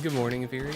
Good morning, Veery.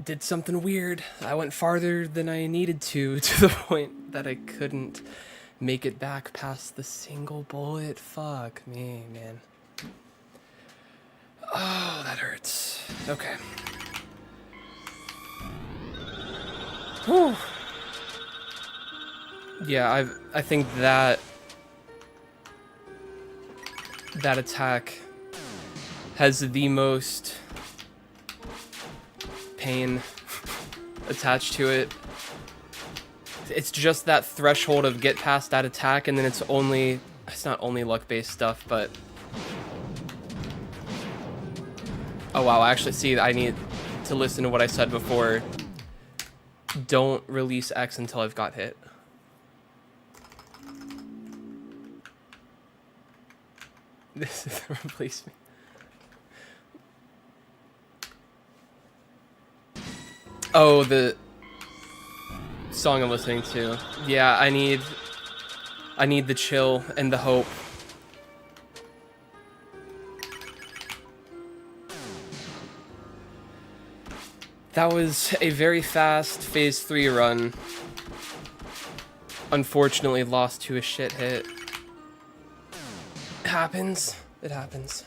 Did something weird. I went farther than I needed to the point that I couldn't make it back past the single bullet. Fuck me, man. Oh, that hurts. Okay. Whew. Yeah, I think that attack has the most pain attached to it. It's just that threshold of get past that attack, and then it's not only luck-based stuff, but oh wow, actually, see, I need to listen to what I said before. Don't release X until I've got hit. This is the replacement. Oh, the song I'm listening to. Yeah, I need the chill and the hope. That was a very fast phase 3 run. Unfortunately lost to a shit hit. It happens. It happens.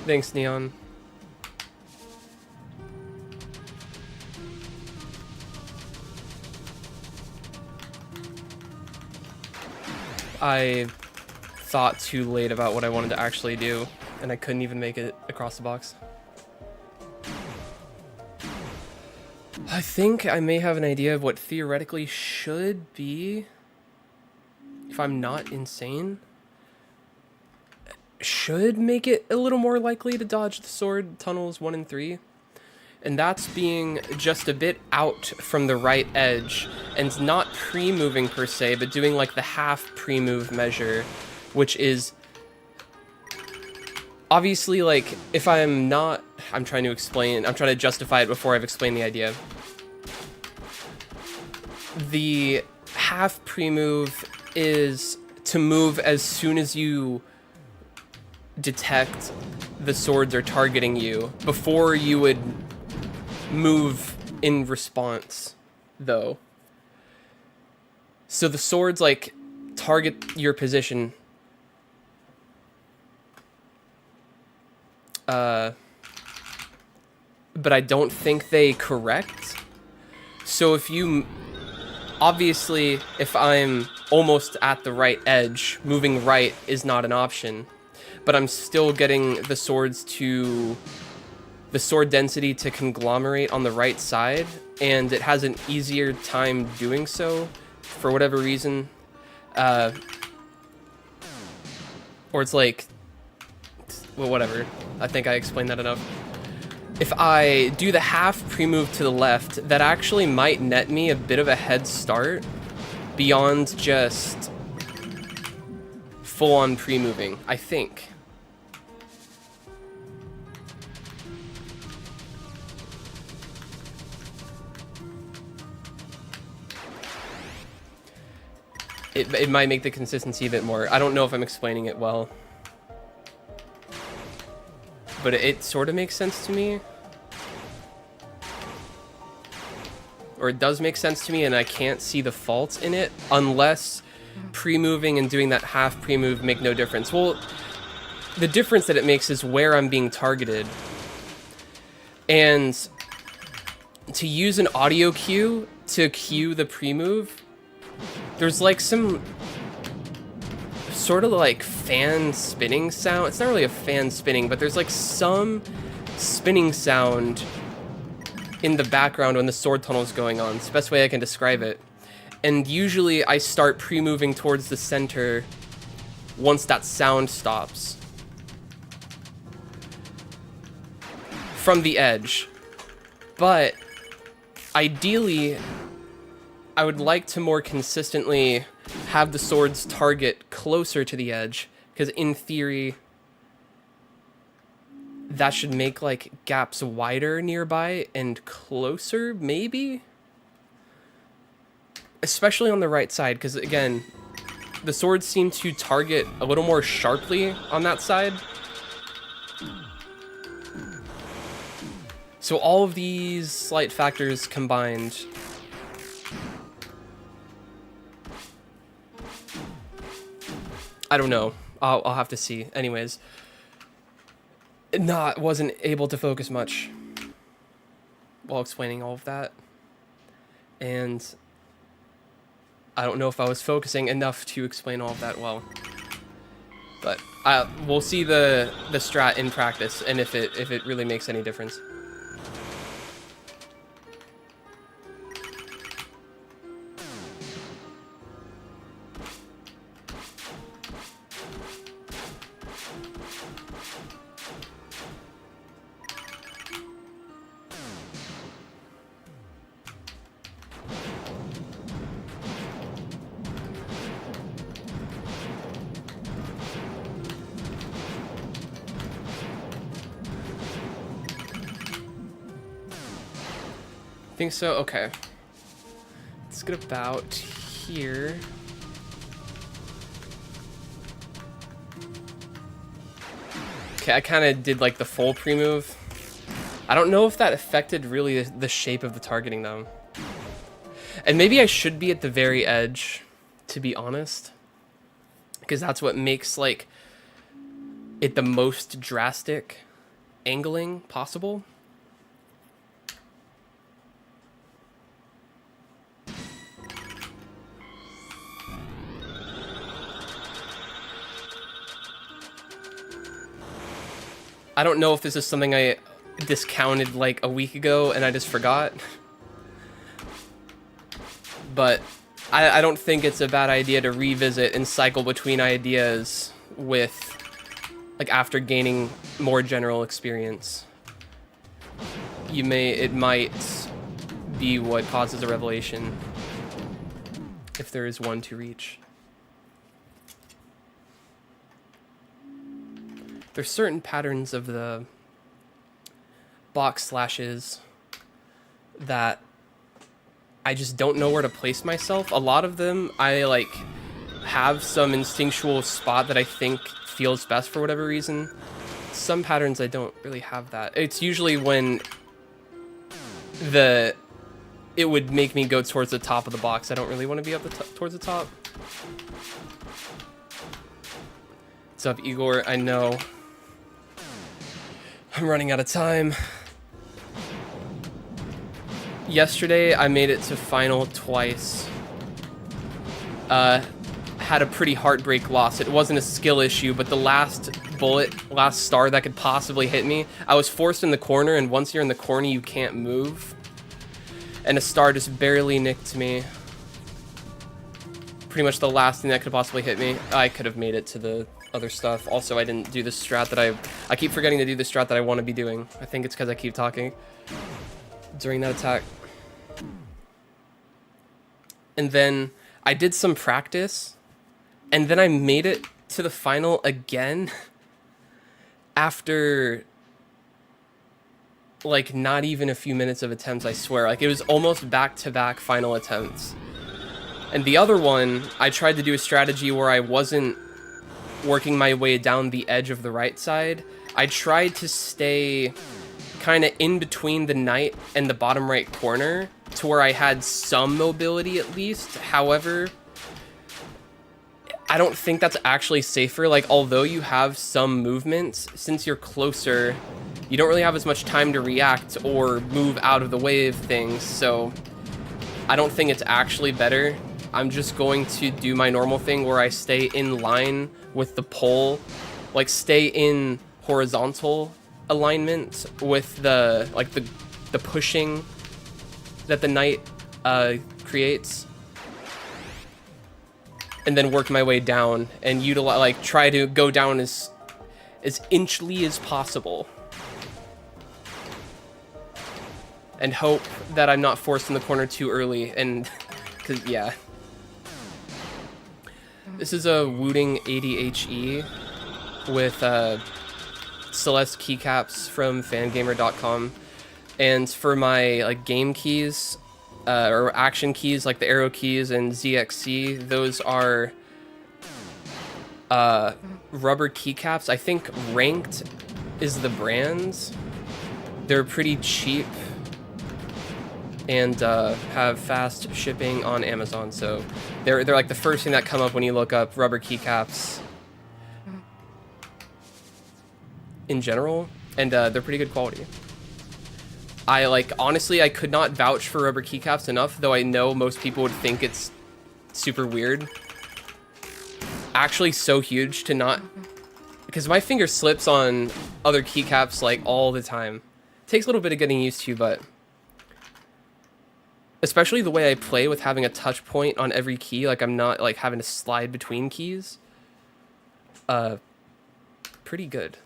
Thanks, Neon. I thought too late about what I wanted to actually do, and I couldn't even make it across the box. I think I may have an idea of what theoretically should be, if I'm not insane, should make it a little more likely to dodge the sword tunnels 1 and 3. And that's being just a bit out from the right edge, and not pre-moving per se, but doing like the half pre-move measure, which is obviously like, if I'm not I'm trying to justify it before I've explained the idea. The half pre-move is to move as soon as you detect the swords are targeting you, before you would move in response, though. So the swords, like, target your position. But I don't think they correct. So if you... Obviously, if I'm almost at the right edge, moving right is not an option. But I'm still getting the swords to... the sword density to conglomerate on the right side, and it has an easier time doing so, for whatever reason. Or it's like... well, whatever. I think I explained that enough. If I do the half pre-move to the left, that actually might net me a bit of a head start beyond just full-on pre-moving, I think. It might make the consistency a bit more. I don't know if I'm explaining it well. But it sort of makes sense to me. Or it does make sense to me, and I can't see the fault in it unless pre-moving and doing that half pre-move make no difference. Well, the difference that it makes is where I'm being targeted. And to use an audio cue to cue the pre-move, there's like some sort of like fan spinning sound. It's not really a fan spinning, but there's like some spinning sound in the background when the sword tunnel is going on. It's the best way I can describe it. And usually I start pre-moving towards the center once that sound stops. From the edge. But ideally, I would like to more consistently have the sword's target closer to the edge, because in theory, that should make like gaps wider nearby and closer, maybe? Especially on the right side, because again, the swords seem to target a little more sharply on that side. So all of these slight factors combined, I don't know. I'll have to see. Anyways, wasn't able to focus much while explaining all of that, and I don't know if I was focusing enough to explain all of that well. But we'll see the strat in practice, and if it really makes any difference. Think so? Okay. Let's get about here. Okay, I kind of did like the full pre-move. I don't know if that affected really the shape of the targeting though. And maybe I should be at the very edge, to be honest. Because that's what makes like it the most drastic angling possible. I don't know if this is something I discounted like a week ago and I just forgot. But I don't think it's a bad idea to revisit and cycle between ideas with, like, after gaining more general experience. It might be what causes a revelation, if there is one to reach. There's certain patterns of the box slashes that I just don't know where to place myself. A lot of them, I like have some instinctual spot that I think feels best for whatever reason. Some patterns I don't really have that. It's usually when it would make me go towards the top of the box. I don't really want to be up towards the top. What's up, Igor? I know I'm running out of time. Yesterday, I made it to final twice. Had a pretty heartbreak loss. It wasn't a skill issue, but the last star that could possibly hit me, I was forced in the corner, and once you're in the corner, you can't move. And a star just barely nicked me. Pretty much the last thing that could possibly hit me. I could have made it to the other stuff. Also, I didn't do the strat that I keep forgetting to do the strat that I want to be doing. I think it's because I keep talking during that attack. And then I did some practice, and then I made it to the final again after like not even a few minutes of attempts, I swear. Like it was almost back-to-back final attempts. And the other one, I tried to do a strategy where I wasn't working my way down the edge of the right side. I tried to stay kind of in between the knight and the bottom right corner to where I had some mobility at least. However, I don't think that's actually safer. Like, although you have some movement, since you're closer, you don't really have as much time to react or move out of the way of things. So I don't think it's actually better. I'm just going to do my normal thing where I stay in line with the pole, like stay in horizontal alignment with the pushing that the knight creates, and then work my way down and utilize, like, try to go down as inchly as possible, and hope that I'm not forced in the corner too early. And because yeah, this is a Wooting 80HE with Celeste keycaps from fangamer.com. And for my like game keys or action keys, like the arrow keys and ZXC, those are rubber keycaps. I think Ranked is the brand. They're pretty cheap and have fast shipping on Amazon. So they're like the first thing that come up when you look up rubber keycaps in general, and they're pretty good quality. I honestly, I could not vouch for rubber keycaps enough, though I know most people would think it's super weird. Actually so huge to not, because my finger slips on other keycaps like all the time. It takes a little bit of getting used to, but especially the way I play with having a touch point on every key, like I'm not like having to slide between keys. Pretty good.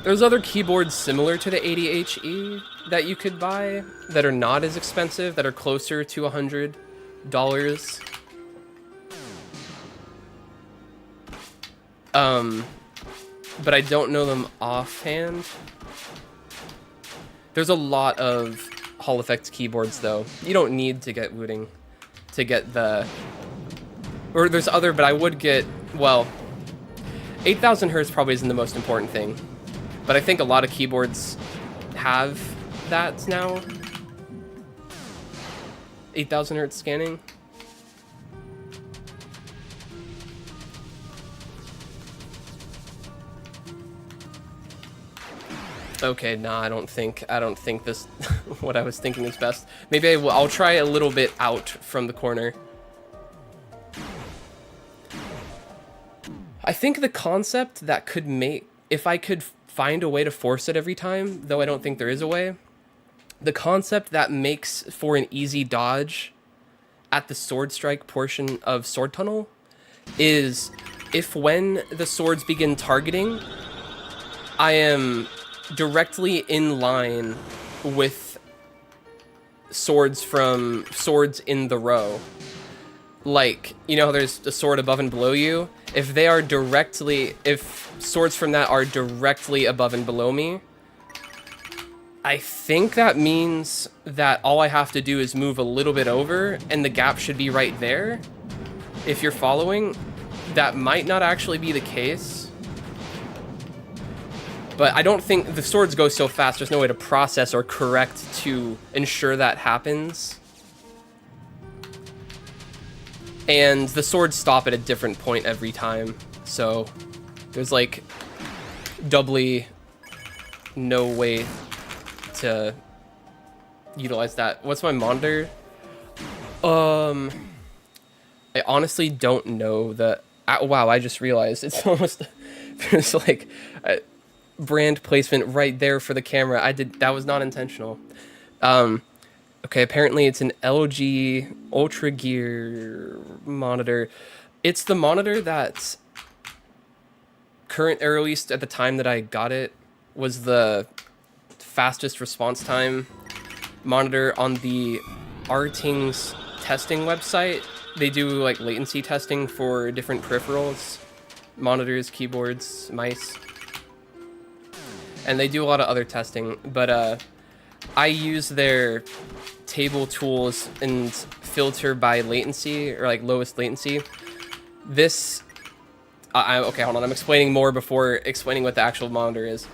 There's other keyboards similar to the 80HE that you could buy that are not as expensive, that are closer to $100. But I don't know them offhand. There's a lot of Hall Effects keyboards though. You don't need to get Wooting to get the, or there's other, but I would get, well, 8,000 Hertz probably isn't the most important thing. But I think a lot of keyboards have that now. 8,000 Hertz scanning. Okay, nah, I don't think this what I was thinking is best. Maybe I'll try a little bit out from the corner. I think the concept that could make, if I could find a way to force it every time, though I don't think there is a way, the concept that makes for an easy dodge at the sword strike portion of Sword Tunnel is if when the swords begin targeting, I am directly in line with swords in the row. Like, you know how there's a sword above and below you? If they are directly, if swords from that are directly above and below me, I think that means that all I have to do is move a little bit over and the gap should be right there. If you're following, that might not actually be the case. But I don't think the swords go so fast, there's no way to process or correct to ensure that happens. And the swords stop at a different point every time. So there's like doubly no way to utilize that. What's my monitor? I honestly don't know the... wow, I just realized it's almost... there's like a brand placement right there for the camera. That was not intentional. Okay, apparently it's an LG Ultra Gear monitor. It's the monitor that's current, or at least at the time that I got it, was the fastest response time monitor on the Arting's testing website. They do like latency testing for different peripherals, monitors, keyboards, mice, and they do a lot of other testing. But I use their table tools and filter by latency, or like lowest latency. This okay, hold on, I'm explaining more before explaining what the actual monitor is.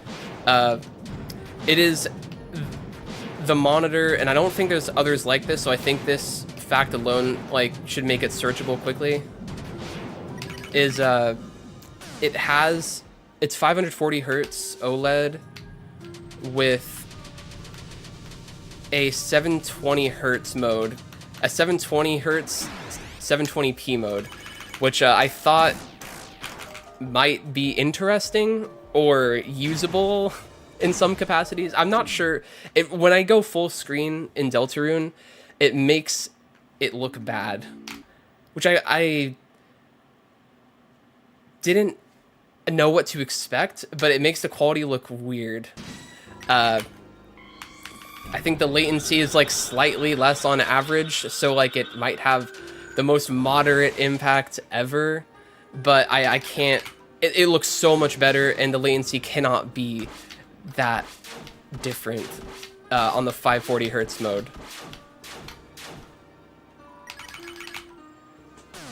It is the monitor, and I don't think there's others like this, so I think this fact alone like should make it searchable quickly. Is it's 540 hertz OLED with a 720 hertz mode, a 720 hertz 720p mode, which I thought might be interesting or usable in some capacities. I'm not sure. When I go full screen in Deltarune, it makes it look bad, which I didn't know what to expect, but it makes the quality look weird. I think the latency is like slightly less on average, so like it might have the most moderate impact ever, but I can't, it looks so much better, and the latency cannot be that different on the 540 hertz mode.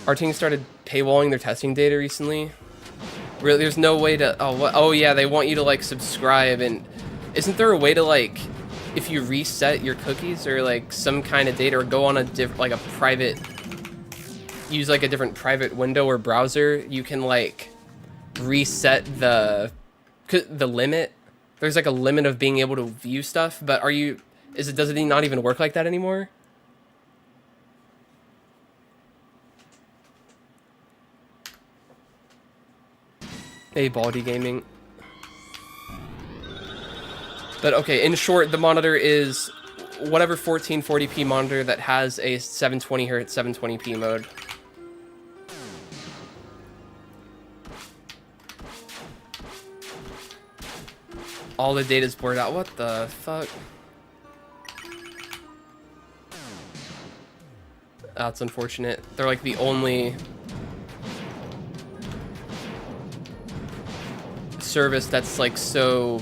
Arting started paywalling their testing data recently. Really, there's no way to, oh yeah, they want you to like subscribe, and isn't there a way to like, if you reset your cookies or like some kind of data, or go on a like a private, use like a different private window or browser, you can like reset the limit. There's like a limit of being able to view stuff, but does it not even work like that anymore? Hey, Baldy Gaming. But okay, in short, the monitor is whatever 1440p monitor that has a 720 hertz 720p mode. All the data's blurred out. What the fuck? That's unfortunate. They're like the only service that's like so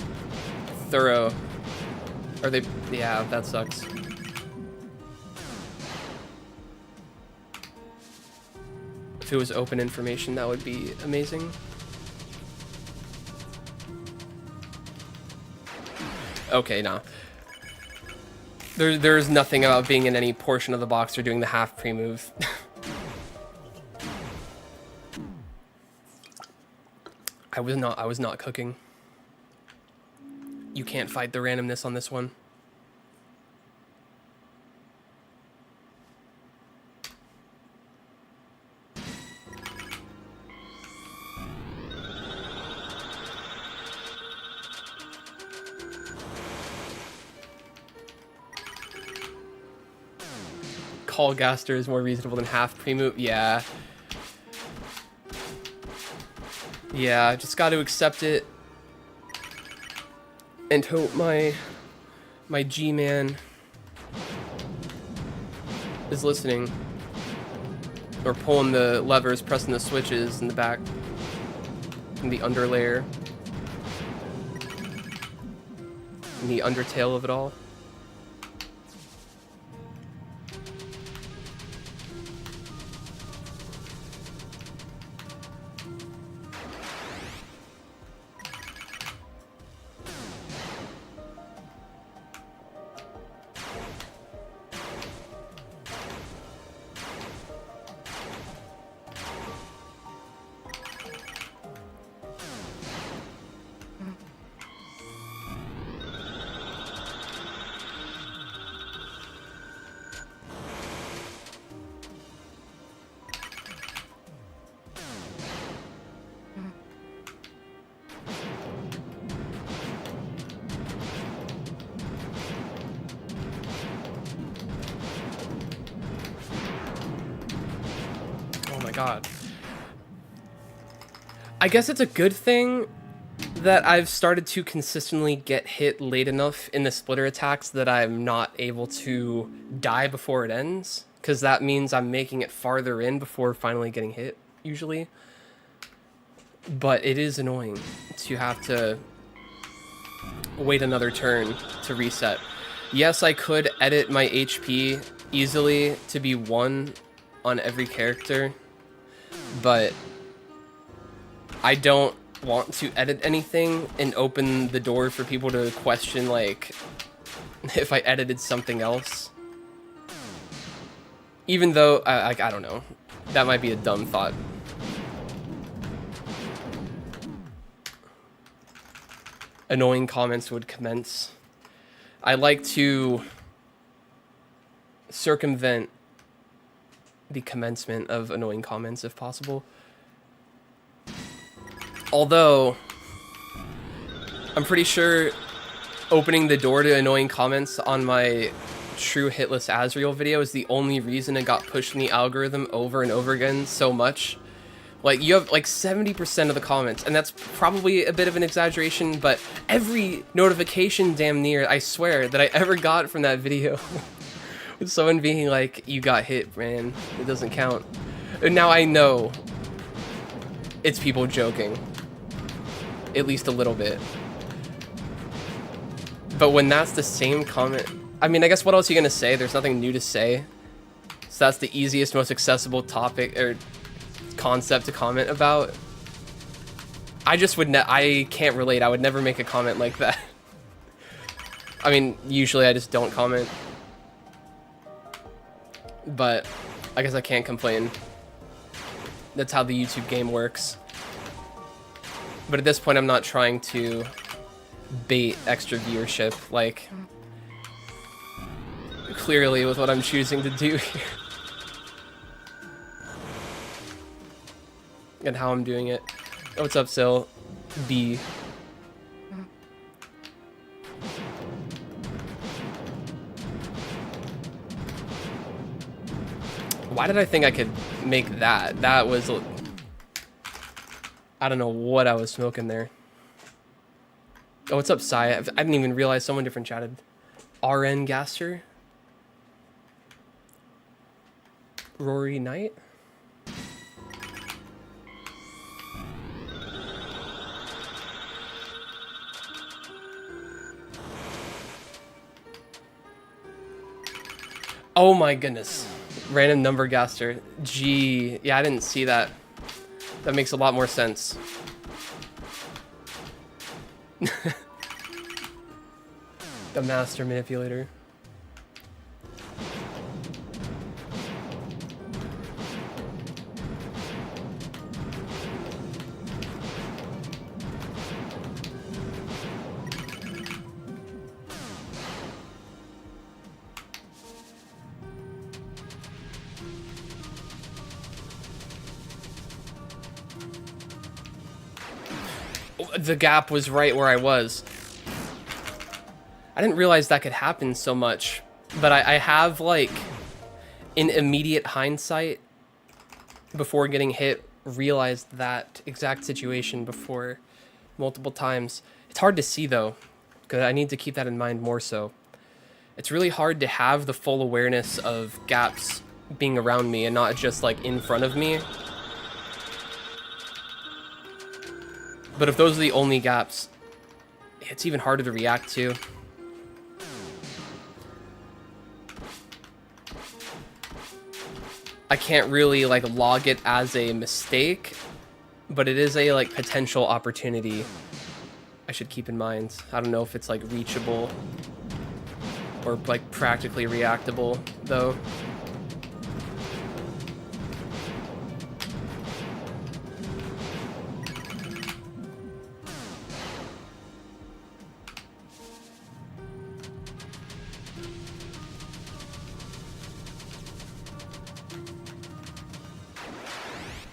thorough. Are they? Yeah, that sucks. If it was open information, that would be amazing. Okay, nah. There's nothing about being in any portion of the box or doing the half pre-move. I was not cooking. You can't fight the randomness on this one. Callgaster is more reasonable than half pre-move. Yeah. Yeah, just got to accept it and hope my G-man is listening. or pulling the levers, pressing the switches in the back, in the underlayer, in the undertale of it all. God. I guess it's a good thing that I've started to consistently get hit late enough in the splitter attacks that I'm not able to die before it ends, because that means I'm making it farther in before finally getting hit, usually. But it is annoying to have to wait another turn to reset. Yes, I could edit my HP easily to be 1 on every character, but I don't want to edit anything and open the door for people to question, like, if I edited something else. Even though, I don't know. That might be a dumb thought. Annoying comments would commence. I like to circumvent the commencement of annoying comments if possible. Although, I'm pretty sure opening the door to annoying comments on my true hitless Azrael video is the only reason it got pushed in the algorithm over and over again so much. Like, you have like 70% of the comments, and that's probably a bit of an exaggeration, but every notification damn near, I swear, that I ever got from that video with someone being like, you got hit, man, it doesn't count. And now I know it's people joking, at least a little bit. But when that's the same comment, I mean, I guess what else are you gonna say? There's nothing new to say. So that's the easiest, most accessible topic or concept to comment about. I just would I can't relate. I would never make a comment like that. I mean, usually I just don't comment. But I guess I can't complain. That's how the YouTube game works. But at this point, I'm not trying to bait extra viewership, like, clearly with what I'm choosing to do here. And how I'm doing it. Oh, what's up, Sil? B. Why did I think I could make that? That was... I don't know what I was smoking there. Oh, what's up, Sai? I didn't even realize someone different chatted. RN Gaster? Rory Knight? Oh my goodness. Random number Gaster. Gee. Yeah, I didn't see that. That makes a lot more sense. The master manipulator. The gap was right where I was. I didn't realize that could happen so much, but I have, like, in immediate hindsight, before getting hit, realized that exact situation before multiple times. It's hard to see, though, because I need to keep that in mind more so. It's really hard to have the full awareness of gaps being around me and not just like in front of me. But if those are the only gaps, it's even harder to react to. I can't really like log it as a mistake, but it is a like potential opportunity I should keep in mind. I don't know if it's like reachable or like practically reactable though.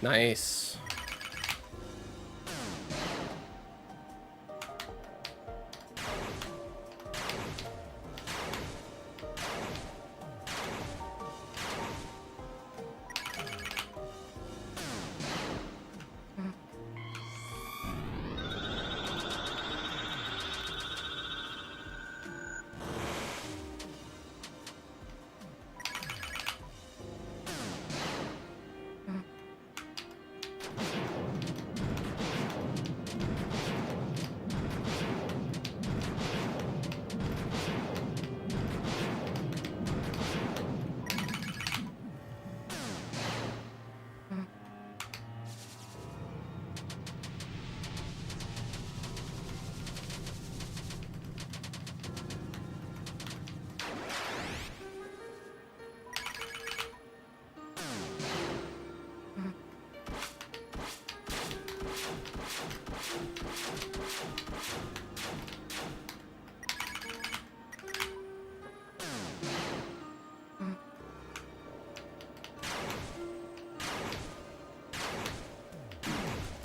Nice.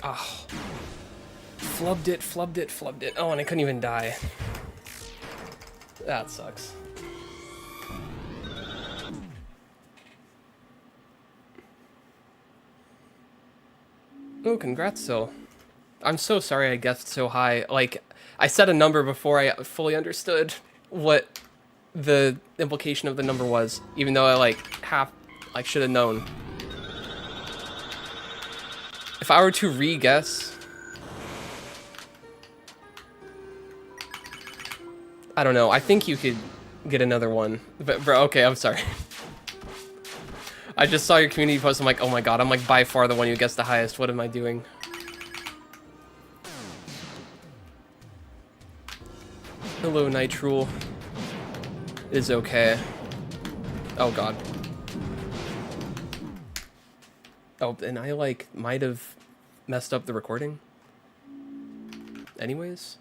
Oh. Flubbed it, flubbed it, flubbed it. Oh, and I couldn't even die. That sucks. Oh, congrats, Sil. I'm so sorry I guessed so high. Like, I said a number before I fully understood what the implication of the number was, even though I, like, should have known. If I were to re-guess... I don't know. I think you could get another one. But, bro, okay, I'm sorry. I just saw your community post. I'm like, oh my god, I'm like by far the one who gets the highest. What am I doing? Hello, Night Rule. Is okay. Oh god. Oh, and I like might have messed up the recording. Anyways.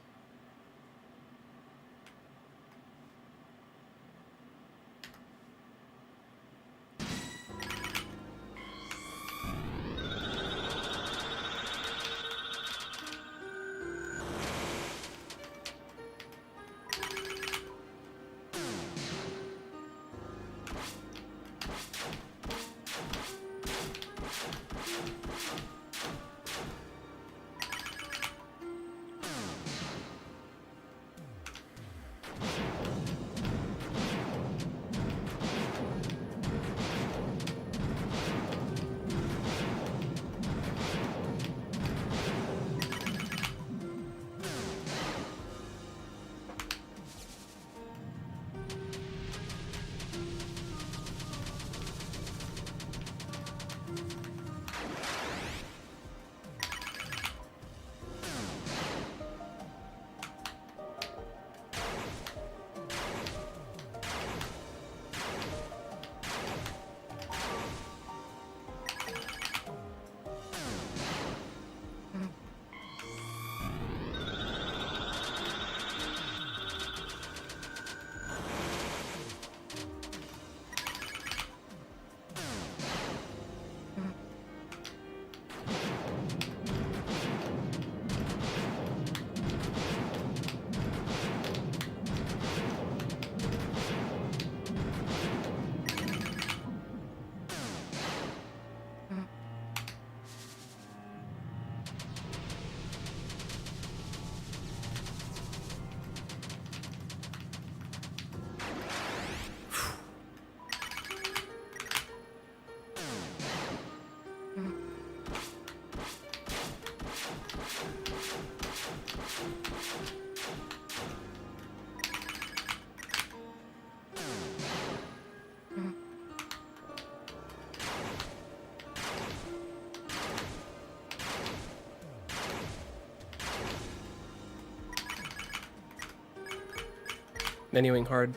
Menuing hard.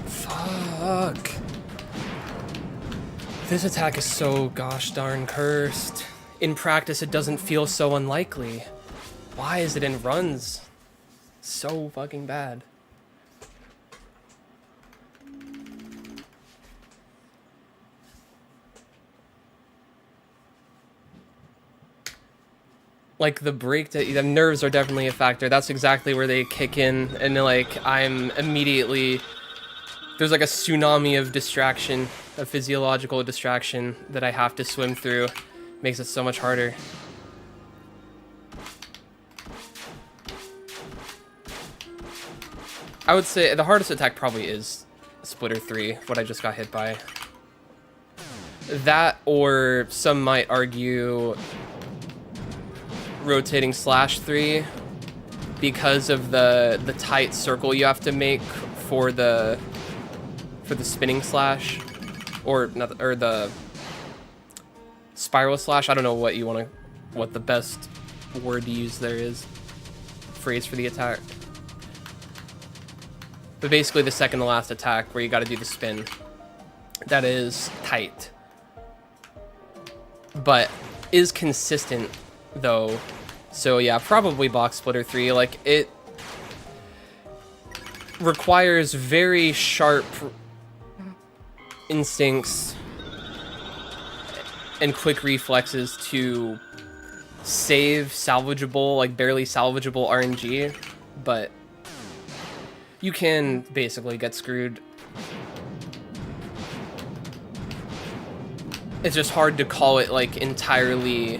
Fuck. This attack is so gosh darn cursed. In practice, it doesn't feel so unlikely. Why is it in runs so fucking bad? Like, the the nerves are definitely a factor. That's exactly where they kick in, and like, I'm immediately, there's like a tsunami of distraction, a physiological distraction that I have to swim through. Makes it so much harder. I would say the hardest attack probably is Splitter 3, what I just got hit by. That, or some might argue rotating slash 3, because of the tight circle you have to make for the spinning slash, or not, or the spiral slash. I don't know what the best word to use there is, phrase for the attack. But basically the second to last attack where you got to do the spin, that is tight, but is consistent though. So yeah, probably Box Splitter 3. Like, it requires very sharp instincts and quick reflexes to save salvageable, like barely salvageable RNG, but you can basically get screwed. It's just hard to call it like entirely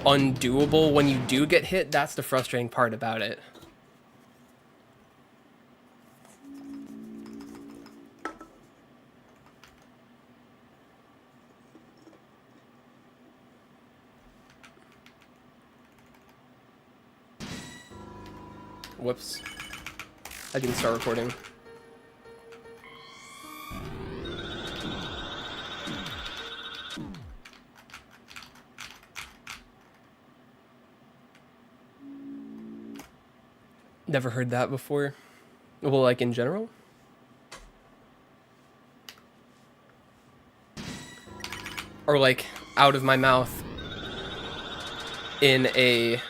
undoable when you do get hit. That's the frustrating part about it. Whoops. I didn't start recording. Never heard that before. Well, like in general? Or like out of my mouth in a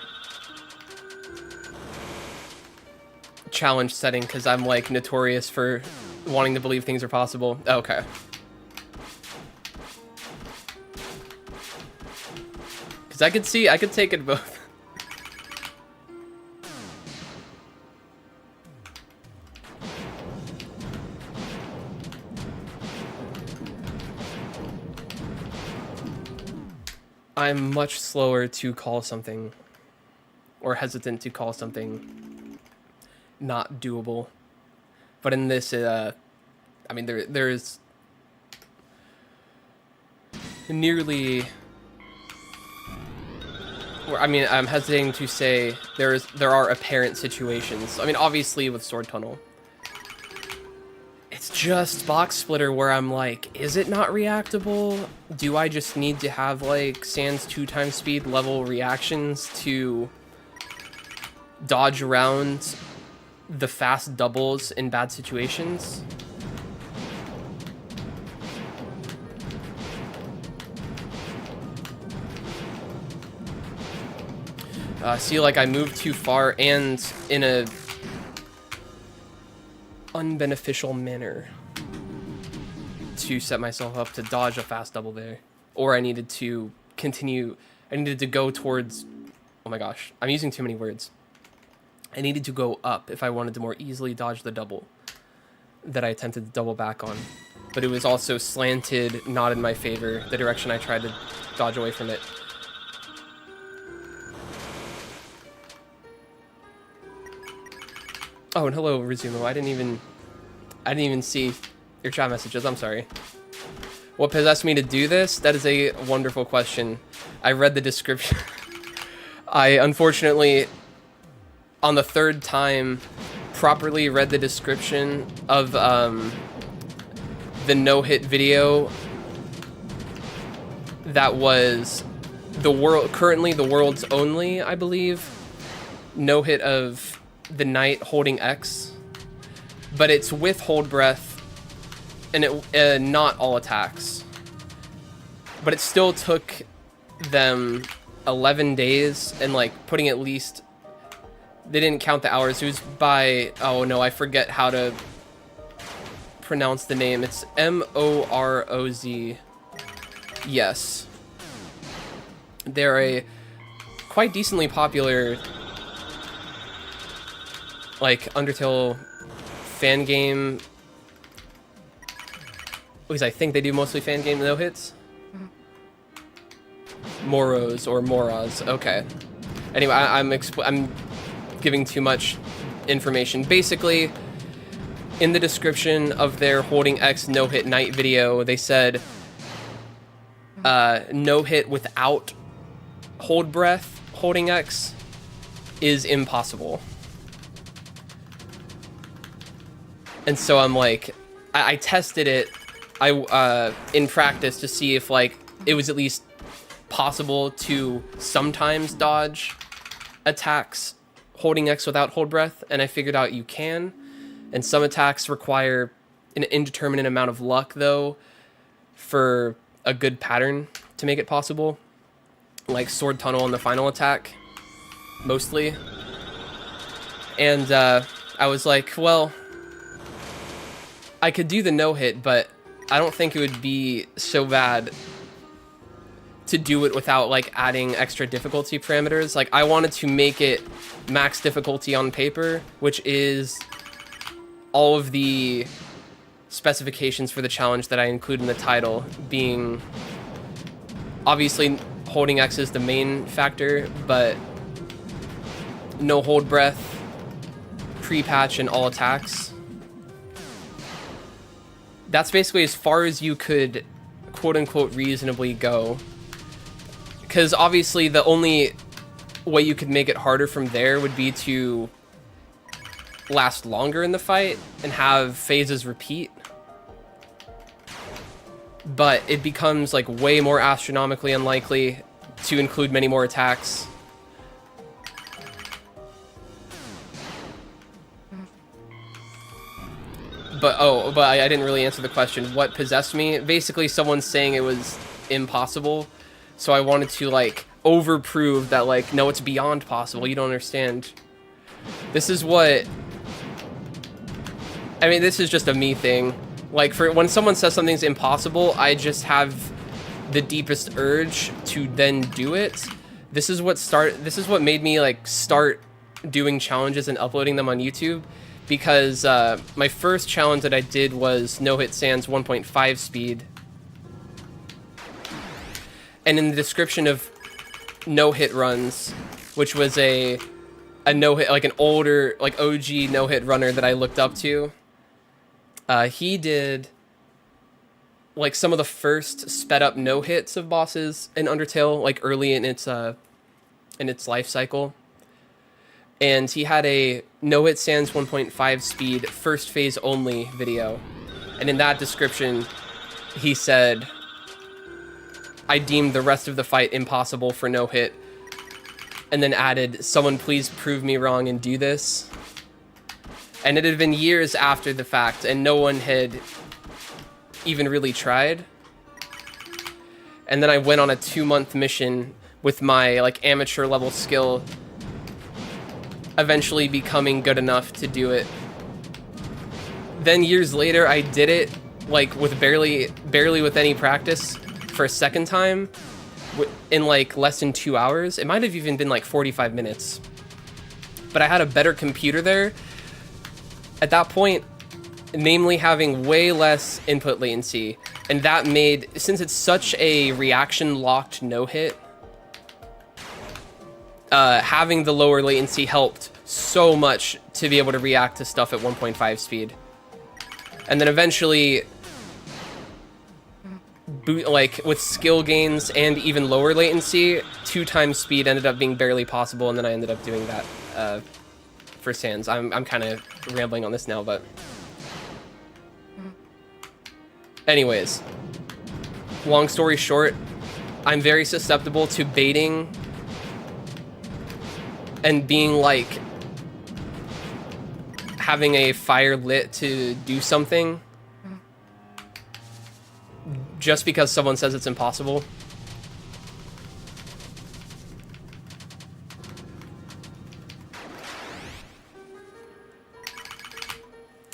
challenge setting, because I'm like notorious for wanting to believe things are possible. Okay. Because I could take it both. I'm much slower to call something, or hesitant to call something not doable. But in this, I mean, there's nearly, or I mean, I'm hesitating to say there are apparent situations. I mean, obviously with Sword Tunnel, it's just Box Splitter where I'm like, is it not reactable? Do I just need to have like Sans 2x speed level reactions to dodge around the fast doubles in bad situations? See, like, I moved too far and in a unbeneficial manner to set myself up to dodge a fast double there. Or I needed to continue, I needed to go towards, oh my gosh, I'm using too many words. I needed to go up if I wanted to more easily dodge the double that I attempted to double back on. But it was also slanted, not in my favor, the direction I tried to dodge away from it. Oh, and hello, Resumo. I didn't even see your chat messages. I'm sorry. What possessed me to do this? That is a wonderful question. I read the description. I unfortunately, on the third time, properly read the description of the no-hit video that was currently the world's only, I believe, no-hit of the knight holding X, but it's with hold breath and it not all attacks, but it still took them 11 days and like putting at least, they didn't count the hours. It was by, oh no, I forget how to pronounce the name. It's Moroz. Yes. They're a quite decently popular like Undertale fan game. At least I think they do mostly fan game no hits. Moroz or Moroz. Okay. Anyway, I'm giving too much information. Basically, in the description of their holding X no hit night video, they said no hit without hold breath holding X is impossible. And so I'm like, I tested it in practice to see if like it was at least possible to sometimes dodge attacks holding X without hold breath, and I figured out you can. And some attacks require an indeterminate amount of luck though for a good pattern to make it possible, like sword tunnel and the final attack mostly. And I was like, well, I could do the no-hit, but I don't think it would be so bad to do it without like adding extra difficulty parameters. Like I wanted to make it max difficulty on paper, which is all of the specifications for the challenge that I include in the title, being obviously holding X is the main factor, but no hold breath, pre-patch, and all attacks. That's basically as far as you could quote-unquote reasonably go. Because obviously the only way you could make it harder from there would be to last longer in the fight and have phases repeat. But it becomes like way more astronomically unlikely to include many more attacks. But I didn't really answer the question. What possessed me? Basically, someone's saying it was impossible, so I wanted to like overprove that like, no, it's beyond possible. You don't understand. This is what, I mean, this is just a me thing. Like for when someone says something's impossible, I just have the deepest urge to then do it. This is what made me like start doing challenges and uploading them on YouTube. Because my first challenge that I did was no-hit sans 1.5 speed. And in the description of no-hit runs, which was a no-hit, like an older, like OG no-hit runner that I looked up to, he did like some of the first sped-up no-hits of bosses in Undertale, like early in its life cycle. And he had a no-hit sans 1.5 speed first phase only video. And in that description, he said, I deemed the rest of the fight impossible for no-hit. And then added, someone please prove me wrong and do this. And it had been years after the fact, and no one had even really tried. And then I went on a 2-month mission with my like amateur level skill, eventually becoming good enough to do it. Then years later, I did it like with barely with any practice for a second time in like less than 2 hours. It might have even been like 45 minutes. But I had a better computer there at that point, namely having way less input latency. And that made, since it's such a reaction locked no-hit, having the lower latency helped so much to be able to react to stuff at 1.5 speed. And then eventually like with skill gains and even lower latency, 2 times speed ended up being barely possible, and then I ended up doing that for Sans. I'm kind of rambling on this now, but anyways, long story short, I'm very susceptible to baiting and being like having a fire lit to do something just because someone says it's impossible.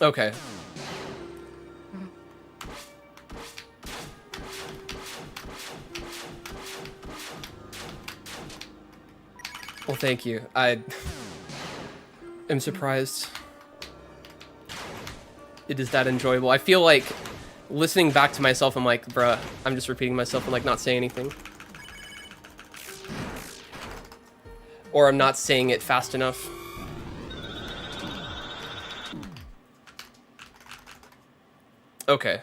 Okay. Well, thank you. I am surprised it is that enjoyable. I feel like listening back to myself, I'm like, bruh, I'm just repeating myself and like not saying anything. Or I'm not saying it fast enough. Okay.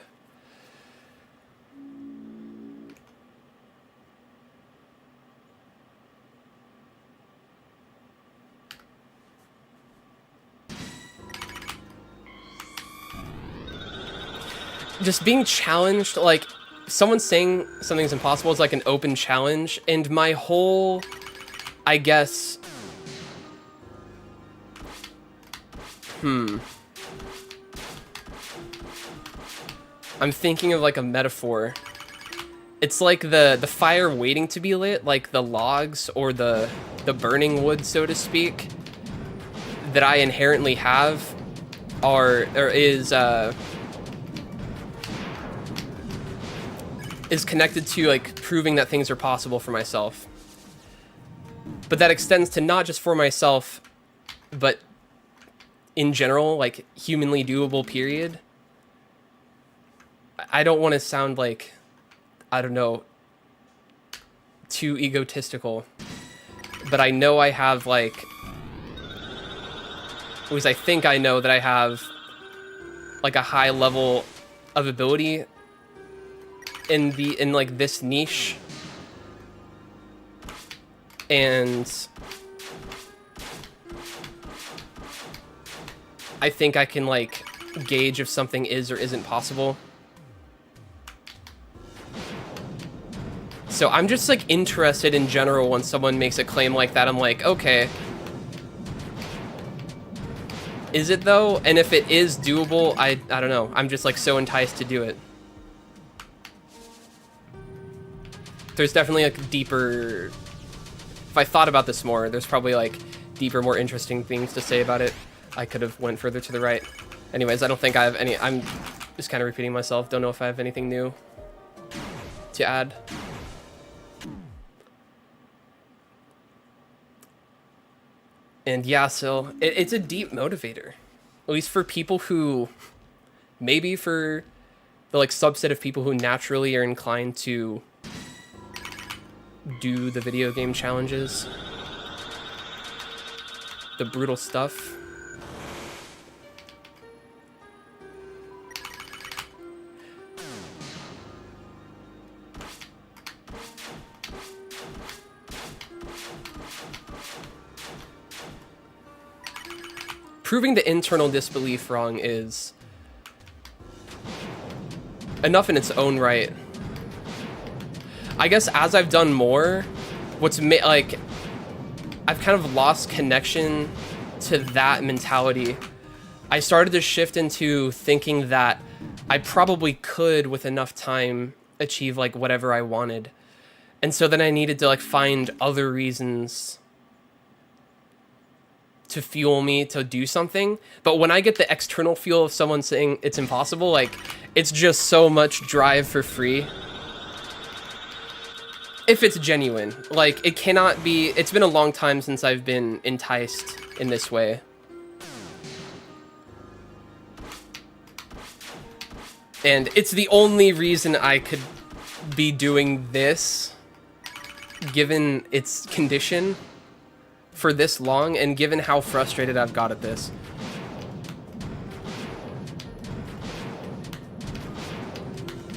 Just being challenged, like, someone saying something's impossible is like an open challenge, and my whole, I guess, I'm thinking of like a metaphor. It's like the fire waiting to be lit, like the logs or the burning wood, so to speak, that I inherently have is connected to like proving that things are possible for myself. But that extends to not just for myself, but in general, like humanly doable, period. I don't want to sound like, I don't know, too egotistical, but I know I have like, at least I think I know that I have like a high level of ability in like this niche, and I think I can like gauge if something is or isn't possible. So I'm just like interested in general when someone makes a claim like that. I'm like, okay, is it though? And if it is doable, I don't know. I'm just like so enticed to do it. There's definitely like deeper, if I thought about this more, there's probably like deeper, more interesting things to say about it. I could have went further to the right. Anyways, I don't think I have any, I'm just kind of repeating myself. Don't know if I have anything new to add. And yeah, so it's a deep motivator, at least for people who, maybe for the like subset of people who naturally are inclined to do the video game challenges, the brutal stuff. Proving the internal disbelief wrong is enough in its own right. I guess as I've done more, like, I've kind of lost connection to that mentality. I started to shift into thinking that I probably could, with enough time, achieve like whatever I wanted. And so then I needed to like find other reasons to fuel me to do something. But when I get the external fuel of someone saying it's impossible, like, it's just so much drive for free. If it's genuine. Like, it cannot be, it's been a long time since I've been enticed in this way. And it's the only reason I could be doing this, given its condition, for this long, and given how frustrated I've got at this.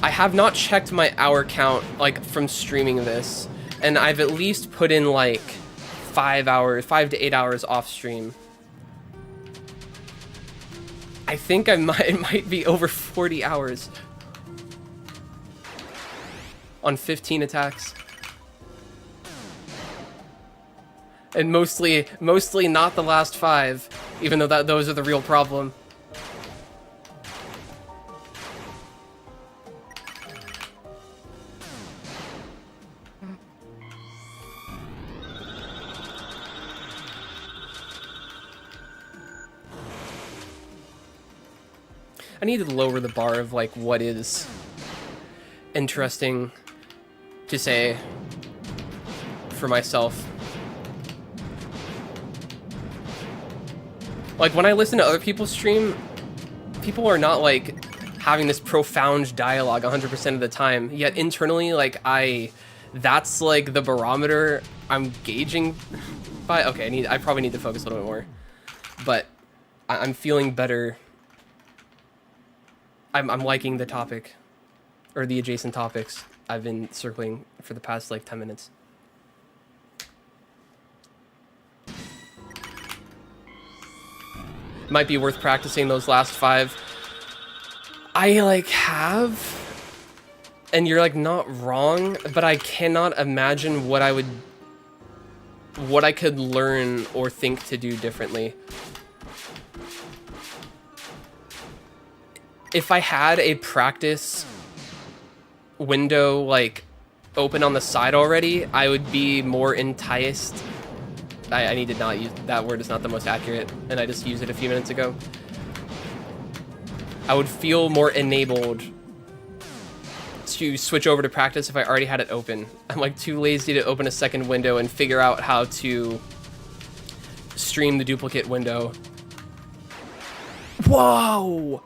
I have not checked my hour count, like, from streaming this, and I've at least put in, like, 5 to 8 hours off stream. I think it might be over 40 hours on 15 attacks. And mostly not the last 5, even though those are the real problem. I need to lower the bar of, like, what is interesting to say for myself. Like, when I listen to other people's stream, people are not, like, having this profound dialogue 100% of the time. Yet internally, like, that's, like, the barometer I'm gauging by. Okay, I probably need to focus a little bit more. But I'm feeling better. I'm liking the topic, or the adjacent topics I've been circling for the past, like, 10 minutes. Might be worth practicing those last 5. I, like, have, and you're, like, not wrong, but I cannot imagine what I could learn or think to do differently. If I had a practice window, like, open on the side already, I would be more enticed. I need to not use that word, is not the most accurate, and I just used it a few minutes ago. I would feel more enabled to switch over to practice if I already had it open. I'm, like, too lazy to open a second window and figure out how to stream the duplicate window. Whoa!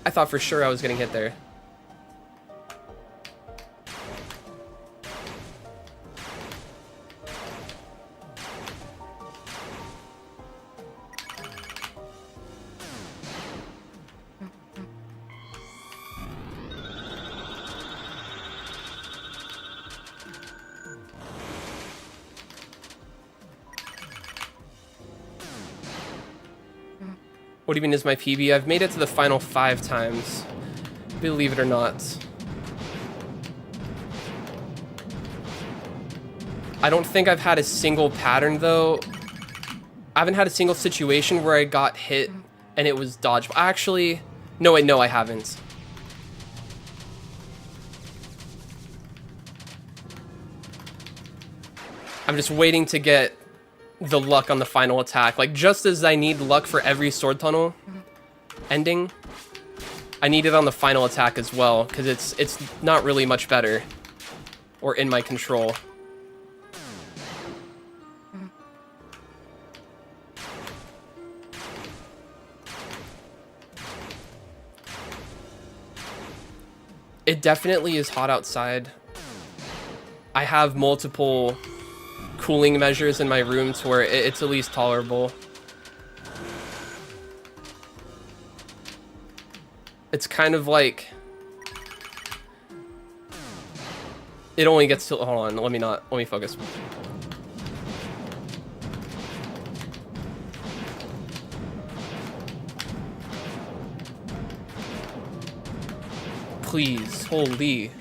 I thought for sure I was getting hit there. What do you mean is my PB? I've made it to the final 5 times. Believe it or not. I don't think I've had a single pattern, though. I haven't had a single situation where I got hit and it was dodgeable. Actually, no, wait, no, I haven't. I'm just waiting to get the luck on the final attack. Like, just as I need luck for every sword tunnel ending, I need it on the final attack as well, because it's not really much better or in my control. It definitely is hot outside. I have multiple cooling measures in my room to where it's at least tolerable. It's kind of like it only gets to, hold on, let me focus. Please, holy.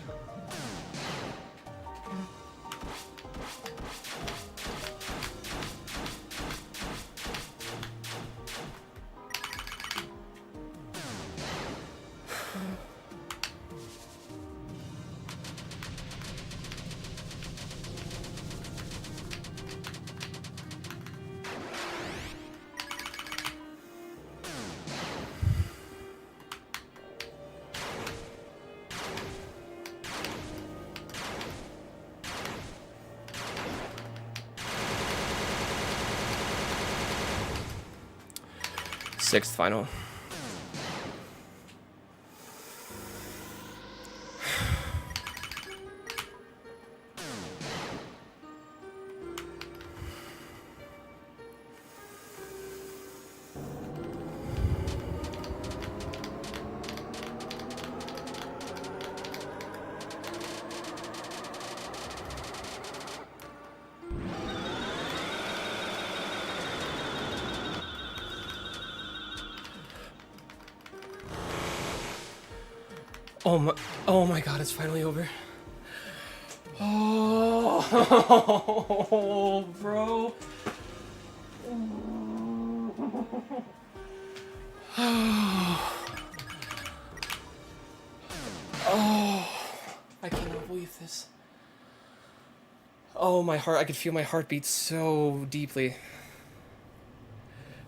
Sixth final. Oh my god, it's finally over. Oh, bro. Oh, I cannot believe this. Oh, my heart, I could feel my heartbeat so deeply.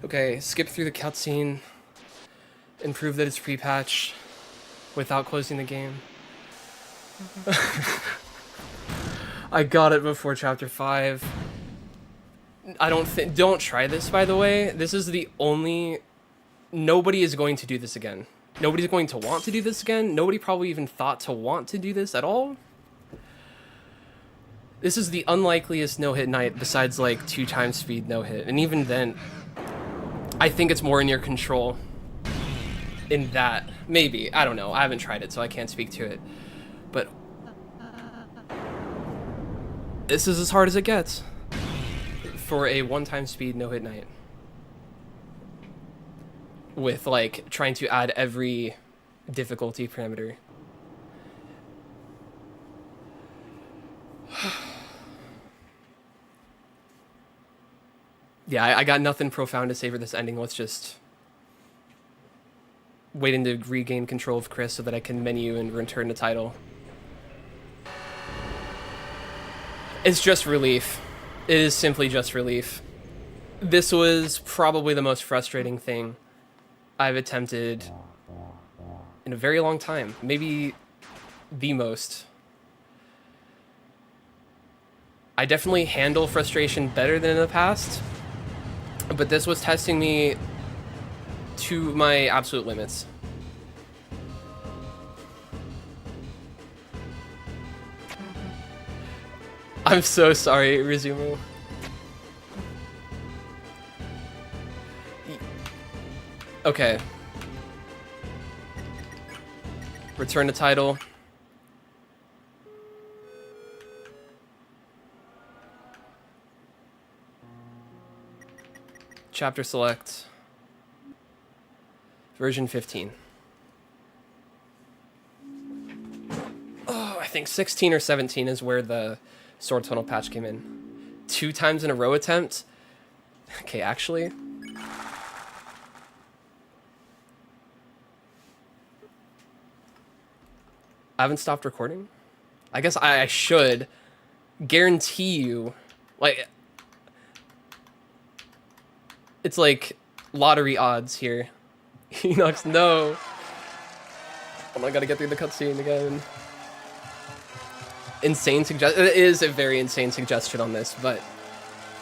Okay, skip through the cutscene and prove that it's pre-patch without closing the game. I got it before chapter 5. Don't try this, by the way. This is the only... Nobody is going to do this again. Nobody's going to want to do this again. Nobody probably even thought to want to do this at all. This is the unlikeliest no-hit night besides like 2 times speed no-hit. And even then, I think it's more in your control in that. Maybe. I don't know. I haven't tried it, so I can't speak to it. But this is as hard as it gets for a 1-time speed no-hit night. With, like, trying to add every difficulty parameter. Yeah, I got nothing profound to say for this ending. Let's just waiting to regain control of Chris so that I can menu and return the title. It's just relief. It is simply just relief. This was probably the most frustrating thing I've attempted in a very long time. Maybe the most. I definitely handle frustration better than in the past, but this was testing me to my absolute limits. I'm so sorry, Rizumu. Okay. Return the title. Chapter select. Version 15. Oh, I think 16 or 17 is where the sword tunnel patch came in. 2 times in a row attempt? Okay, actually... I haven't stopped recording? I guess I should guarantee you, like, it's like lottery odds here. Enox, no. Oh my god, I gotta get through the cutscene again. Insane suggestion. It is a very insane suggestion on this, but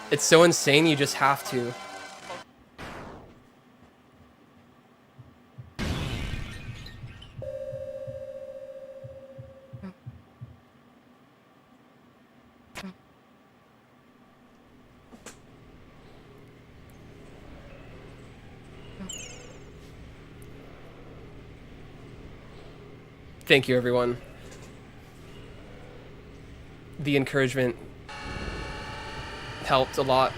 it's so insane you just have to. Thank you, everyone. The encouragement helped a lot.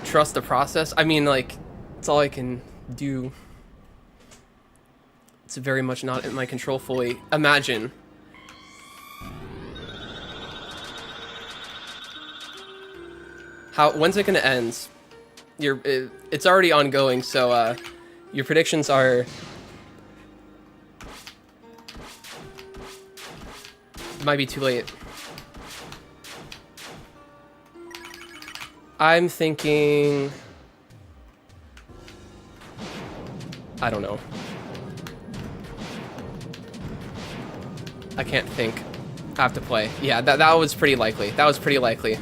Trust the process. I mean, like, it's all I can do. It's very much not in my control fully. Imagine. When's it gonna end? It's already ongoing, so your predictions are... It might be too late. I'm thinking... I don't know. I can't think. I have to play. Yeah, that was pretty likely. That was pretty likely.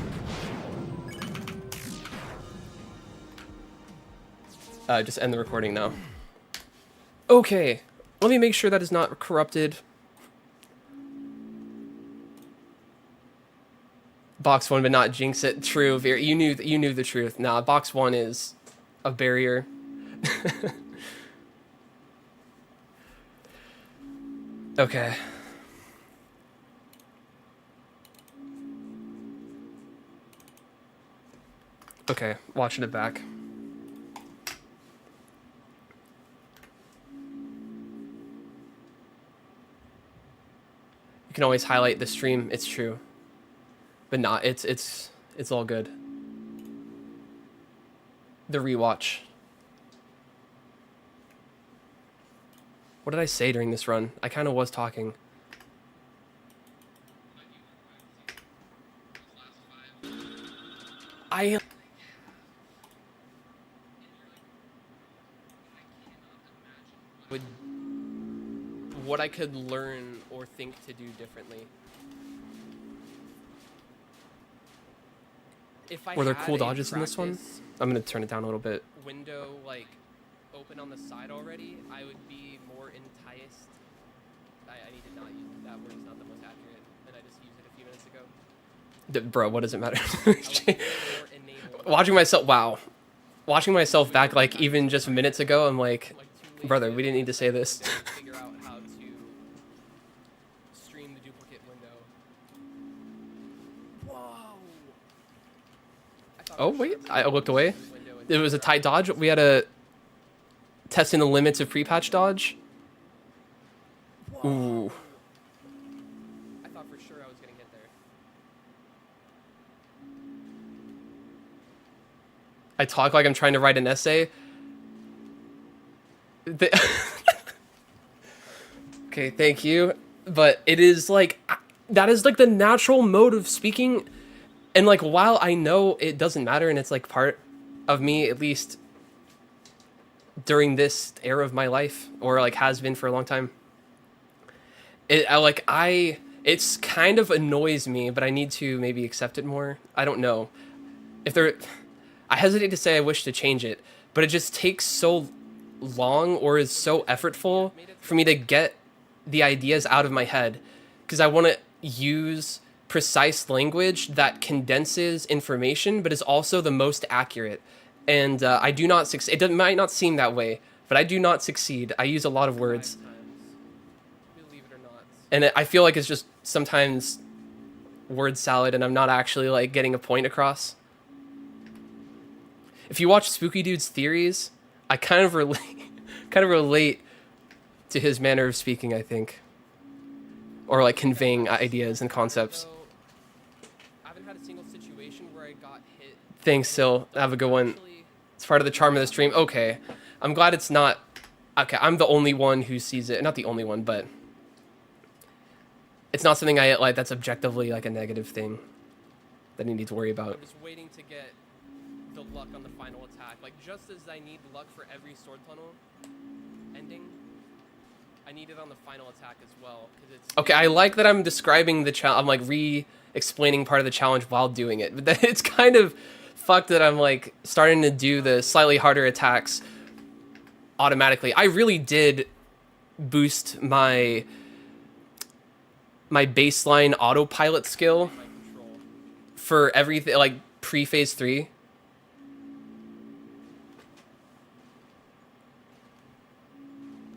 Just end the recording now. Okay, let me make sure that is not corrupted. Box 1, but not jinx it. True, you knew the truth. Nah, box 1 is a barrier. Okay. Okay, watching it back. You can always highlight the stream, it's true. But not, it's all good. The rewatch. What did I say during this run? I kind of was talking. I would what I could learn or think to do differently. If I Were there cool dodges in this one? I'm gonna turn it down a little bit. Window like open on the side already, I would be more enticed. I need to not use that word. It's not the most accurate, and I just used it a few minutes ago. Bro, what does it matter? Watching myself, wow. Watching myself back like even just minutes ago, I'm like, brother, we didn't need to say this. Figure out how to stream the duplicate window. Whoa. Oh wait, I looked away. It was a tight dodge. We had a testing the limits of pre-patch dodge. Ooh. I thought for sure I was gonna get there. I talk like I'm trying to write an essay. Okay, thank you. But it is like, that is like the natural mode of speaking. And like, while I know it doesn't matter and it's like part of me, at least during this era of my life, or like has been for a long time, it's kind of annoys me, but I need to maybe accept it more. I don't know. I hesitate to say I wish to change it, but it just takes so long or is so effortful for me to get the ideas out of my head, because I want to use precise language that condenses information but is also the most accurate. And I do not succeed. It might not seem that way, but I do not succeed. I use a lot of words. Believe it or not. And I feel like it's just sometimes word salad and I'm not actually like getting a point across. If you watch Spooky Dude's theories, I kind of relate to his manner of speaking, I think. Or like conveying ideas and concepts. I haven't had a single situation where I got hit. Thanks, Sil. Have a good one. It's part of the charm of the stream. Okay. I'm glad it's not... Okay, I'm the only one who sees it. Not the only one, but... It's not something I like that's objectively like a negative thing that I need to worry about. I'm just waiting to get the luck on the final attack. Like, just as I need luck for every sword tunnel ending, I need it on the final attack as well. Okay, I like that I'm describing the challenge. I'm like re-explaining part of the challenge while doing it. But then it's kind of fucked that I'm like starting to do the slightly harder attacks automatically. I really did boost my baseline autopilot skill for everything, like pre-phase 3.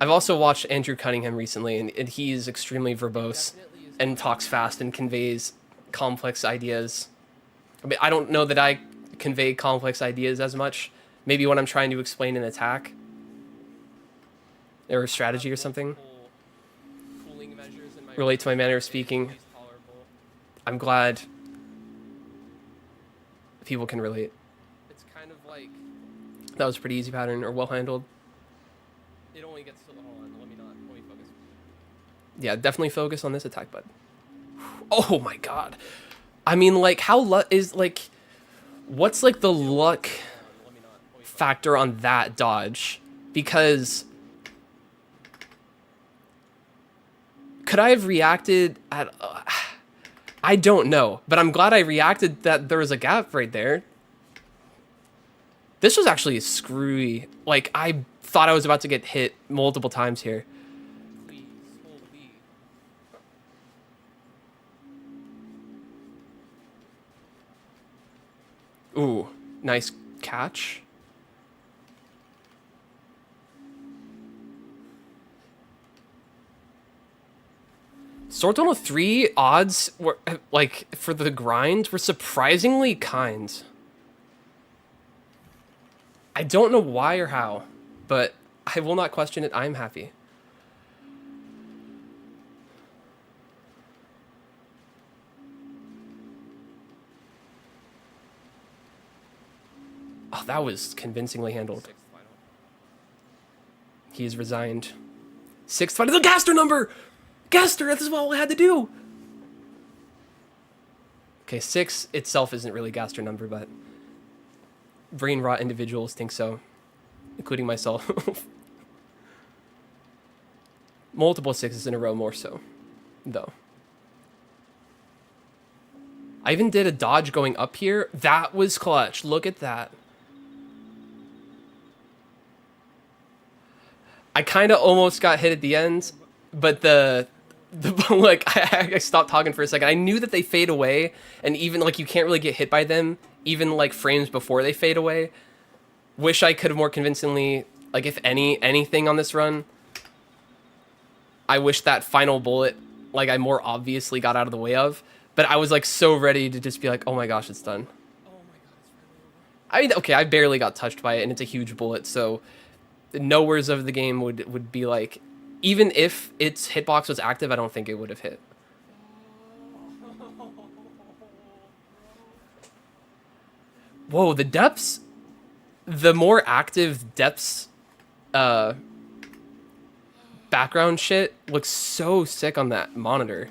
I've also watched Andrew Cunningham recently, and he is extremely verbose and talks fast and conveys complex ideas. I mean, I don't know that I convey complex ideas as much. Maybe when I'm trying to explain an attack or a strategy or something. Relate to my manner of speaking. I'm glad people can relate. It's kind of like... That was a pretty easy pattern, or well handled. It only gets to... Hold on, let me focus. Yeah, definitely focus on this attack, bud. Oh my god. I mean, like, how is, like... What's, like, the luck factor on that dodge? Because... Could I have reacted at... I don't know, but I'm glad I reacted that there was a gap right there. This was actually screwy. Like, I thought I was about to get hit multiple times here. Please, ooh, nice catch. Sword Tunnel 3 odds were, like, for the grind, were surprisingly kind. I don't know why or how, but I will not question it. I'm happy. Oh, that was convincingly handled. He's resigned. Sixth fight is a Gaster number! Gaster, this is all I had to do! Okay, 6 itself isn't really Gaster number, but brain rot individuals think so, including myself. Multiple 6s in a row more so, though. I even did a dodge going up here. That was clutch. Look at that. I kind of almost got hit at the end, but the like I stopped talking for a second. I knew that they fade away, and even like you can't really get hit by them, even like frames before they fade away. Wish I could have more convincingly, like if anything on this run. I wish that final bullet, like I more obviously got out of the way of, but I was like so ready to just be like, oh my gosh, it's done. I mean, okay, I barely got touched by it, and it's a huge bullet, so the nowheres of the game would be like, even if its hitbox was active, I don't think it would have hit. Whoa, the depths, the more active depths, background shit looks so sick on that monitor.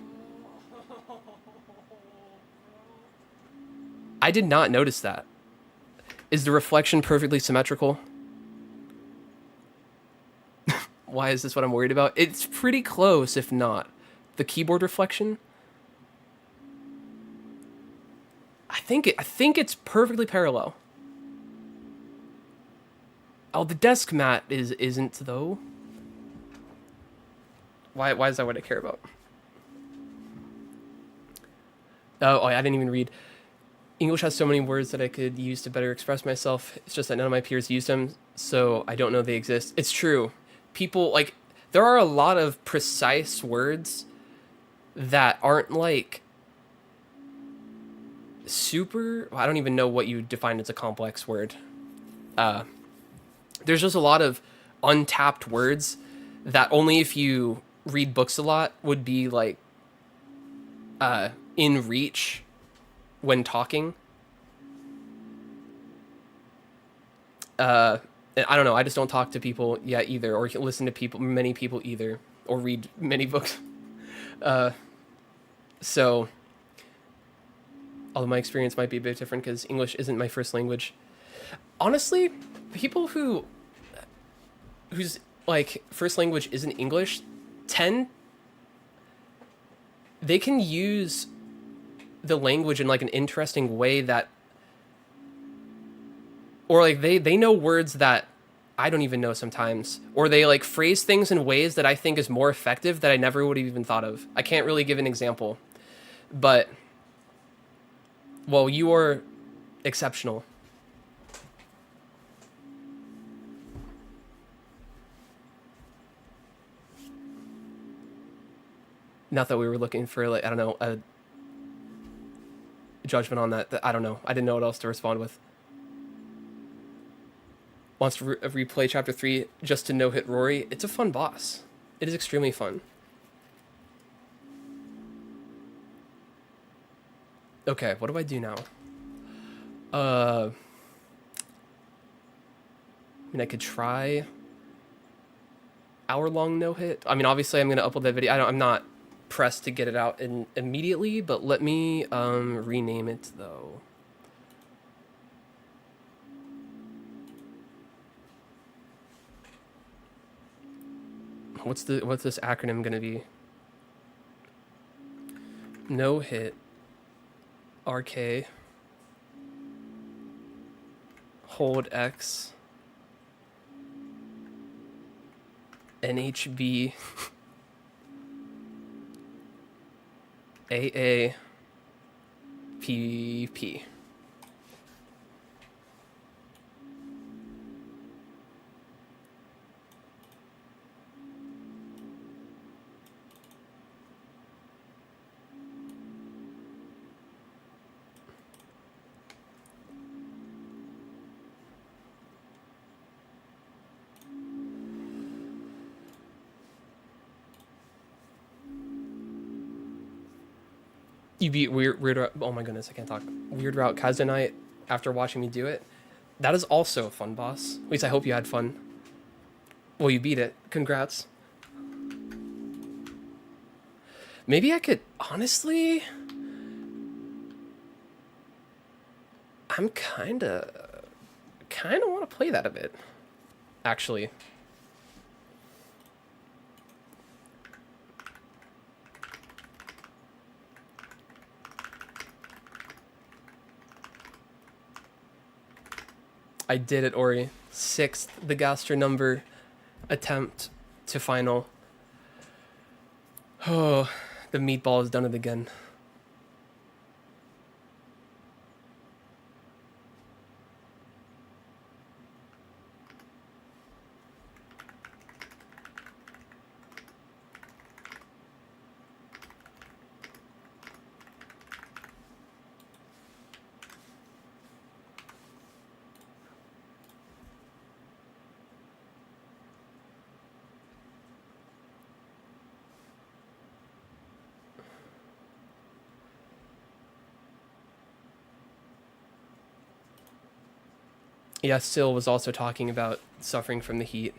I did not notice that. Is the reflection perfectly symmetrical? Why is this what I'm worried about? It's pretty close, if not. The keyboard reflection? I think it's perfectly parallel. Oh, the desk mat isn't though. Why is that what I care about? Oh, I didn't even read. English has so many words that I could use to better express myself. It's just that none of my peers use them, so I don't know they exist. It's true. People, like, there are a lot of precise words that aren't, like, super... I don't even know what you define as a complex word. There's just a lot of untapped words that only if you read books a lot would be, like, in reach when talking. I don't know. I just don't talk to people yet either, or listen to many people either, or read many books. So, although my experience might be a bit different because English isn't my first language. Honestly, people whose like first language isn't English they can use the language in like an interesting way that, or like they know words that I don't even know sometimes, or they like phrase things in ways that I think is more effective that I never would have even thought of. I can't really give an example, but well, you are exceptional. Not that we were looking for, like, I don't know, a judgment on that. I don't know. I didn't know what else to respond with. Wants to replay Chapter 3 just to no-hit Rory. It's a fun boss. It is extremely fun. Okay, what do I do now? I mean, I could try hour-long no-hit. I mean, obviously, I'm going to upload that video. I'm not pressed to get it out immediately, but let me rename it, though. What's this acronym gonna be? No hit. RK. Hold X. NHB. AA. PP. You beat Weird Route. Oh my goodness, I can't talk. Weird Route Kazunite after watching me do it. That is also a fun boss. At least I hope you had fun. Well, you beat it. Congrats. Maybe I could, honestly, I'm kind of want to play that a bit, actually. I did it, Ori. 6th, the Gaster number attempt to final. Oh, the meatball has done it again. Yeah, Syl was also talking about suffering from the heat.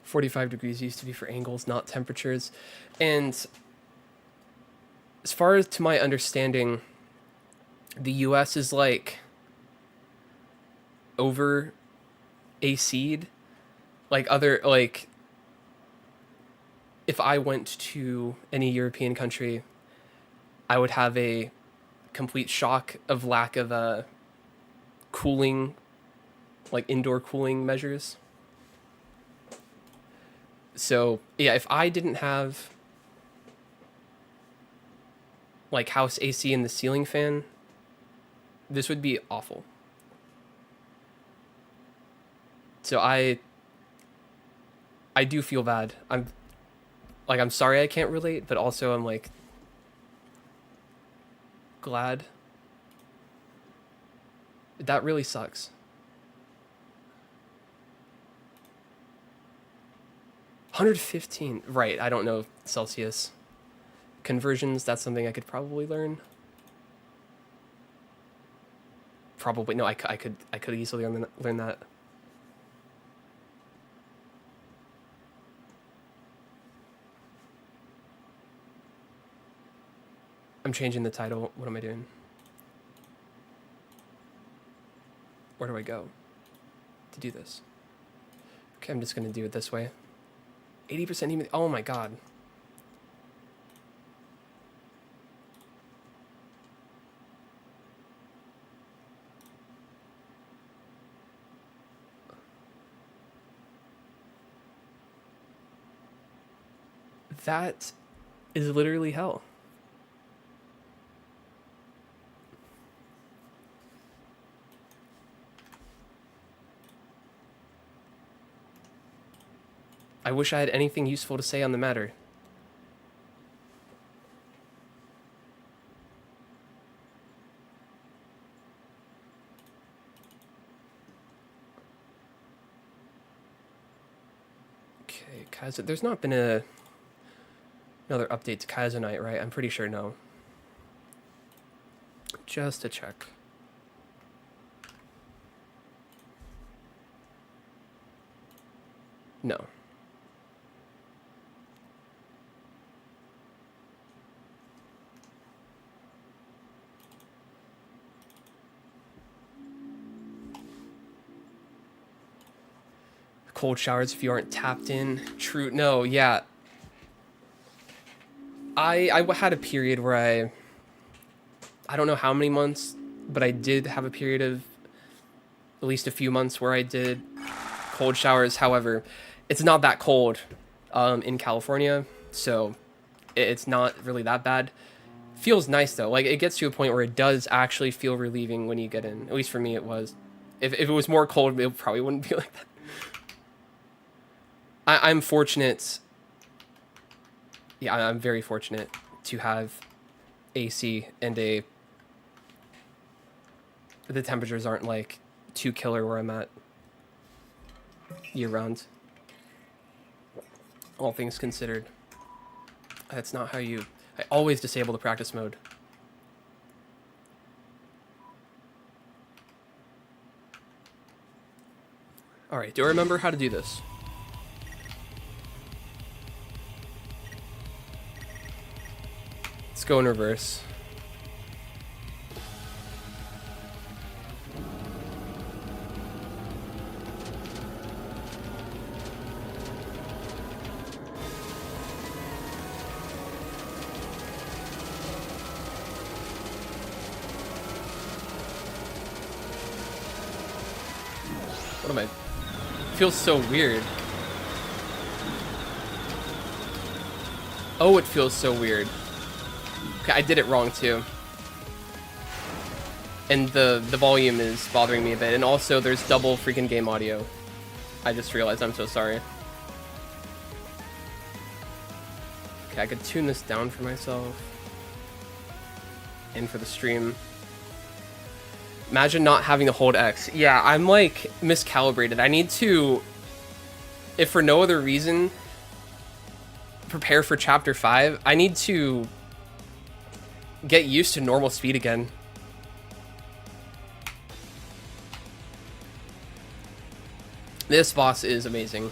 45 degrees used to be for angles, not temperatures. And as far as to my understanding, the US is like over AC'd. Like other, like, if I went to any European country, I would have a complete shock of lack of cooling, like indoor cooling measures. So yeah, if I didn't have like house AC and the ceiling fan, this would be awful. So I do feel bad. I'm sorry I can't relate, but also I'm like glad. That really sucks. 115, right? I don't know Celsius conversions. That's something I could probably learn. Probably no. I could easily learn that. I'm changing the title. What am I doing? Where do I go to do this? Okay, I'm just gonna do it this way. 80% humidity. Oh my god. That is literally hell. I wish I had anything useful to say on the matter. Okay, Kaiser. There's not been another update to Kaisernight, right? I'm pretty sure no. Just to check. No. Cold showers if you aren't tapped in. True. No, yeah. I had a period where I don't know how many months, but I did have a period of at least a few months where I did cold showers. However, it's not that cold in California, so it's not really that bad. Feels nice though. Like it gets to a point where it does actually feel relieving when you get in. At least for me, it was. If it was more cold, it probably wouldn't be like that. I'm fortunate. Yeah, I'm very fortunate to have AC and the temperatures aren't like too killer where I'm at year round. All things considered. That's not how you I always disable the practice mode. Alright, do I remember how to do this? Let's go in reverse. What am I? Feels so weird. Oh, it feels so weird. Okay, I did it wrong too. And the volume is bothering me a bit. And also there's double freaking game audio. I just realized, I'm so sorry. Okay, I could tune this down for myself. And for the stream. Imagine not having to hold X. Yeah, I'm like miscalibrated. I need to, if for no other reason, prepare for chapter 5. I need to get used to normal speed again. This boss is amazing.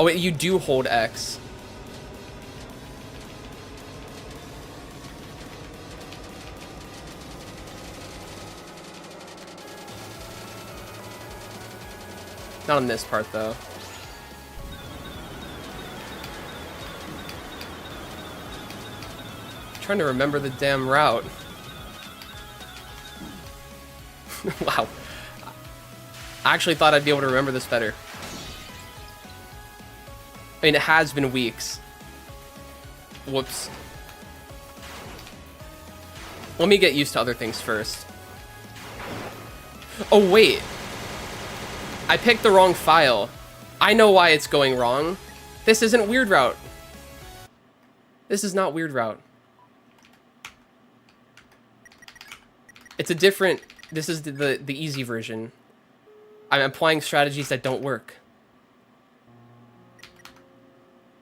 Oh wait, you do hold X. Not on this part, though. I'm trying to remember the damn route. Wow. I actually thought I'd be able to remember this better. I mean, it has been weeks. Whoops. Let me get used to other things first. Oh, wait. I picked the wrong file. I know why it's going wrong. This isn't Weird Route. This is not Weird Route. It's a different... This is the easy version. I'm applying strategies that don't work.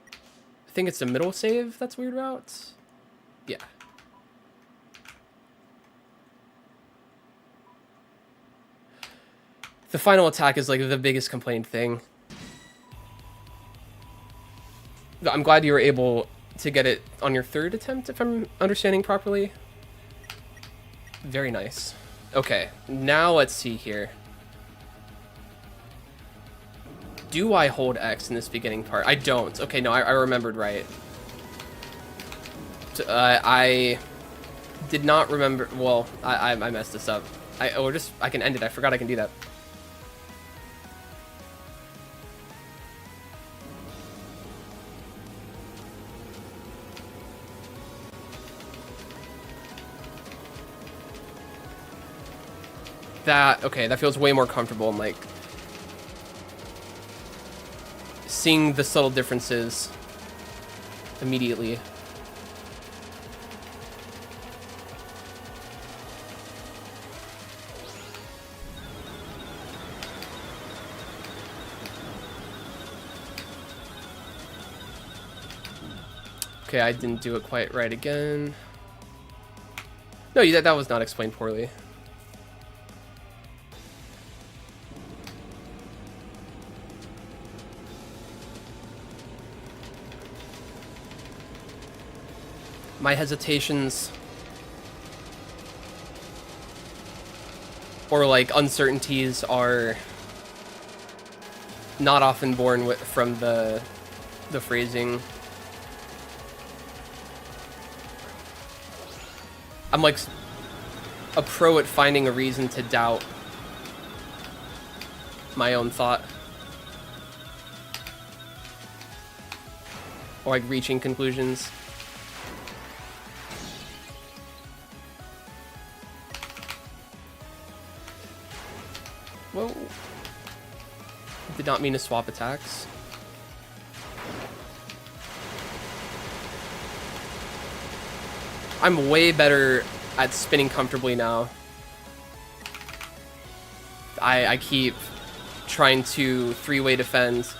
I think it's the middle save that's Weird Route. Yeah. The final attack is like the biggest complaint thing. I'm glad you were able to get it on your third attempt, if I'm understanding properly. Very nice. Okay, now let's see here. Do I hold X in this beginning part? I don't. Okay, no, I remembered right. So, I did not remember. Well, I messed this up. I can end it. I forgot I can do that. Okay, that feels way more comfortable. I'm like seeing the subtle differences immediately. Okay, I didn't do it quite right again. No, that was not explained poorly. My hesitations or like uncertainties are not often born from the phrasing. I'm like a pro at finding a reason to doubt my own thought. Or like reaching conclusions. Whoa. Did not mean to swap attacks. I'm way better at spinning comfortably now. I keep trying to three-way defend.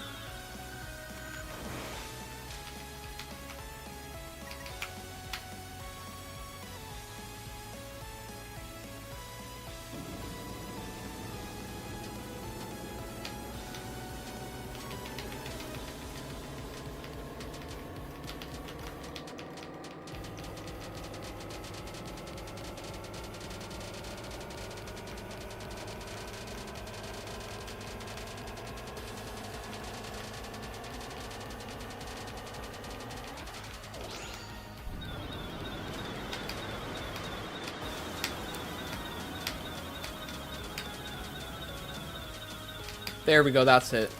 There we go, that's it.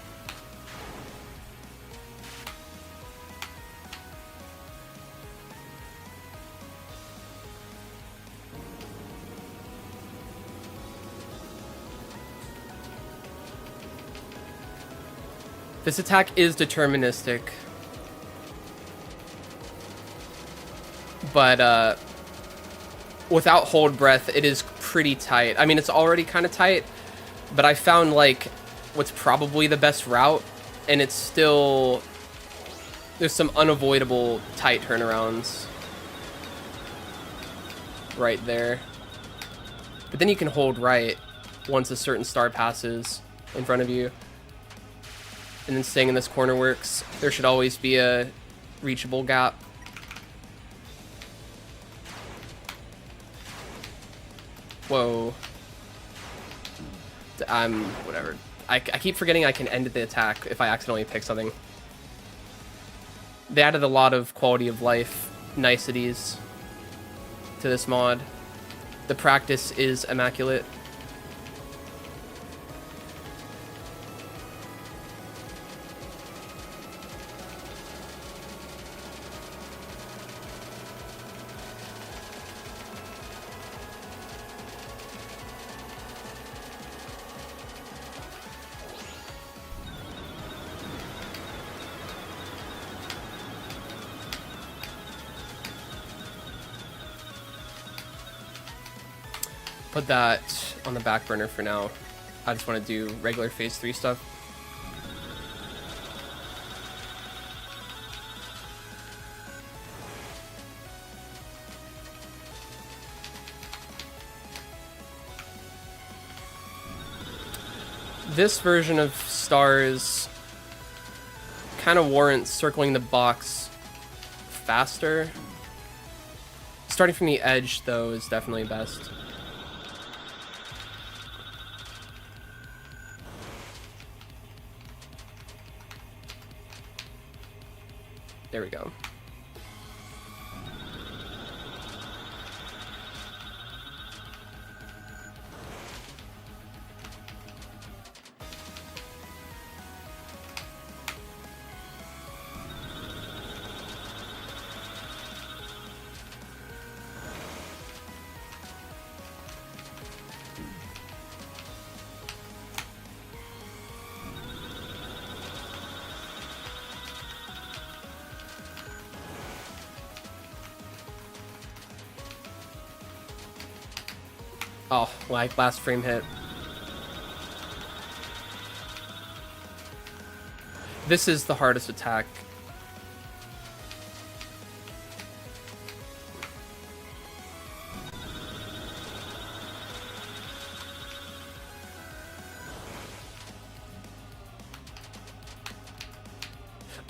This attack is deterministic. But, without hold breath, it is pretty tight. I mean, it's already kind of tight, but I found, like, what's probably the best route, and it's still... There's some unavoidable tight turnarounds. Right there. But then you can hold right once a certain star passes in front of you. And then staying in this corner works. There should always be a reachable gap. Whoa. Whatever. I keep forgetting I can end the attack if I accidentally pick something. They added a lot of quality of life niceties to this mod. The practice is immaculate. Put that on the back burner for now. I just want to do regular phase 3 stuff. This version of stars kind of warrants circling the box faster. Starting from the edge, though, is definitely best. There we go. Oh, like last frame hit. This is the hardest attack.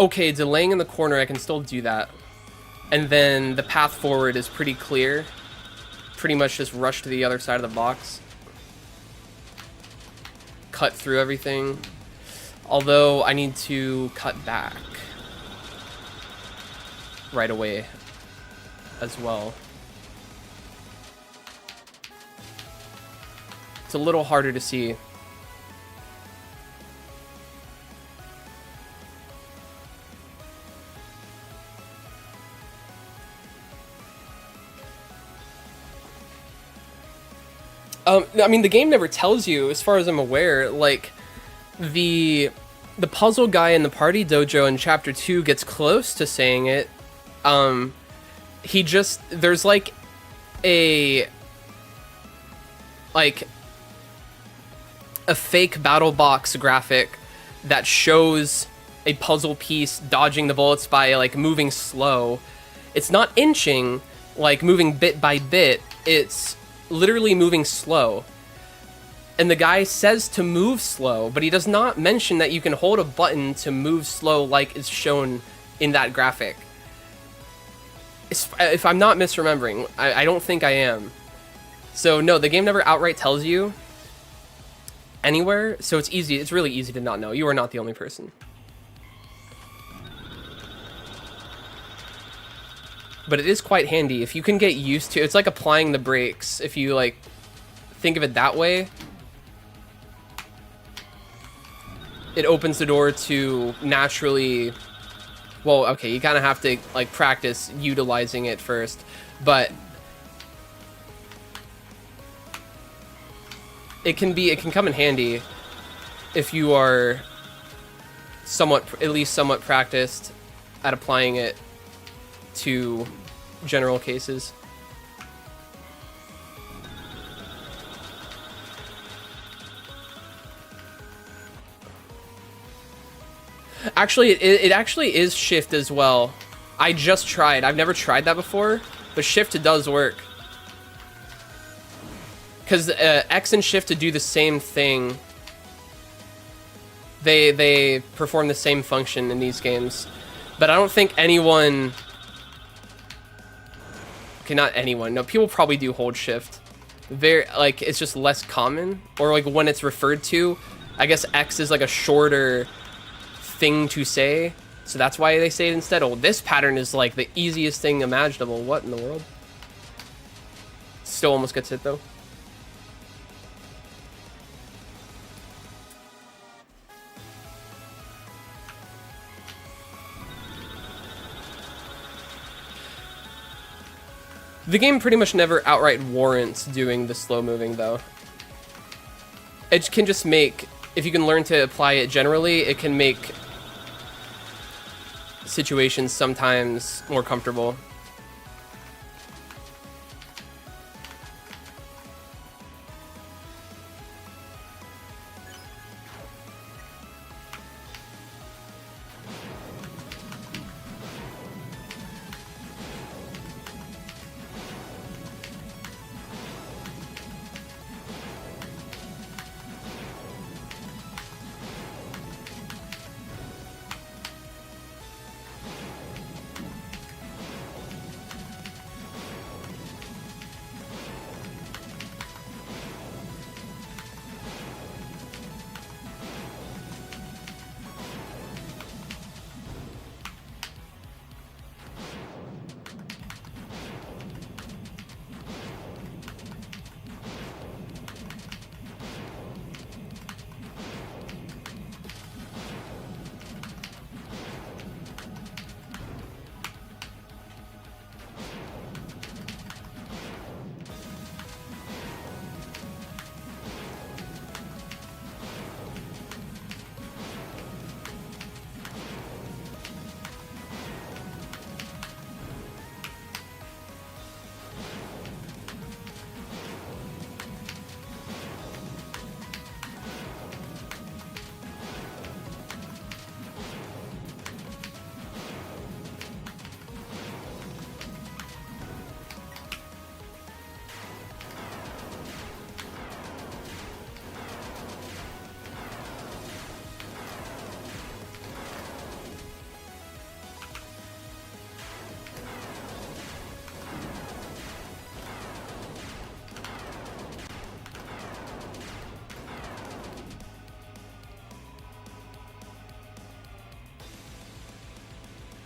Okay, delaying in the corner, I can still do that. And then the path forward is pretty clear. Pretty much just rush to the other side of the box. Cut through everything. Although I need to cut back right away as well. It's a little harder to see. I mean, the game never tells you, as far as I'm aware, like, the puzzle guy in the party dojo in chapter 2 gets close to saying it. He just, there's like a fake battle box graphic that shows a puzzle piece dodging the bullets by like moving slow. It's not inching, like moving bit by bit. It's literally moving slow. And the guy says to move slow, but he does not mention that you can hold a button to move slow like is shown in that graphic. If I'm not misremembering, I don't think I am. So no, the game never outright tells you anywhere, so it's easy. It's really easy to not know. You are not the only person. But it is quite handy if you can get used to. It's like applying the brakes. If you like think of it that way, it opens the door to naturally, well, okay, you kind of have to like practice utilizing it first, but it can come in handy if you are at least somewhat practiced at applying it to general cases. Actually, it actually is shift as well. I just tried. I've never tried that before, but shift does work. Because X and shift to do the same thing. They perform the same function in these games. But I don't think anyone... Okay, not anyone. No, people probably do hold shift. Like, it's just less common. Or, like, when it's referred to, I guess X is, like, a shorter thing to say. So that's why they say it instead. Oh, this pattern is, like, the easiest thing imaginable. What in the world? Still almost gets hit, though. The game pretty much never outright warrants doing the slow moving, though. It can just make, if you can learn to apply it generally, it can make situations sometimes more comfortable.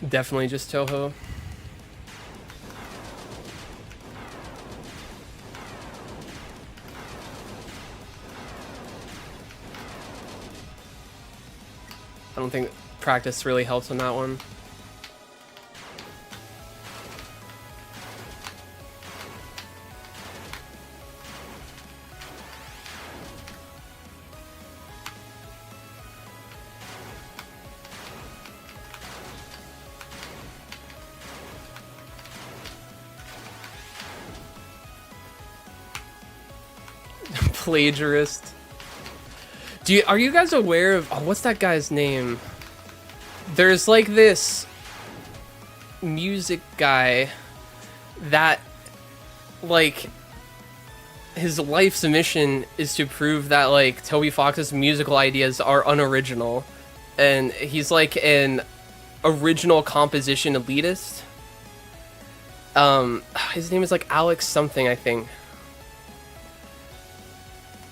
Definitely just Toho. I don't think practice really helps on that one. Plagiarist. Are you guys aware of, oh, what's that guy's name? There's like this music guy that, like, his life's mission is to prove that, like, Toby Fox's musical ideas are unoriginal, and he's like an original composition elitist. His name is like Alex something, I think.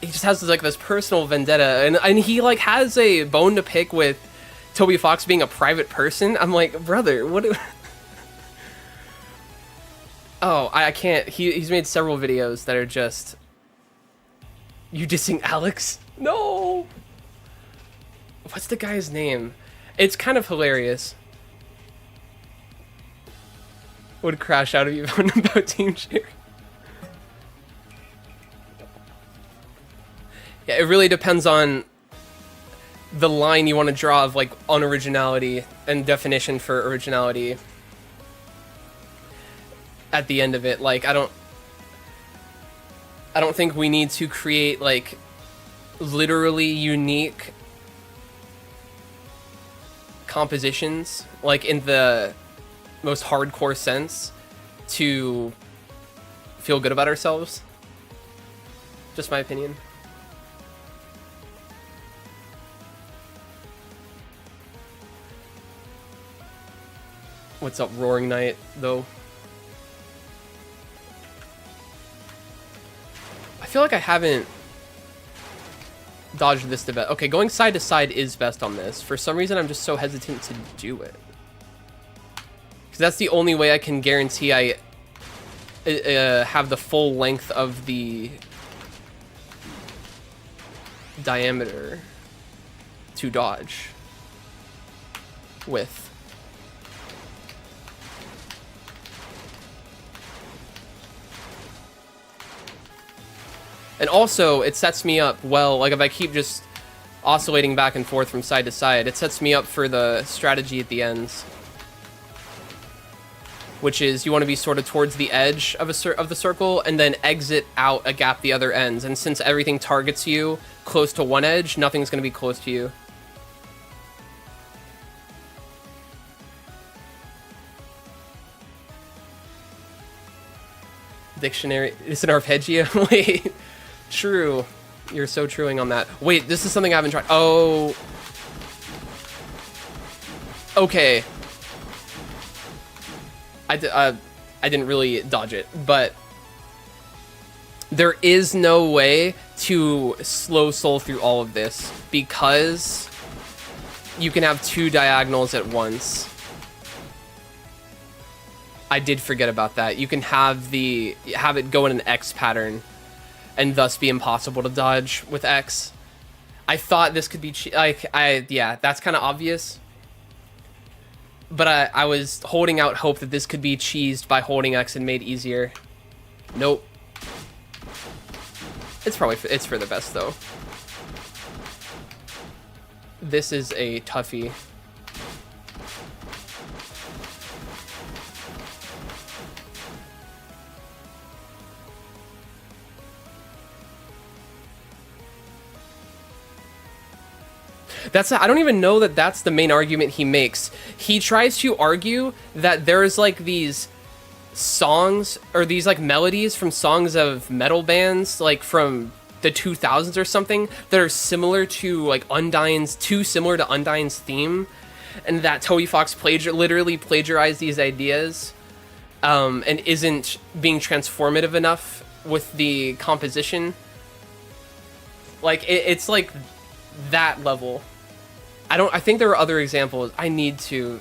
He just has like this personal vendetta, and he like has a bone to pick with Toby Fox being a private person. I'm like, brother, what? Oh, I can't. He's made several videos that are just you dissing Alex. No. What's the guy's name? It's kind of hilarious. Would crash out of you about Team Cherry. Yeah, it really depends on the line you want to draw of like unoriginality and definition for originality at the end of it. Like I don't think we need to create like literally unique compositions like in the most hardcore sense to feel good about ourselves. Just my opinion. What's up, Roaring Knight, though? I feel like I haven't dodged this the best. Okay, going side to side is best on this. For some reason, I'm just so hesitant to do it. Because that's the only way I can guarantee I have the full length of the diameter to dodge with. And also, it sets me up well, like if I keep just oscillating back and forth from side to side, it sets me up for the strategy at the ends. Which is, you want to be sort of towards the edge of the circle, and then exit out a gap the other ends. And since everything targets you close to one edge, nothing's going to be close to you. Dictionary, is it arpeggio? Wait. True. You're so truing on that. Wait, this is something I haven't tried. Oh. Okay. I didn't really dodge it, but there is no way to slow soul through all of this because you can have two diagonals at once. I did forget about that. You can have it go in an X pattern and thus be impossible to dodge with X. I thought this could be yeah, that's kind of obvious. But I was holding out hope that this could be cheesed by holding X and made easier. Nope. It's for the best though. This is a toughie. I don't even know that that's the main argument he makes. He tries to argue that there's like these songs or these like melodies from songs of metal bands like from the 2000s or something that are similar to like too similar to Undyne's theme, and that Toby Fox literally plagiarized these ideas and isn't being transformative enough with the composition. Like it's like that level. I think there are other examples. I need to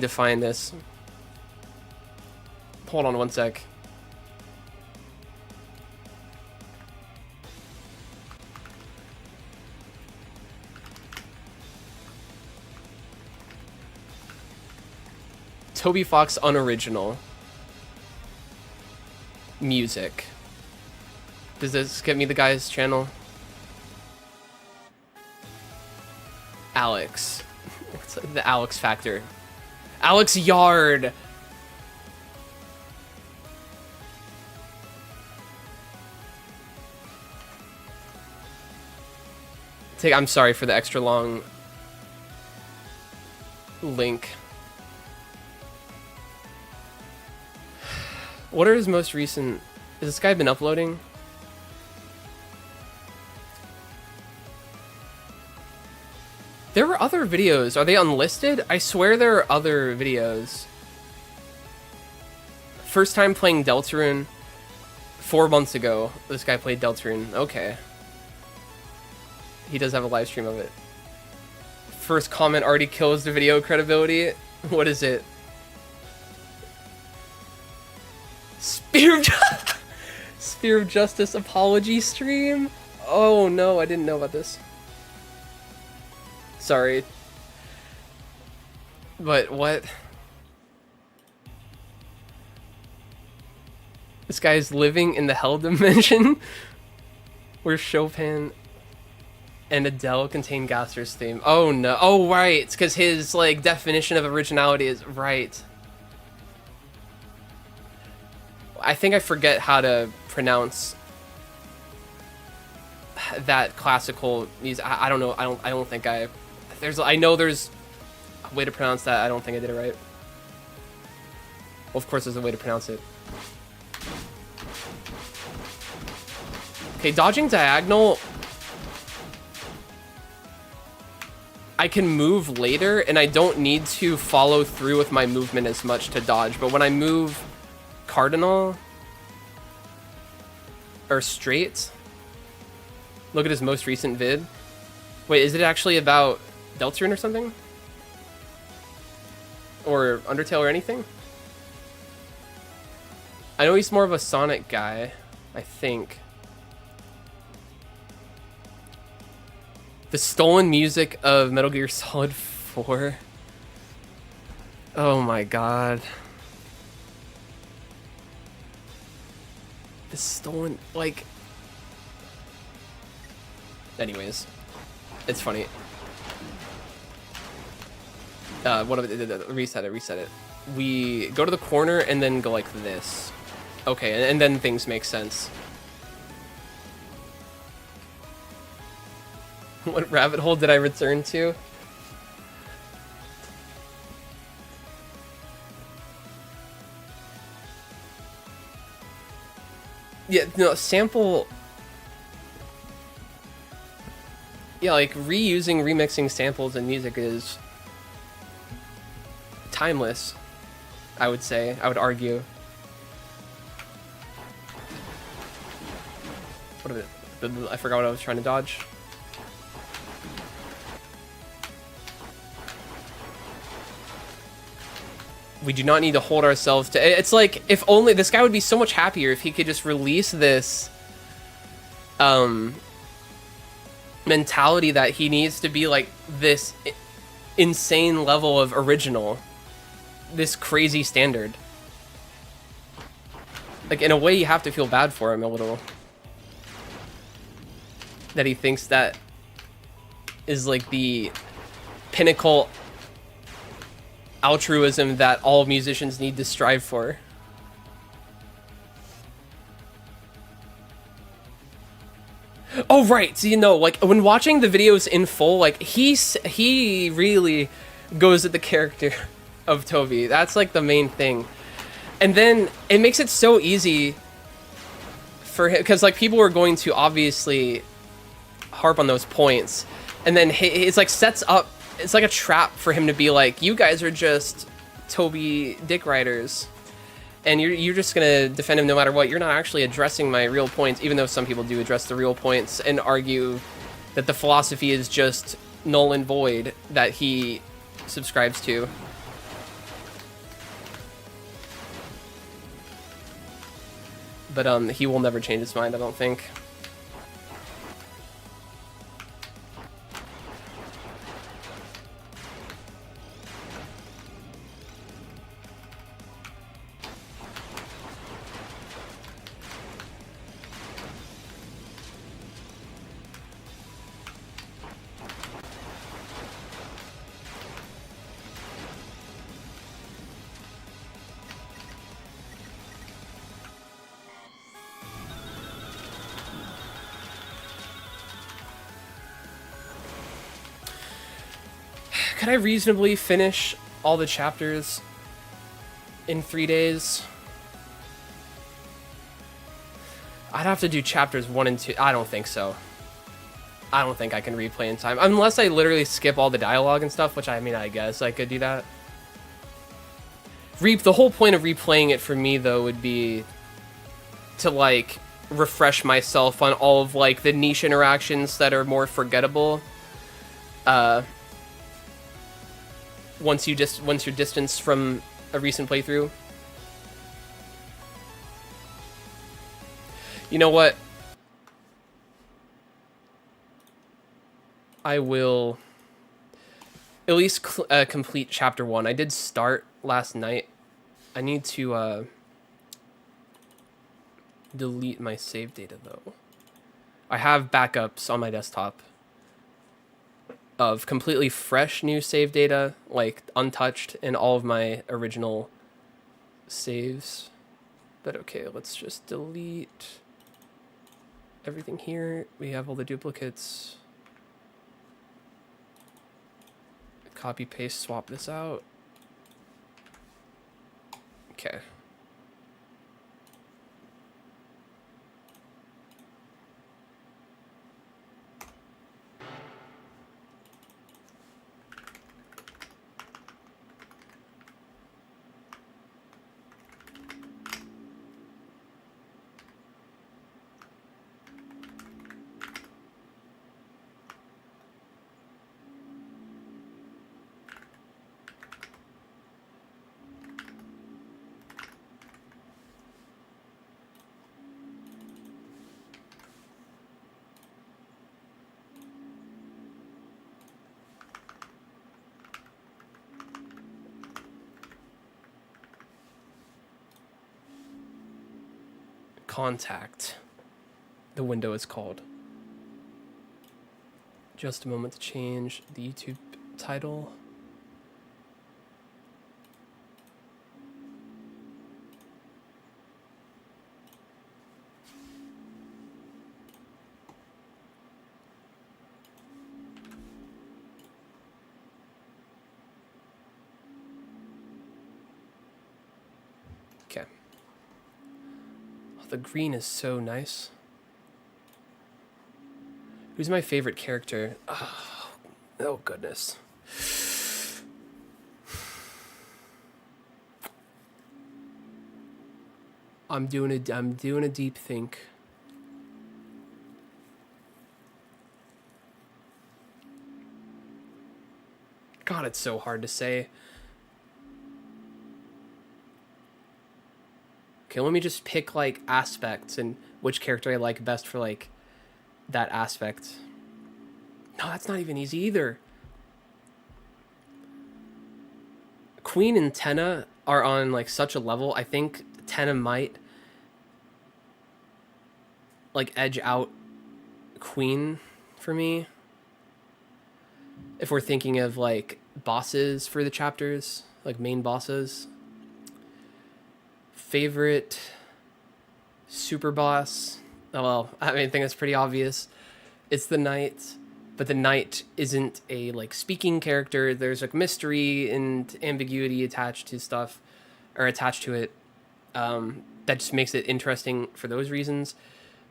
find this. Hold on one sec. Toby Fox unoriginal music. Does this get me the guy's channel? Alex. It's like the Alex factor. Alex Yard. I'm sorry for the extra long link. What are his most recent? Has this guy been uploading? There were other videos. Are they unlisted? I swear there are other videos. First time playing Deltarune 4 months ago. This guy played Deltarune. Okay. He does have a live stream of it. First comment already kills the video credibility. What is it? Spear of Justice apology stream? Oh no, I didn't know about this. Sorry. But what? This guy's living in the hell dimension where Chopin and Adele contain Gasser's theme. Oh no. Oh right. It's because his like definition of originality is right. I think I forget how to pronounce that classical music. I don't know. I don't think I know there's a way to pronounce that. I don't think I did it right. Well, of course there's a way to pronounce it. Okay, dodging diagonal, I can move later and I don't need to follow through with my movement as much to dodge, but when I move cardinal or straight, look at his most recent vid. Wait, is it actually about Deltarune or something? Or Undertale or anything? I know he's more of a Sonic guy, I think. The stolen music of Metal Gear Solid 4. Oh my god. The stolen, like... Anyways. It's funny. What of it? Reset it. We go to the corner and then go like this. Okay, and then things make sense. What rabbit hole did I return to? Yeah, no, sample... Yeah, like, reusing, remixing samples in music is timeless, I would say. I would argue. What is it? I forgot what I was trying to dodge. We do not need to hold ourselves to... It's like, if only... This guy would be so much happier if he could just release this... mentality that he needs to be like this insane level of original. This crazy standard. Like, in a way, you have to feel bad for him a little. That he thinks that is like the pinnacle altruism that all musicians need to strive for. Oh right, so you know, like when watching the videos in full, like he really goes at the character of Toby. That's like the main thing. And then it makes it so easy for him, because like people are going to obviously harp on those points, and then it's like sets up, it's like a trap for him to be like, you guys are just Toby dick riders, and you're just gonna defend him no matter what. You're not actually addressing my real points, even though some people do address the real points and argue that the philosophy is just null and void that he subscribes to. But he will never change his mind, I don't think. Could I reasonably finish all the chapters in 3 days? I'd have to do chapters 1 and 2. I don't think so. I don't think I can replay in time. Unless I literally skip all the dialogue and stuff, which I mean, I guess I could do that. The whole point of replaying it for me, though, would be to, like, refresh myself on all of, like, the niche interactions that are more forgettable. Once you're distanced from a recent playthrough. You know what? I will... at least complete chapter 1. I did start last night. I need to delete my save data though. I have backups on my desktop of completely fresh new save data, like untouched, and all of my original saves. But okay, let's just delete everything here. We have all the duplicates. Copy, paste, swap this out. Okay. Contact. The window is called. Just a moment to change the YouTube title. Okay. Oh, the green is so nice. Who's my favorite character? Oh goodness. I'm doing a deep think. God, it's so hard to say. Okay, let me just pick like aspects and which character I like best for like that aspect. No, that's not even easy either. Queen and Tenna are on like such a level. I think Tenna might like edge out Queen for me. If we're thinking of like bosses for the chapters, like main bosses. Favorite super boss? Oh well, I mean, I think it's pretty obvious. It's the knight, but the knight isn't a like speaking character. There's like mystery and ambiguity attached to stuff, or attached to it. That just makes it interesting for those reasons.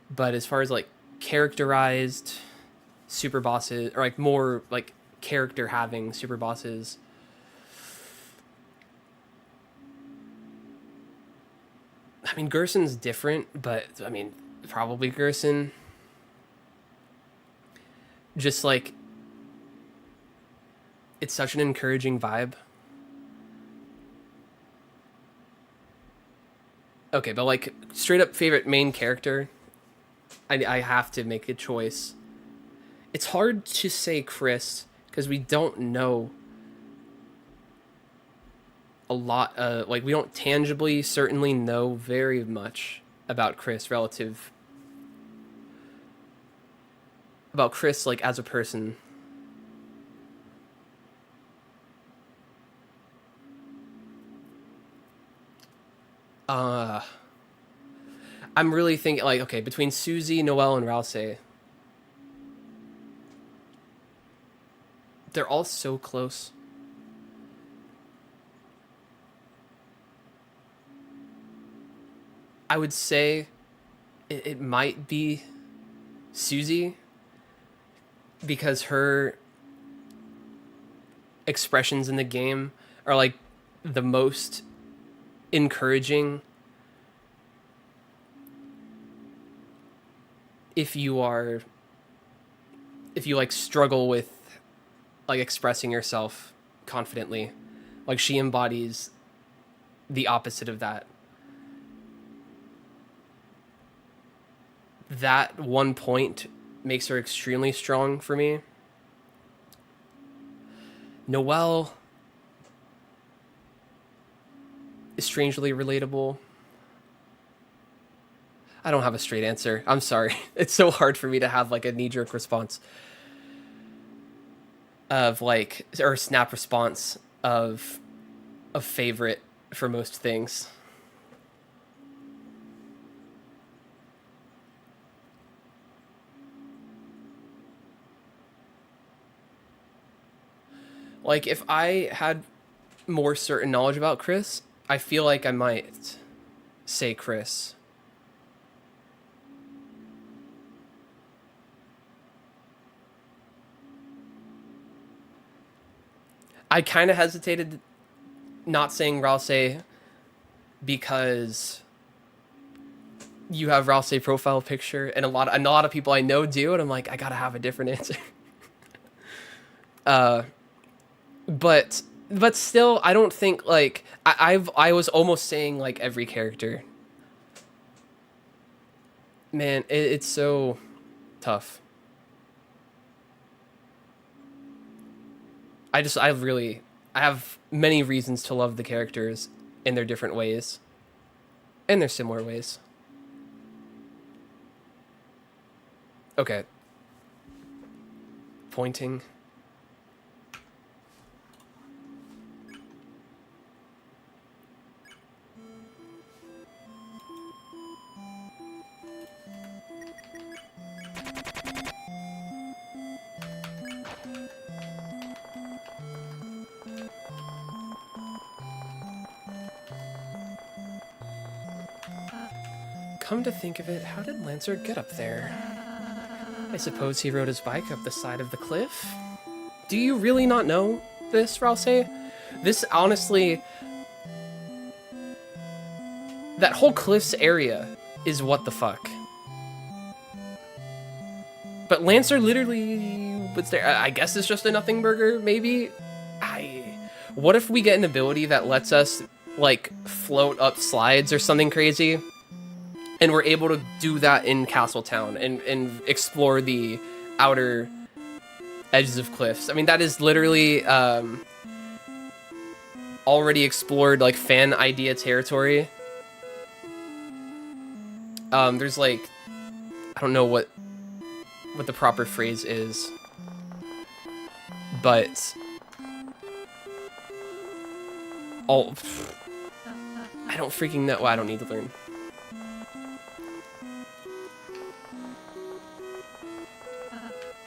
But as far as like characterized super bosses, or like more like character having super bosses, I mean, Gerson's different, but I mean, probably Gerson. Just like, it's such an encouraging vibe. Okay, but like, straight up favorite main character, I have to make a choice. It's hard to say Chris, because we don't know a lot. Like, we don't tangibly, certainly know very much about Chris relative. About Chris, like, as a person. I'm really thinking, like, okay, between Susie, Noelle, and Rouse, they're all so close. I would say it might be Susie, because her expressions in the game are like the most encouraging if you like struggle with like expressing yourself confidently. Like, she embodies the opposite of that. That one point makes her extremely strong for me. Noelle is strangely relatable. I don't have a straight answer. I'm sorry. It's so hard for me to have like a knee-jerk response of like, or snap response of a favorite for most things. Like if I had more certain knowledge about Chris, I feel like I might say Chris. I kind of hesitated not saying Ralsei because you have Ralsei profile picture, and a lot of people I know do, and I'm like, I gotta have a different answer. But still, I don't think like I was almost saying like every character. Man, it's so tough. I have many reasons to love the characters in their different ways, in their similar ways. Okay. Pointing. Come to think of it, how did Lancer get up there? I suppose he rode his bike up the side of the cliff? Do you really not know this, Ralsei? This, honestly... That whole cliffs area is what the fuck. But Lancer literally was there. I guess it's just a nothing burger, maybe? What if we get an ability that lets us, like, float up slides or something crazy? And we're able to do that in Castletown and explore the outer edges of cliffs. I mean, that is literally already explored, like, fan idea territory. There's, like, I don't know what the proper phrase is, but I don't freaking know. Well, I don't need to learn.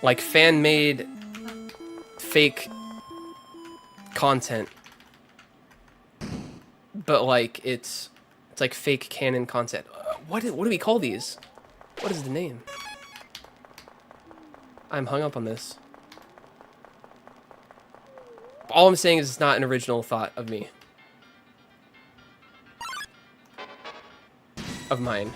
Like fan-made fake content, but like it's like fake canon content. What do we call these? What is the name? I'm hung up on this. All I'm saying is it's not an original thought of me. Of mine.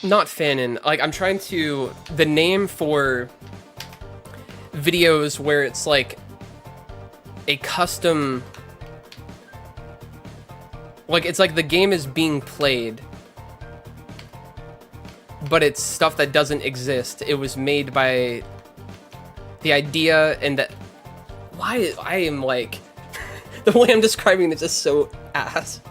Not fanon. Like, I'm trying to... The name for videos where it's like a custom... Like, it's like the game is being played, but it's stuff that doesn't exist. It was made by the idea and that... Why I am like... The way I'm describing it is just so ass.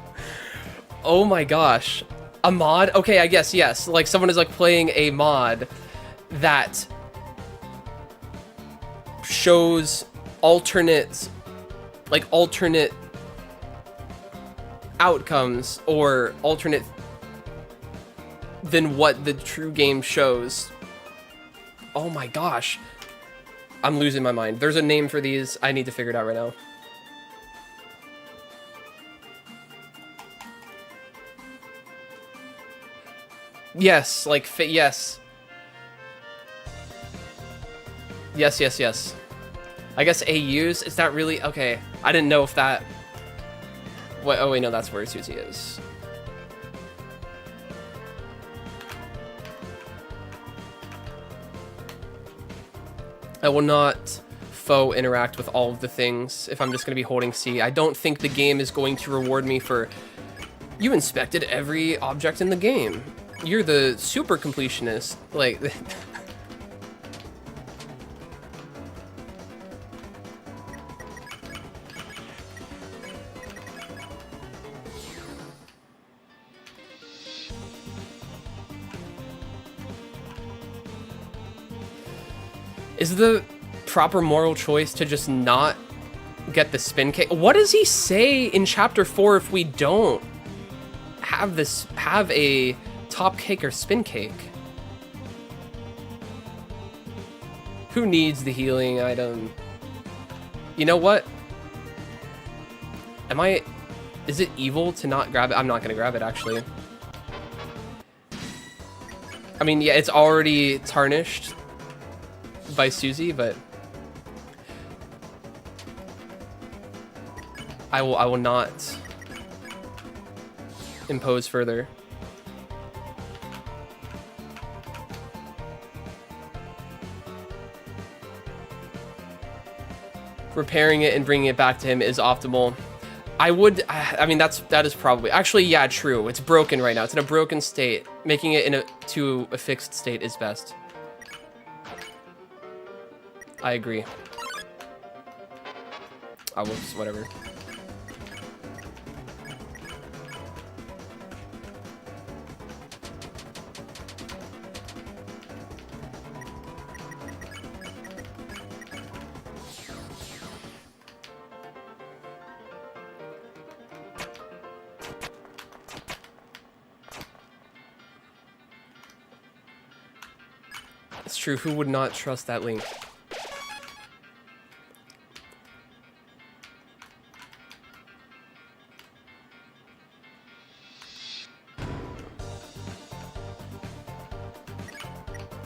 Oh my gosh. A mod? Okay, I guess, yes. Like, someone is, like, playing a mod that shows alternate outcomes or alternate than what the true game shows. Oh my gosh. I'm losing my mind. There's a name for these. I need to figure it out right now. Yes, like, yes. Yes. I guess AUs, is that really? Okay, I didn't know if that... What? Oh wait, no, that's where Susie is. I will not faux interact with all of the things if I'm just going to be holding C. I don't think the game is going to reward me for, you inspected every object in the game. You're the super completionist. Like, is the proper moral choice to just not get the spin cake? What does he say in chapter 4 if we don't have a top cake or spin cake? Who needs the healing item? You know what? Is it evil to not grab it? I'm not gonna grab it, actually. I mean, yeah, it's already tarnished by Susie, but I will not impose further. Repairing it and bringing it back to him is optimal. I mean, that is probably, actually, yeah, true. It's broken right now. It's in a broken state. Making it to a fixed state is best. I agree. Whoops, whatever. It's true, who would not trust that link?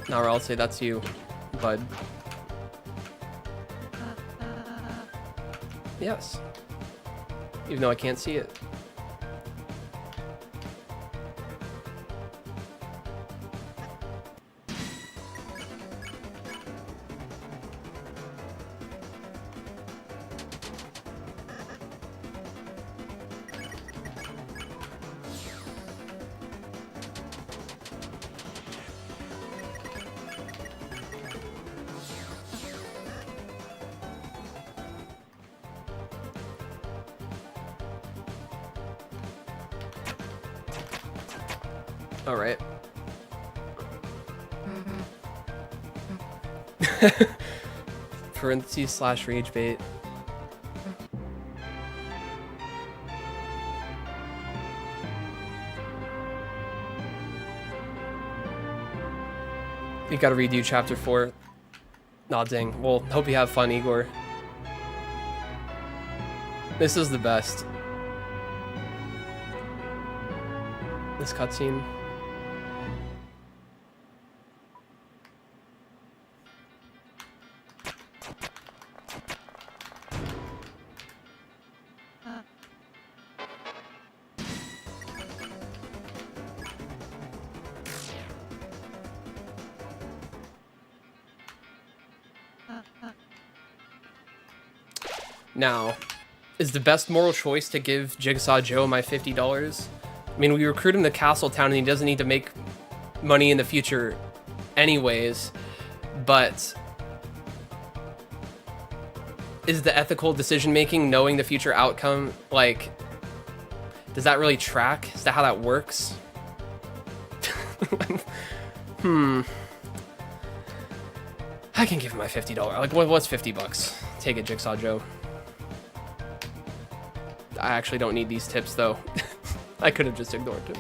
Now, or I'll say that's you, bud. Yes. Even though I can't see it. All right. Parentheses / rage bait. You gotta redo chapter 4. Aw, dang. Well, hope you have fun, Igor. This is the best. This cutscene. Now, is the best moral choice to give Jigsaw Joe my $50? I mean, we recruit him to Castletown and he doesn't need to make money in the future anyways, but is the ethical decision-making knowing the future outcome, like, does that really track? Is that how that works? I can give him my $50. Like, what's 50 bucks? Take it, Jigsaw Joe. I actually don't need these tips, though. I could have just ignored him.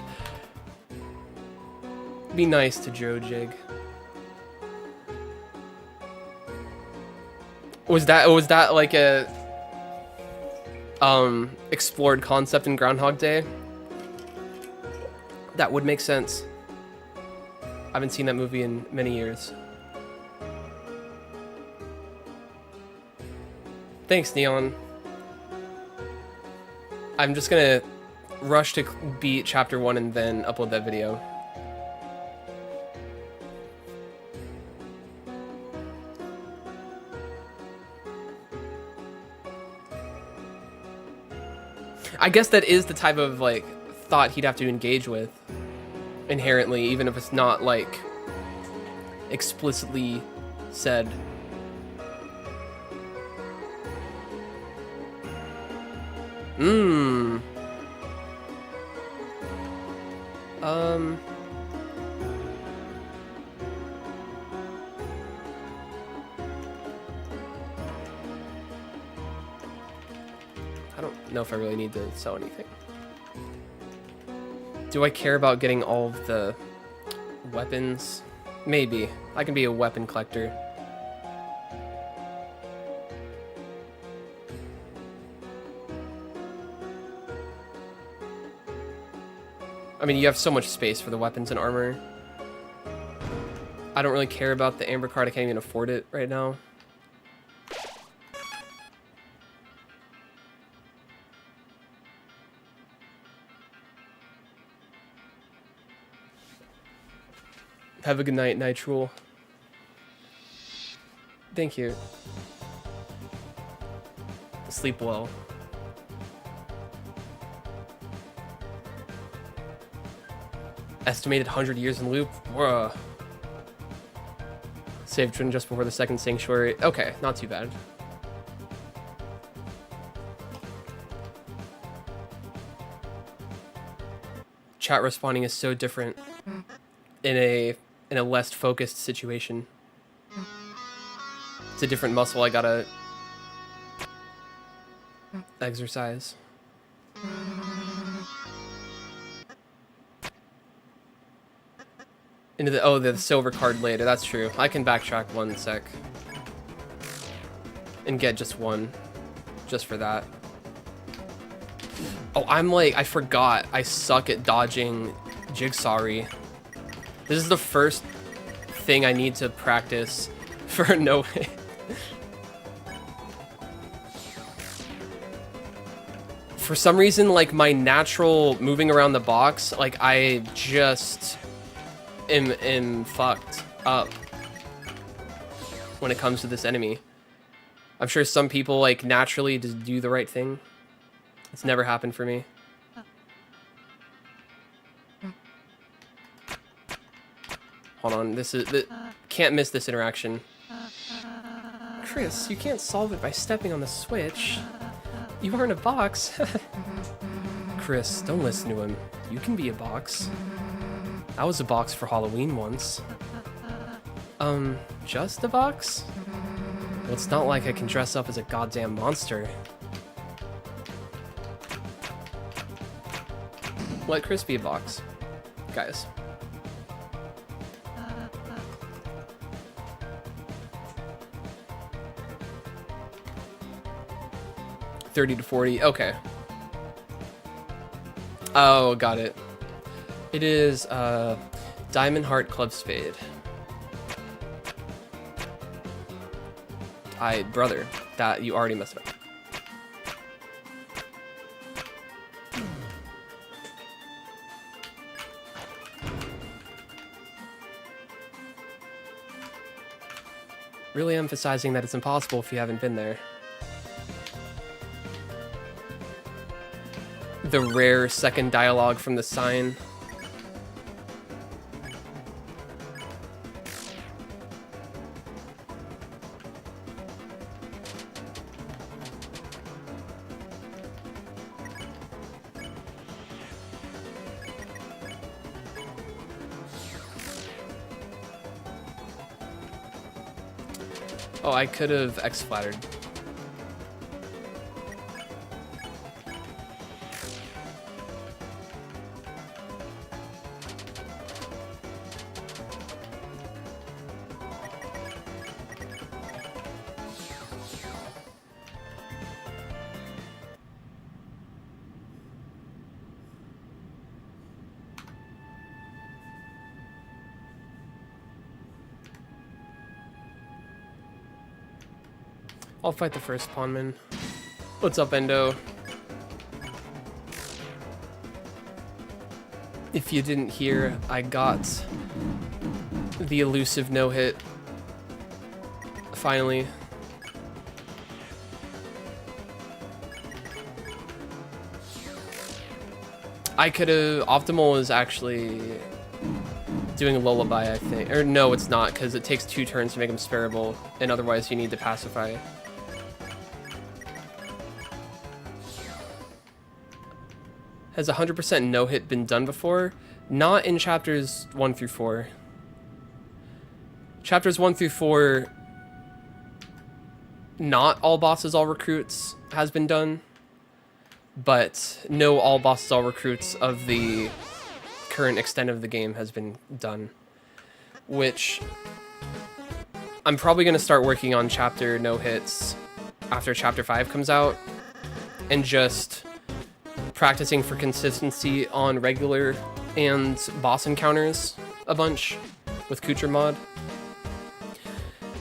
Be nice to Joe Jig. Was that like a explored concept in Groundhog Day? That would make sense. I haven't seen that movie in many years. Thanks, Neon. I'm just gonna rush to beat chapter 1 and then upload that video. I guess that is the type of, like, thought he'd have to engage with inherently, even if it's not, like, explicitly said. I don't know if I really need to sell anything. Do I care about getting all of the weapons? Maybe. I can be a weapon collector. I mean, you have so much space for the weapons and armor. I don't really care about the amber card. I can't even afford it right now. Have a good night, Nitrule. Thank you. Sleep well. Estimated 100 years in loop. Whoa. Saved just before the second sanctuary. Okay, not too bad. Chat responding is so different in a less focused situation. It's a different muscle I gotta exercise. Into the silver card later. That's true. I can backtrack 1 sec and get just one, just for that. Oh, I forgot. I suck at dodging Jigsaw-ry. This is the first thing I need to practice for no hit. For some reason, like, my natural moving around the box, like, I just am fucked up when it comes to this enemy. I'm sure some people, like, naturally just do the right thing. It's never happened for me. Hold on, can't miss this interaction. Chris, you can't solve it by stepping on the switch. You aren't a box. Chris, don't listen to him. You can be a box. I was a box for Halloween once. Just a box? Well, it's not like I can dress up as a goddamn monster. Let Chris be a box. Guys. $30 to $40, okay. Oh, got it. It is, Diamond Heart Club Spade. Brother, that you already messed up. Really emphasizing that it's impossible if you haven't been there. The rare second dialogue from the sign. Oh, I could have X-flattered. I'll fight the first pawnman. What's up, Endo? If you didn't hear, I got the elusive no-hit. Finally. I could have... Optimal is actually doing a lullaby, I think. Or no, it's not, because it takes 2 turns to make him sparable, and otherwise you need to pacify. Has 100% no-hit been done before? Not in chapters 1 through 4. Chapters 1 through 4, not all bosses, all recruits has been done. But no all bosses, all recruits of the current extent of the game has been done. Which I'm probably going to start working on chapter no-hits after chapter 5 comes out. And just practicing for consistency on regular and boss encounters a bunch with Kucher mod.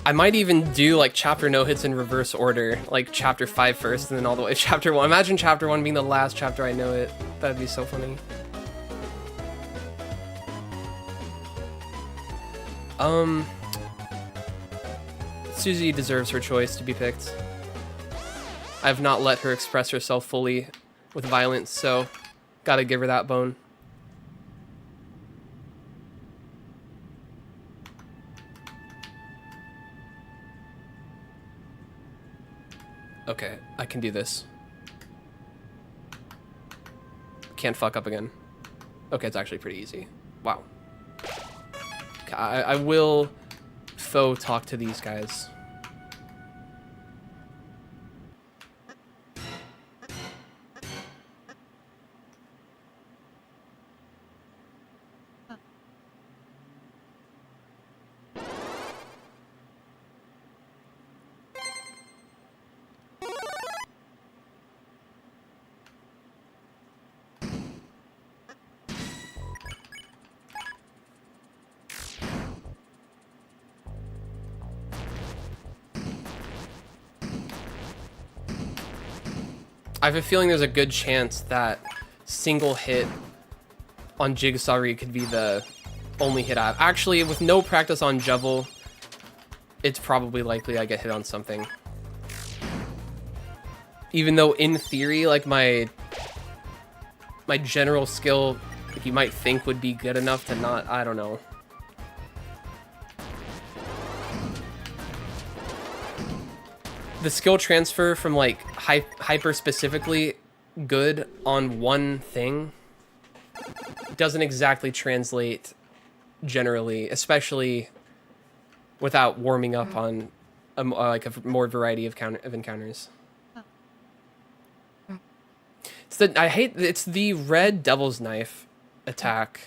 I might even do like chapter no-hits in reverse order, like chapter 5 first and then all the way to chapter 1. Imagine chapter 1 being the last chapter I know it. That'd be so funny. Susie deserves her choice to be picked. I have not let her express herself fully with violence, so gotta give her that bone. Okay, I can do this. Can't fuck up again. Okay, it's actually pretty easy. Wow. I will faux talk to these guys. I have a feeling there's a good chance that single hit on Jigsaw could be the only hit I have. Actually, with no practice on Jubble, it's probably likely I get hit on something. Even though in theory, like my general skill, you might think would be good enough to not, I don't know. The skill transfer from like hyper specifically good on one thing doesn't exactly translate generally, especially without warming up on like a more variety of encounters. It's the red devil's knife attack.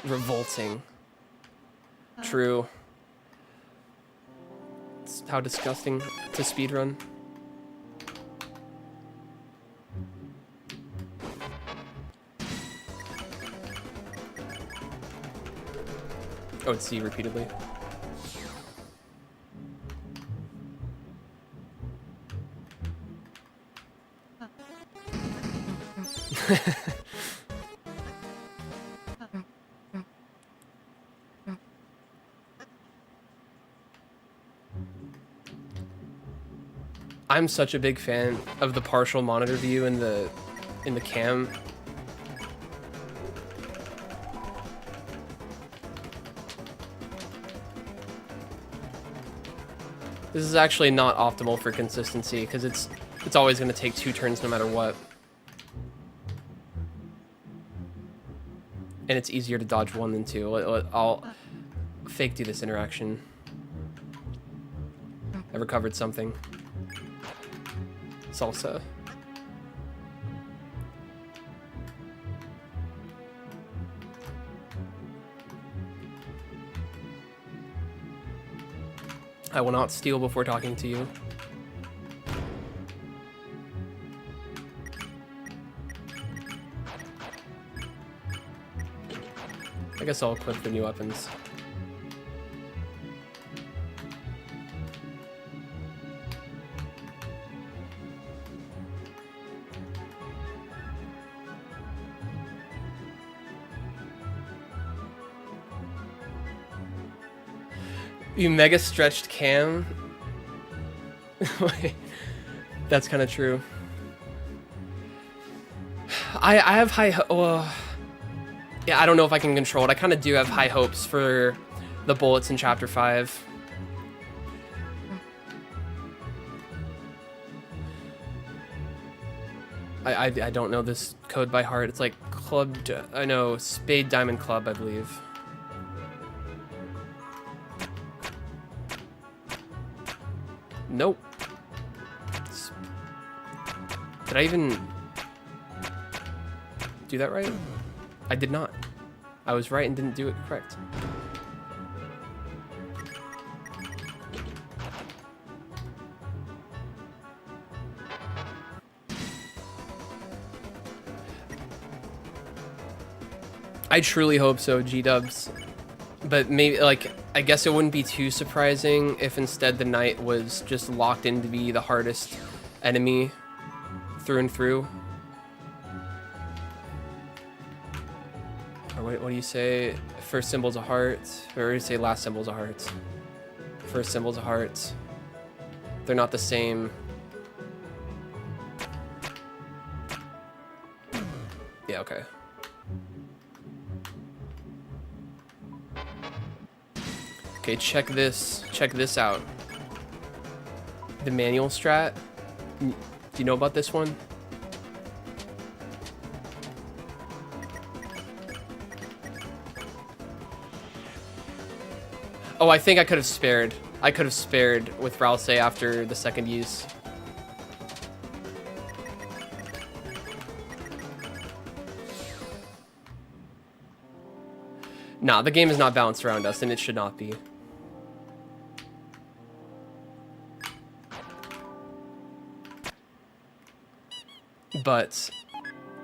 Revolting. True. How disgusting to speedrun. Oh, it's C repeatedly. I'm such a big fan of the partial monitor view in the cam. This is actually not optimal for consistency because it's always going to take 2 turns no matter what. And it's easier to dodge 1 than 2. I'll fake do this interaction. I recovered something. Salsa. I will not steal before talking to you. I guess I'll equip the new weapons. You mega stretched cam? That's kind of true. I have high... yeah, I don't know if I can control it. I kind of do have high hopes for the bullets in Chapter 5. I don't know this code by heart. It's like club... I know, Spade Diamond Club, I believe. Nope. Did I even do that right? I did not. I was right and didn't do it correct. I truly hope so, G-dubs. But maybe, like, I guess it wouldn't be too surprising if instead the knight was just locked in to be the hardest enemy through and through. Or what do you say? First symbol's a heart. Or do you say last symbol's a heart? First symbol's a heart. They're not the same. Yeah, okay. Okay, check this out. The manual strat. Do you know about this one? Oh, I think I could have spared. I could have spared with Ralse after the second use. Nah, the game is not balanced around us, and it should not be. But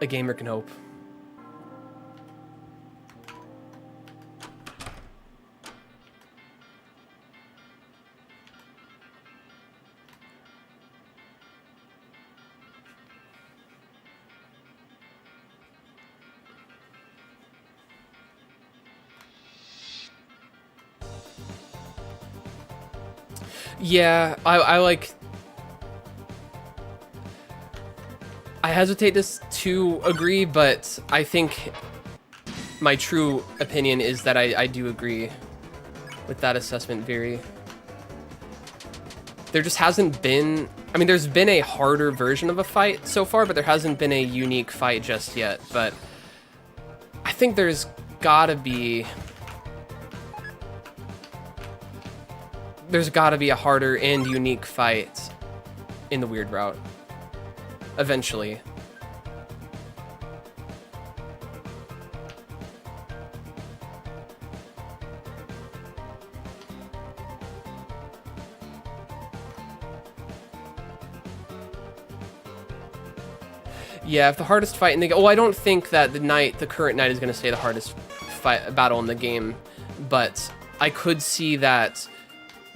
a gamer can hope. Yeah, I like... I hesitate to agree, but I think my true opinion is that I do agree with that assessment, Viri. There just hasn't been... I mean, there's been a harder version of a fight so far, but there hasn't been a unique fight just yet. But I think there's gotta be... There's gotta be a harder and unique fight in the weird route. Eventually. Yeah, if the hardest fight in the game... Oh, I don't think that the current knight is going to stay the hardest battle in the game, but I could see that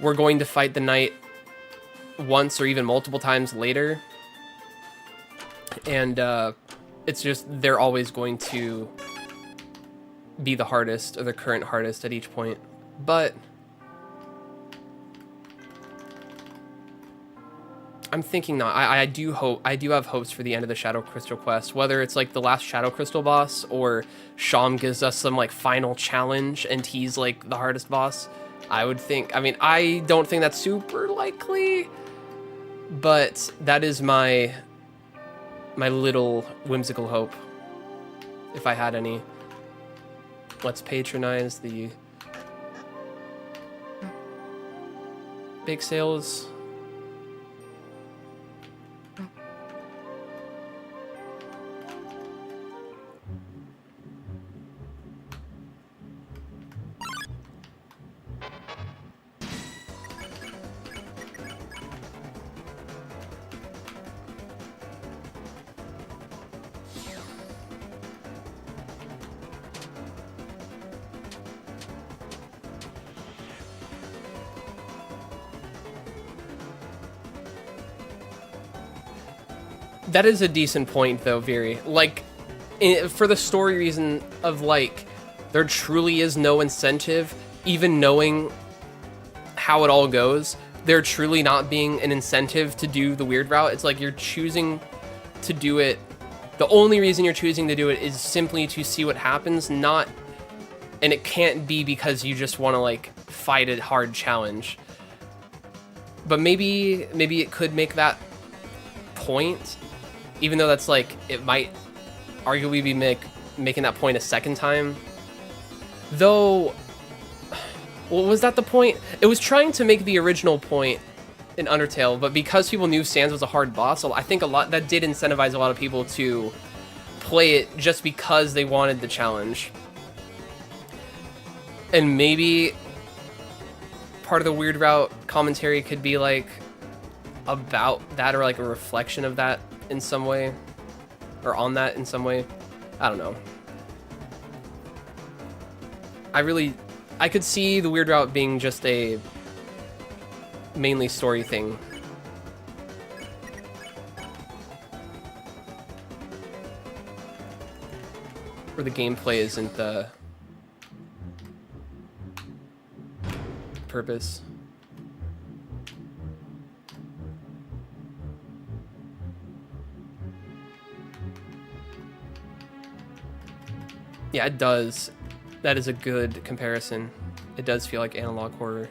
we're going to fight the knight once or even multiple times later. And it's just they're always going to be the hardest, or the current hardest at each point. But I'm thinking not. I do have hopes for the end of the Shadow Crystal quest, whether it's like the last Shadow Crystal boss or Sham gives us some like final challenge and he's like the hardest boss. I would think. I mean, I don't think that's super likely, but that is my little whimsical hope, if I had any. Let's patronize the bake sales. That is a decent point, though, Viri. Like, for the story reason of, like, there truly is no incentive, even knowing how it all goes, there truly not being an incentive to do the weird route. It's like you're choosing to do it The only reason you're choosing to do it is simply to see what happens, not... And it can't be because you just want to, like, fight a hard challenge. But maybe it could make that point, even though that's, like, it might arguably be making that point a second time. Though, well, was that the point? It was trying to make the original point in Undertale, but because people knew Sans was a hard boss, so I think that did incentivize a lot of people to play it just because they wanted the challenge. And maybe part of the Weird Route commentary could be like about that, or like a reflection of that in some way, or on that in some way. I don't know. I could see the Weird Route being just a mainly story thing. Where the gameplay isn't the purpose. Yeah, it does. That is a good comparison. It does feel like analog horror.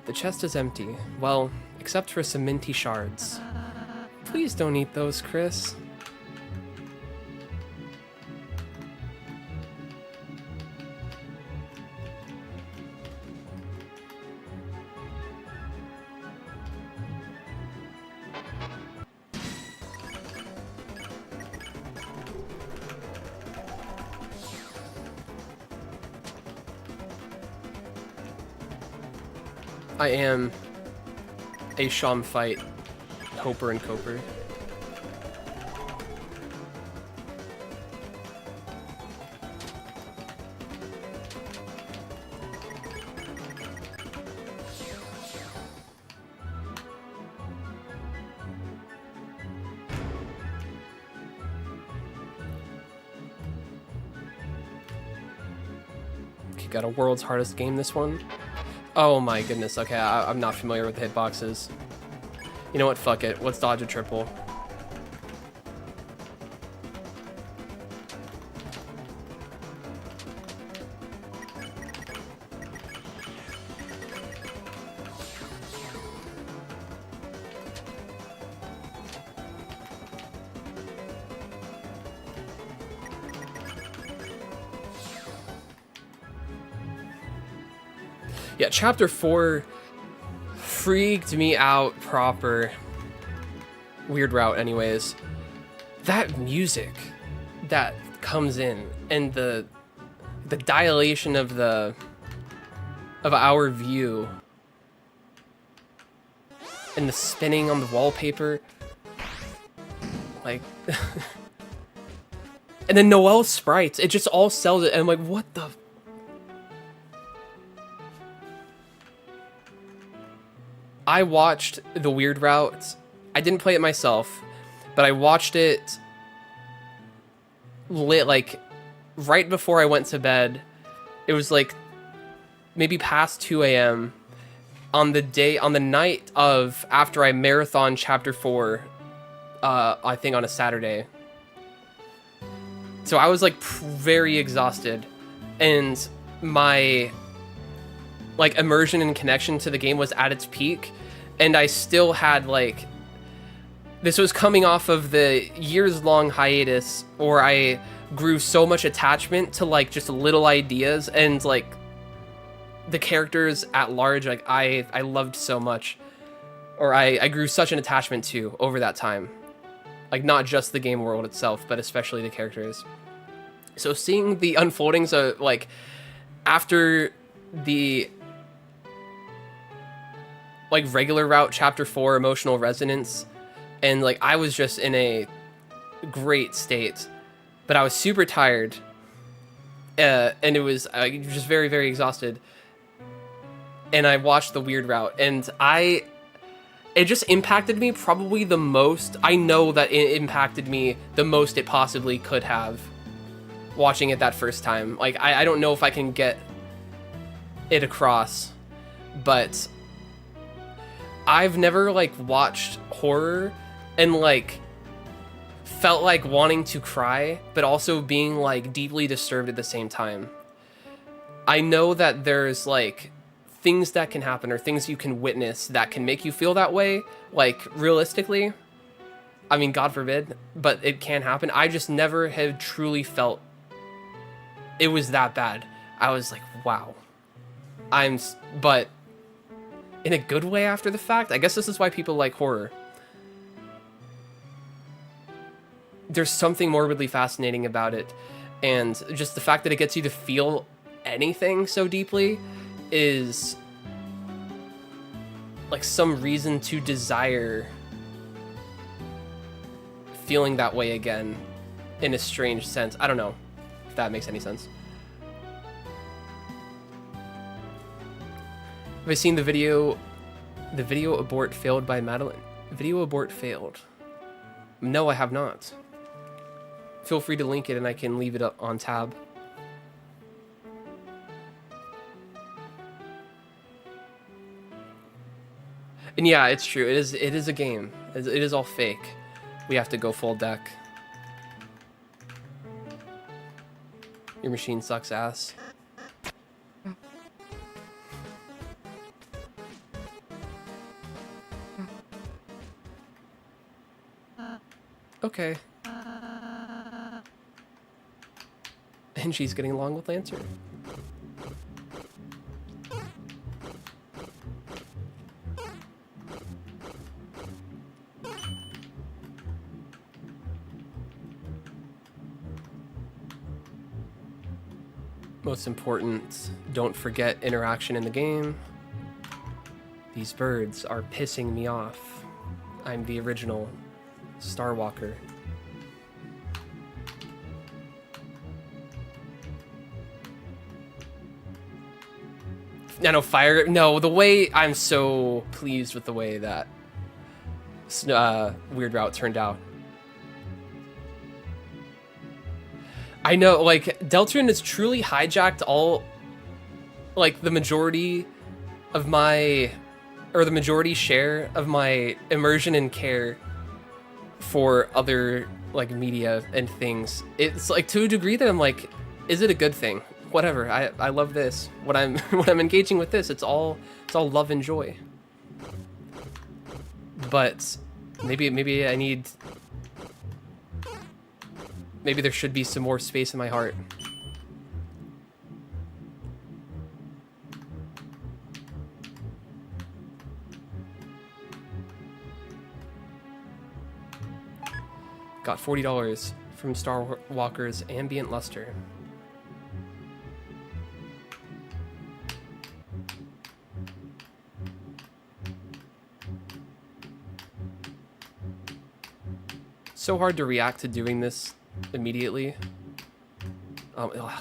The chest is empty. Well, except for some minty shards. Please don't eat those, Chris. I am a ch5 hoper and coper. You got a world's hardest game, this one? Oh my goodness, okay, I'm not familiar with the hitboxes. You know what, fuck it, let's dodge a triple. Yeah, chapter 4 freaked me out proper. Weird Route anyways. That music that comes in and the dilation of our view and the spinning on the wallpaper, like and then Noelle's sprites, it just all sells it, and I'm like, what the I watched the Weird Route. I didn't play it myself, but I watched it like right before I went to bed. It was like maybe past 2 a.m. on the night of after I marathon chapter 4, I think on a Saturday. So I was like very exhausted, and my like immersion and connection to the game was at its peak, and I still had like, this was coming off of the years-long hiatus, or I grew so much attachment to like just little ideas and like the characters at large, like I loved so much, or I grew such an attachment to over that time, like not just the game world itself, but especially the characters. So seeing the unfoldings of like after the like regular route chapter 4 emotional resonance, and like I was just in a great state, but I was super tired, and it was just very, very exhausted, and I watched the Weird Route, and it just impacted me probably the most. I know that it impacted me the most it possibly could have, watching it that first time. Like I don't know if I can get it across, but I've never like watched horror and like felt like wanting to cry, but also being like deeply disturbed at the same time. I know that there's like things that can happen or things you can witness that can make you feel that way, like realistically. I mean, God forbid, but it can happen. I just never have truly felt it was that bad. I was like, wow. But in a good way after the fact. I guess this is why people like horror. There's something morbidly fascinating about it, and just the fact that it gets you to feel anything so deeply is like some reason to desire feeling that way again in a strange sense. I don't know if that makes any sense. Have I seen the video abort failed by Madeline? Video abort failed. No, I have not. Feel free to link it and I can leave it up on tab. And yeah, it's true. It is a game. It is all fake. We have to go full deck. Your machine sucks ass. Okay. And she's getting along with Lancer. Most important, don't forget interaction in the game. These birds are pissing me off. I'm the original Starwalker. No, fire. No, the way I'm so pleased with the way that Weird Route turned out. I know, like, Deltarune has truly hijacked all, like, the majority of my, or the majority share of my immersion and care for other, like, media and things. It's, like, to a degree that I'm like, is it a good thing? Whatever, I love this. When I'm engaging with this, it's all love and joy. But maybe I need, maybe there should be some more space in my heart. Got $40 from Star Walker's Ambient Luster. So hard to react to doing this immediately. Ugh.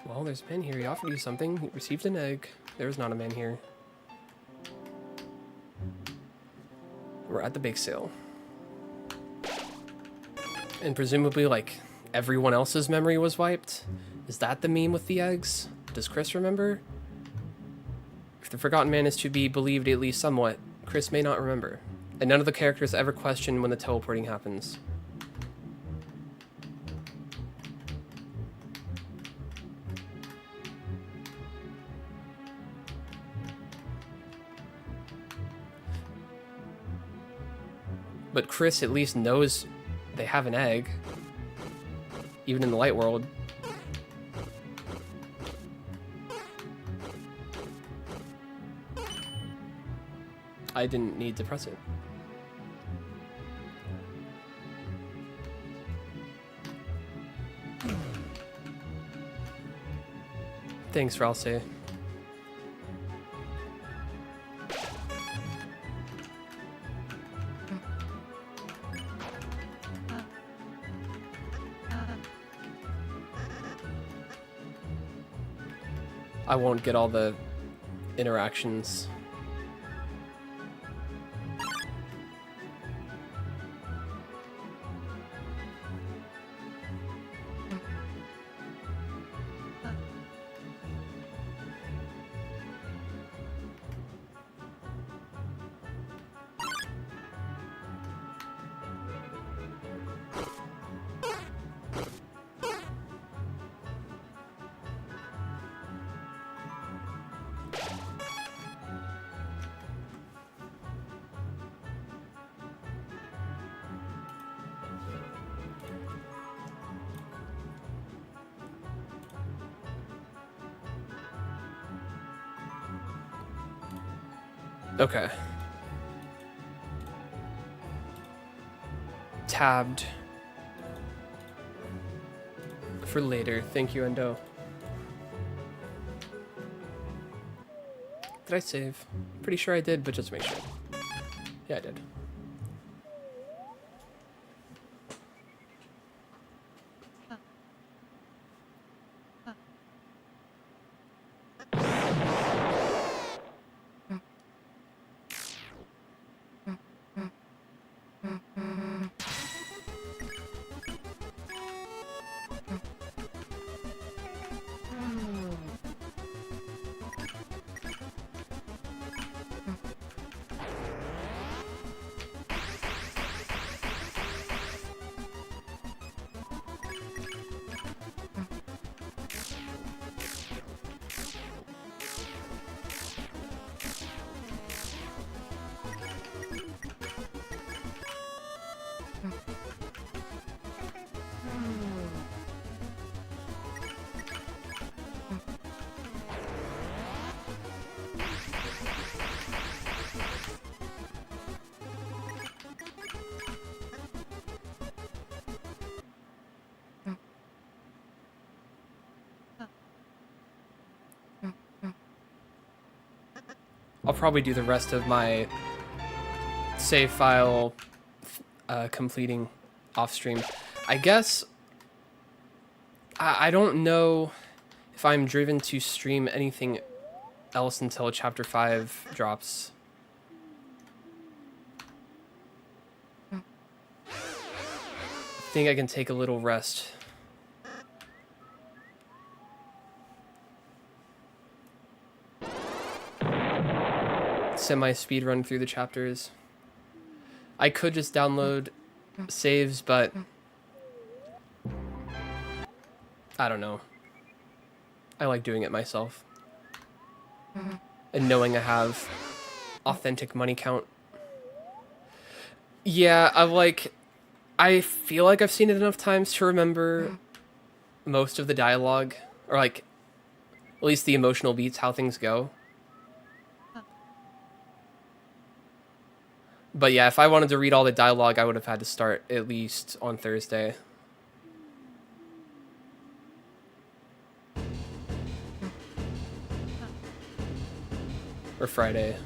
Well, there's a man here. He offered you something. He received an egg. There's not a man here. We're at the bake sale. And presumably, like, everyone else's memory was wiped? Is that the meme with the eggs? Does Chris remember? If the Forgotten Man is to be believed at least somewhat, Chris may not remember. And none of the characters ever question when the teleporting happens. But Chris at least knows they have an egg, even in the light world. I didn't need to press it. Thanks, Ralsei. I won't get all the interactions. Okay. Tabbed. For later. Thank you, Endo. Did I save? Pretty sure I did, but just make sure. Yeah, I did. I'll probably do the rest of my save file completing off stream. I guess I don't know if I'm driven to stream anything else until chapter 5 drops. I think I can take a little rest. Semi-speed run through the chapters. I could just download saves, but I don't know. I like doing it myself. And knowing I have authentic money count. Yeah, I feel like I've seen it enough times to remember most of the dialogue, or like at least the emotional beats, how things go. But yeah, if I wanted to read all the dialogue, I would have had to start at least on Thursday. Or Friday.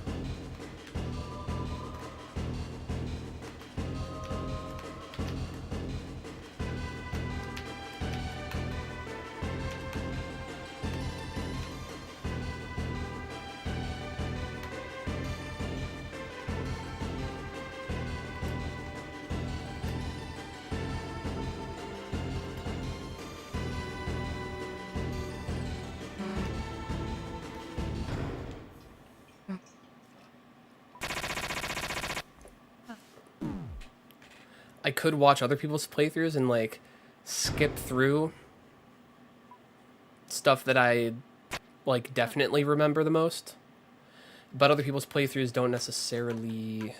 I could watch other people's playthroughs and like skip through stuff that I like definitely remember the most, but other people's playthroughs don't necessarily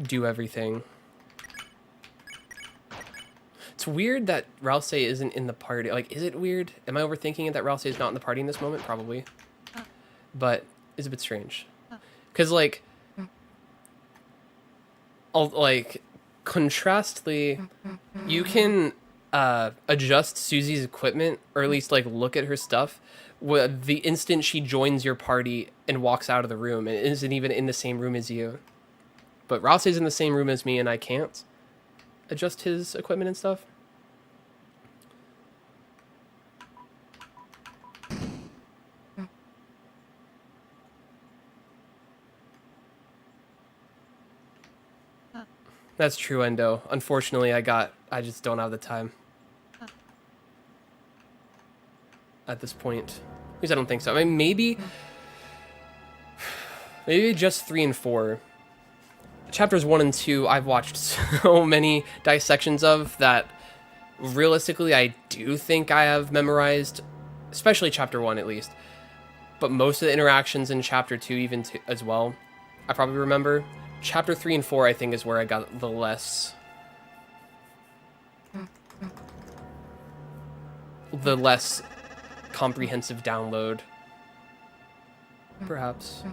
do everything. It's weird that Ralsei isn't in the party. Like, is it weird? Am I overthinking it that Ralsei is not in the party in this moment? Probably. But it's a bit strange. Because, like, I'll, like, contrastly, you can adjust Susie's equipment, or at least like look at her stuff, the instant she joins your party and walks out of the room and isn't even in the same room as you. But Ross is in the same room as me, and I can't adjust his equipment and stuff. That's true, Endo. Unfortunately, I just don't have the time. At this point. At least I don't think so. I mean, maybe just 3 and 4. Chapters 1 and 2, I've watched so many dissections of that realistically I do think I have memorized, especially chapter 1 at least. But most of the interactions in chapter 2 even as well, I probably remember. Chapter 3 and 4, I think, is where I got the less comprehensive download, perhaps.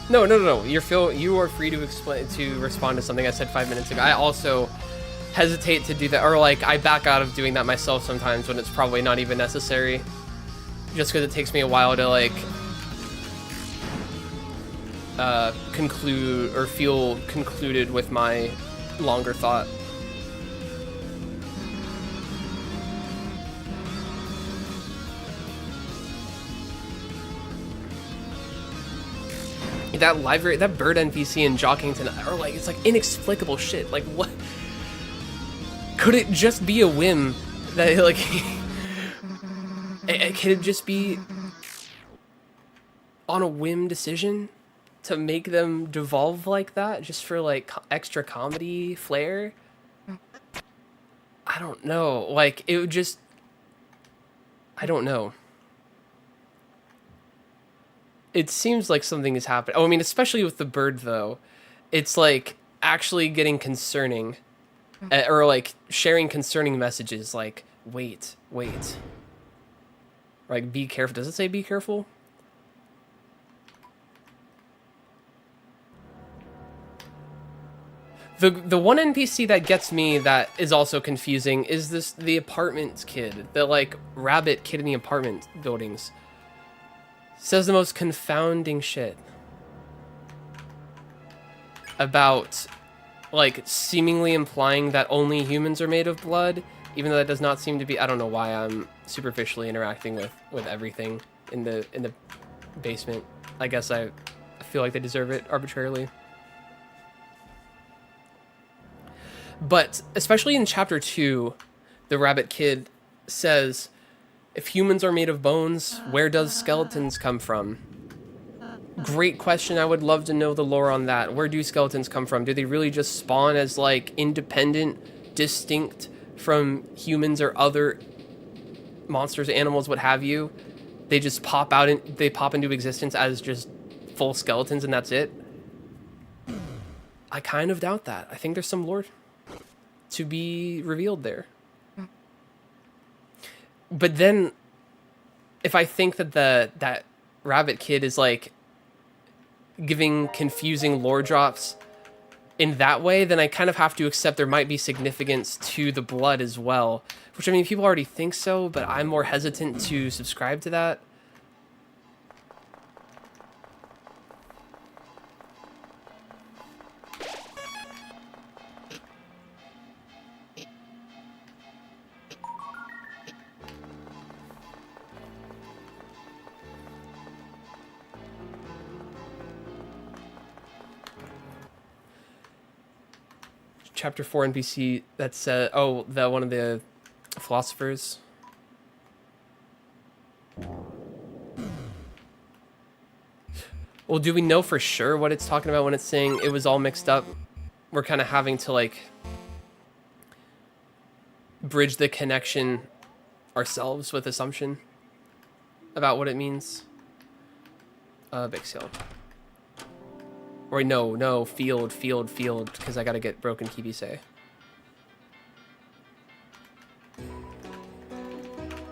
No. You are free to respond to something I said 5 minutes ago. I also hesitate to do that, or like I back out of doing that myself sometimes when it's probably not even necessary, just because it takes me a while to like conclude or feel concluded with my longer thought. That library, that bird NPC in Jockington, are like, it's like inexplicable shit. Like, what? Could it just be a whim that, like, could it just be on a whim decision to make them devolve like that just for, like, extra comedy flair? I don't know. Like, it would just, I don't know. It seems like something is happening. Oh, I mean, especially with the bird, though. It's, like, actually getting concerning. Or, like, sharing concerning messages, like, wait. Like, be careful. Does it say be careful? The one NPC that gets me that is also confusing is the apartment kid. The, like, rabbit kid in the apartment buildings. Says the most confounding shit about, like, seemingly implying that only humans are made of blood, even though that does not seem to be. I don't know why I'm superficially interacting with everything in the basement. I guess I feel like they deserve it arbitrarily. But especially in chapter 2, the rabbit kid says, if humans are made of bones, where does skeletons come from? Great question. I would love to know the lore on that. Where do skeletons come from? Do they really just spawn as, like, independent, distinct from humans or other monsters, animals, what have you? They just pop out and they pop into existence as just full skeletons and that's it? I kind of doubt that. I think there's some lore to be revealed there. But then, if I think that that rabbit kid is, like, giving confusing lore drops in that way, then I kind of have to accept there might be significance to the blood as well. Which, I mean, people already think so, but I'm more hesitant to subscribe to that. Chapter 4 NPC, that's, oh, the one of the philosophers. Well, do we know for sure what it's talking about when it's saying it was all mixed up? We're kind of having to, like, bridge the connection ourselves with assumption about what it means. Big seal. Or no, field, because I gotta get broken Kibise.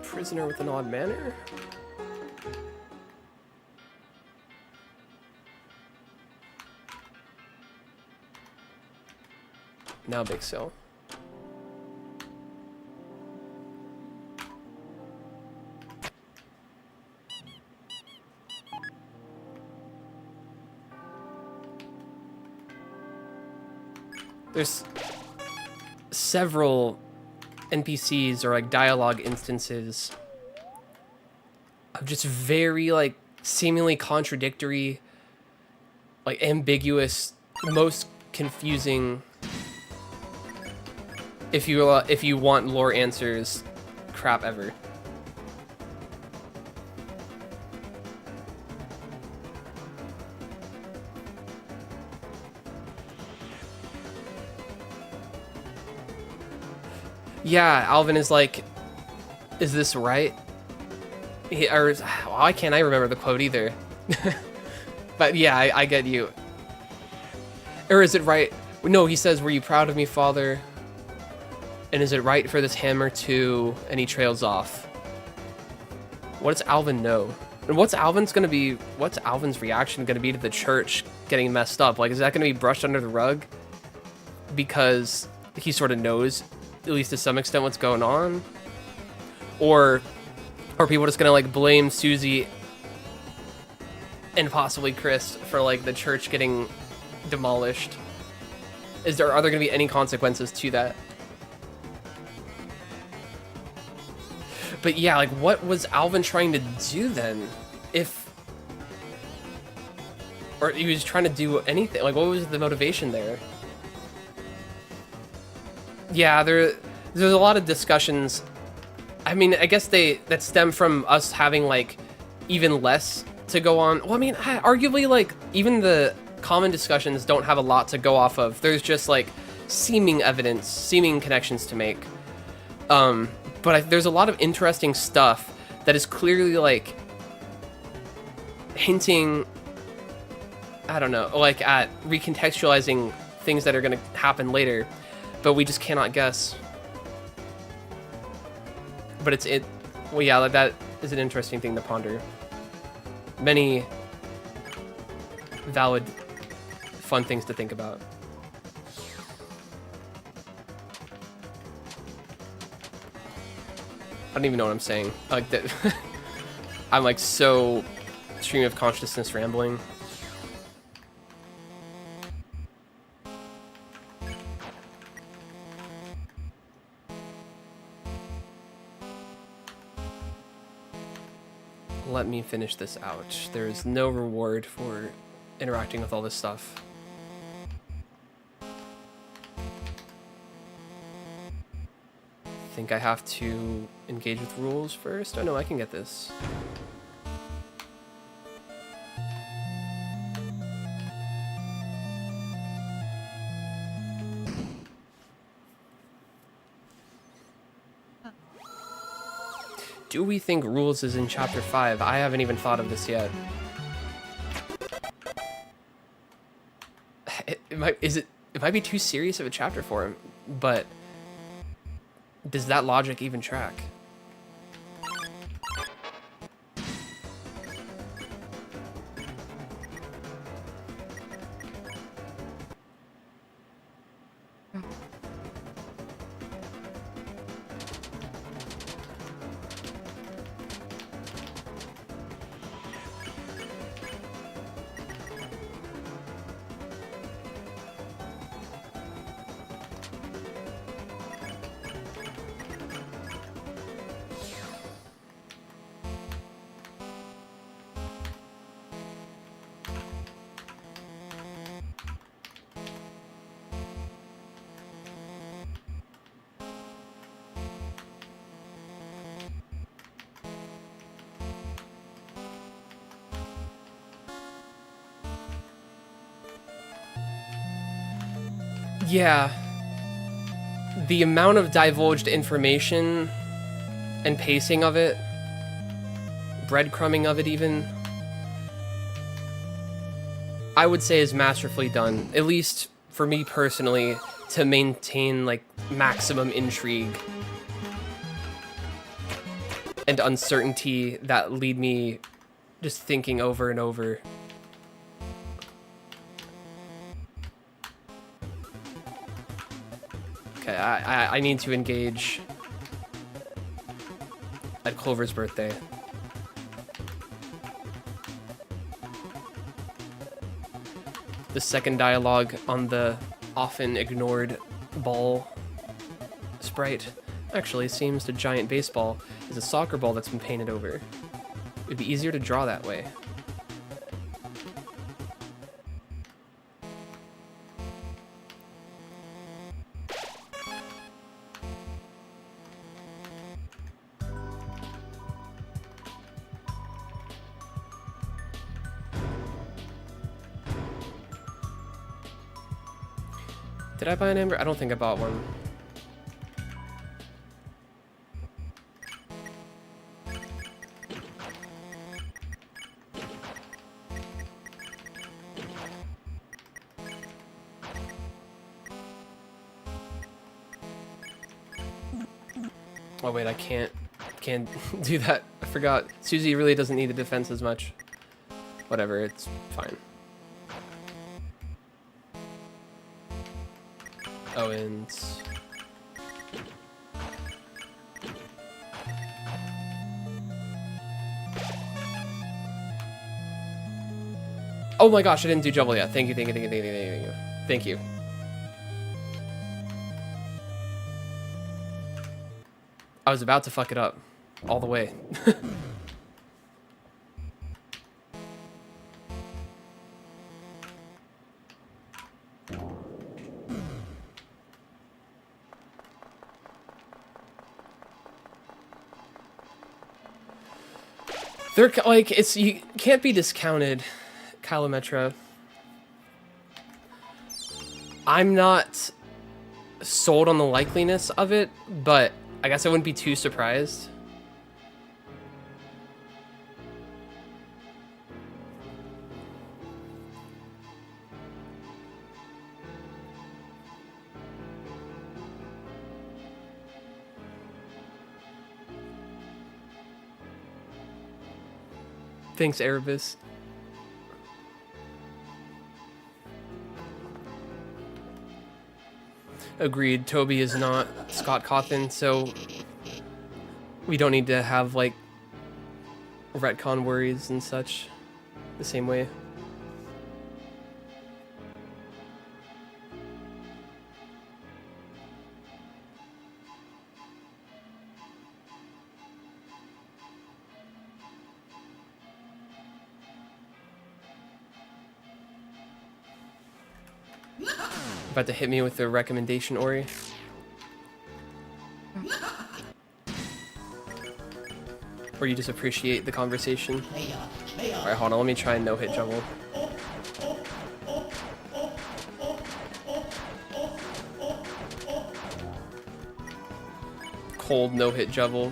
Prisoner with an odd manner? Now Big Seal. There's several NPCs or like dialogue instances of just very like seemingly contradictory, like ambiguous, most confusing, if you want lore answers, crap ever. Yeah, Alvin is like, is this right? Why can't I remember the quote either? But yeah, I get you. Or is it right? No, he says, were you proud of me, father? And is it right for this hammer to... And he trails off. What does Alvin know? And what's Alvin's reaction gonna be to the church getting messed up? Like, is that gonna be brushed under the rug? Because he sort of knows, at least to some extent, what's going on? Or are people just gonna like blame Susie and possibly Chris for like the church getting demolished? Are there gonna be any consequences to that? But yeah, like what was Alvin trying to do then? Or he was trying to do anything, like what was the motivation there? Yeah, there's a lot of discussions. I mean, I guess that stem from us having like even less to go on. Well, I mean, arguably like even the common discussions don't have a lot to go off of. There's just like seeming evidence, seeming connections to make. But there's a lot of interesting stuff that is clearly like hinting, I don't know, like at recontextualizing things that are going to happen later, but we just cannot guess. But well, yeah, that is an interesting thing to ponder. Many valid, fun things to think about. I don't even know what I'm saying. Like that, I'm like so stream of consciousness rambling. Let me finish this out. There is no reward for interacting with all this stuff. I think I have to engage with rules first. Oh no, I can get this. Do we think rules is in chapter 5? I haven't even thought of this yet. It might be too serious of a chapter for him, but does that logic even track? Yeah. The amount of divulged information and pacing of it, breadcrumbing of it even, I would say is masterfully done, at least for me personally, to maintain like maximum intrigue and uncertainty that lead me just thinking over and over. Okay, I need to engage at Clover's birthday. The second dialogue on the often ignored ball sprite actually seems the giant baseball is a soccer ball that's been painted over. It'd be easier to draw that way. Did I buy an Ember? I don't think I bought one. Oh wait, I can't do that. I forgot. Susie really doesn't need the defense as much. Whatever, it's fine. Owens. Oh my gosh, I didn't do Jubble yet. Thank you, thank you, thank you, thank you, thank you. Thank you. I was about to fuck it up. All the way. They're like, you can't be discounted, Calometra. I'm not sold on the likeliness of it, but I guess I wouldn't be too surprised. Thanks, Erebus. Agreed, Toby is not Scott Cawthon, so we don't need to have, like, retcon worries and such the same way. About to hit me with the recommendation, Ori. Or you just appreciate the conversation. Alright, hold on, let me try and no-hit juggle. Cold no-hit juggle.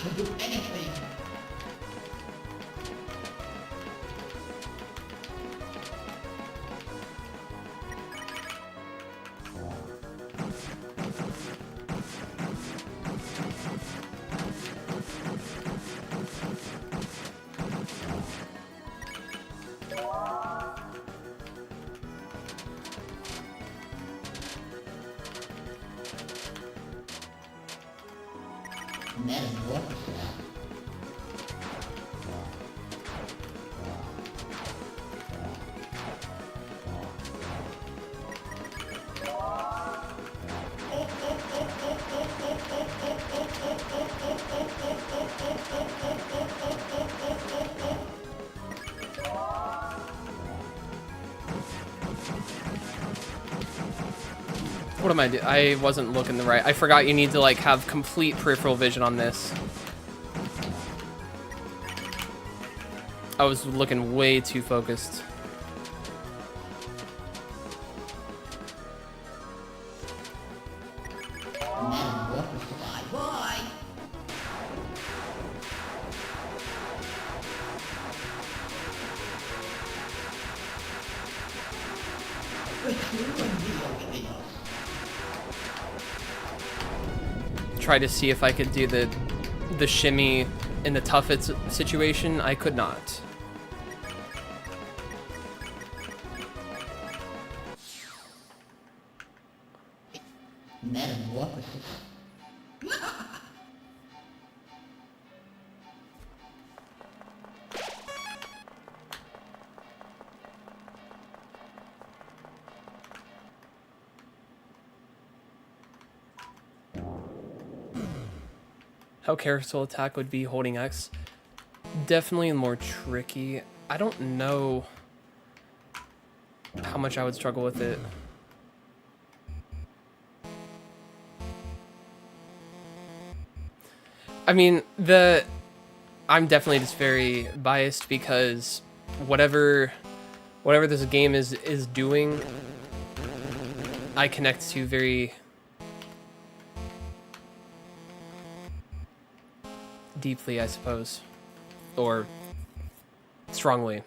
can do anything. What am I doing? I wasn't looking the right. I forgot you need to like have complete peripheral vision on this. I was looking way too focused. Try to see if I could do the shimmy in the toughest situation. I could not. How carousel attack would be holding X? Definitely more tricky. I don't know how much I would struggle with it. I mean, I'm definitely just very biased because whatever this game is doing, I connect to very deeply, I suppose, or strongly.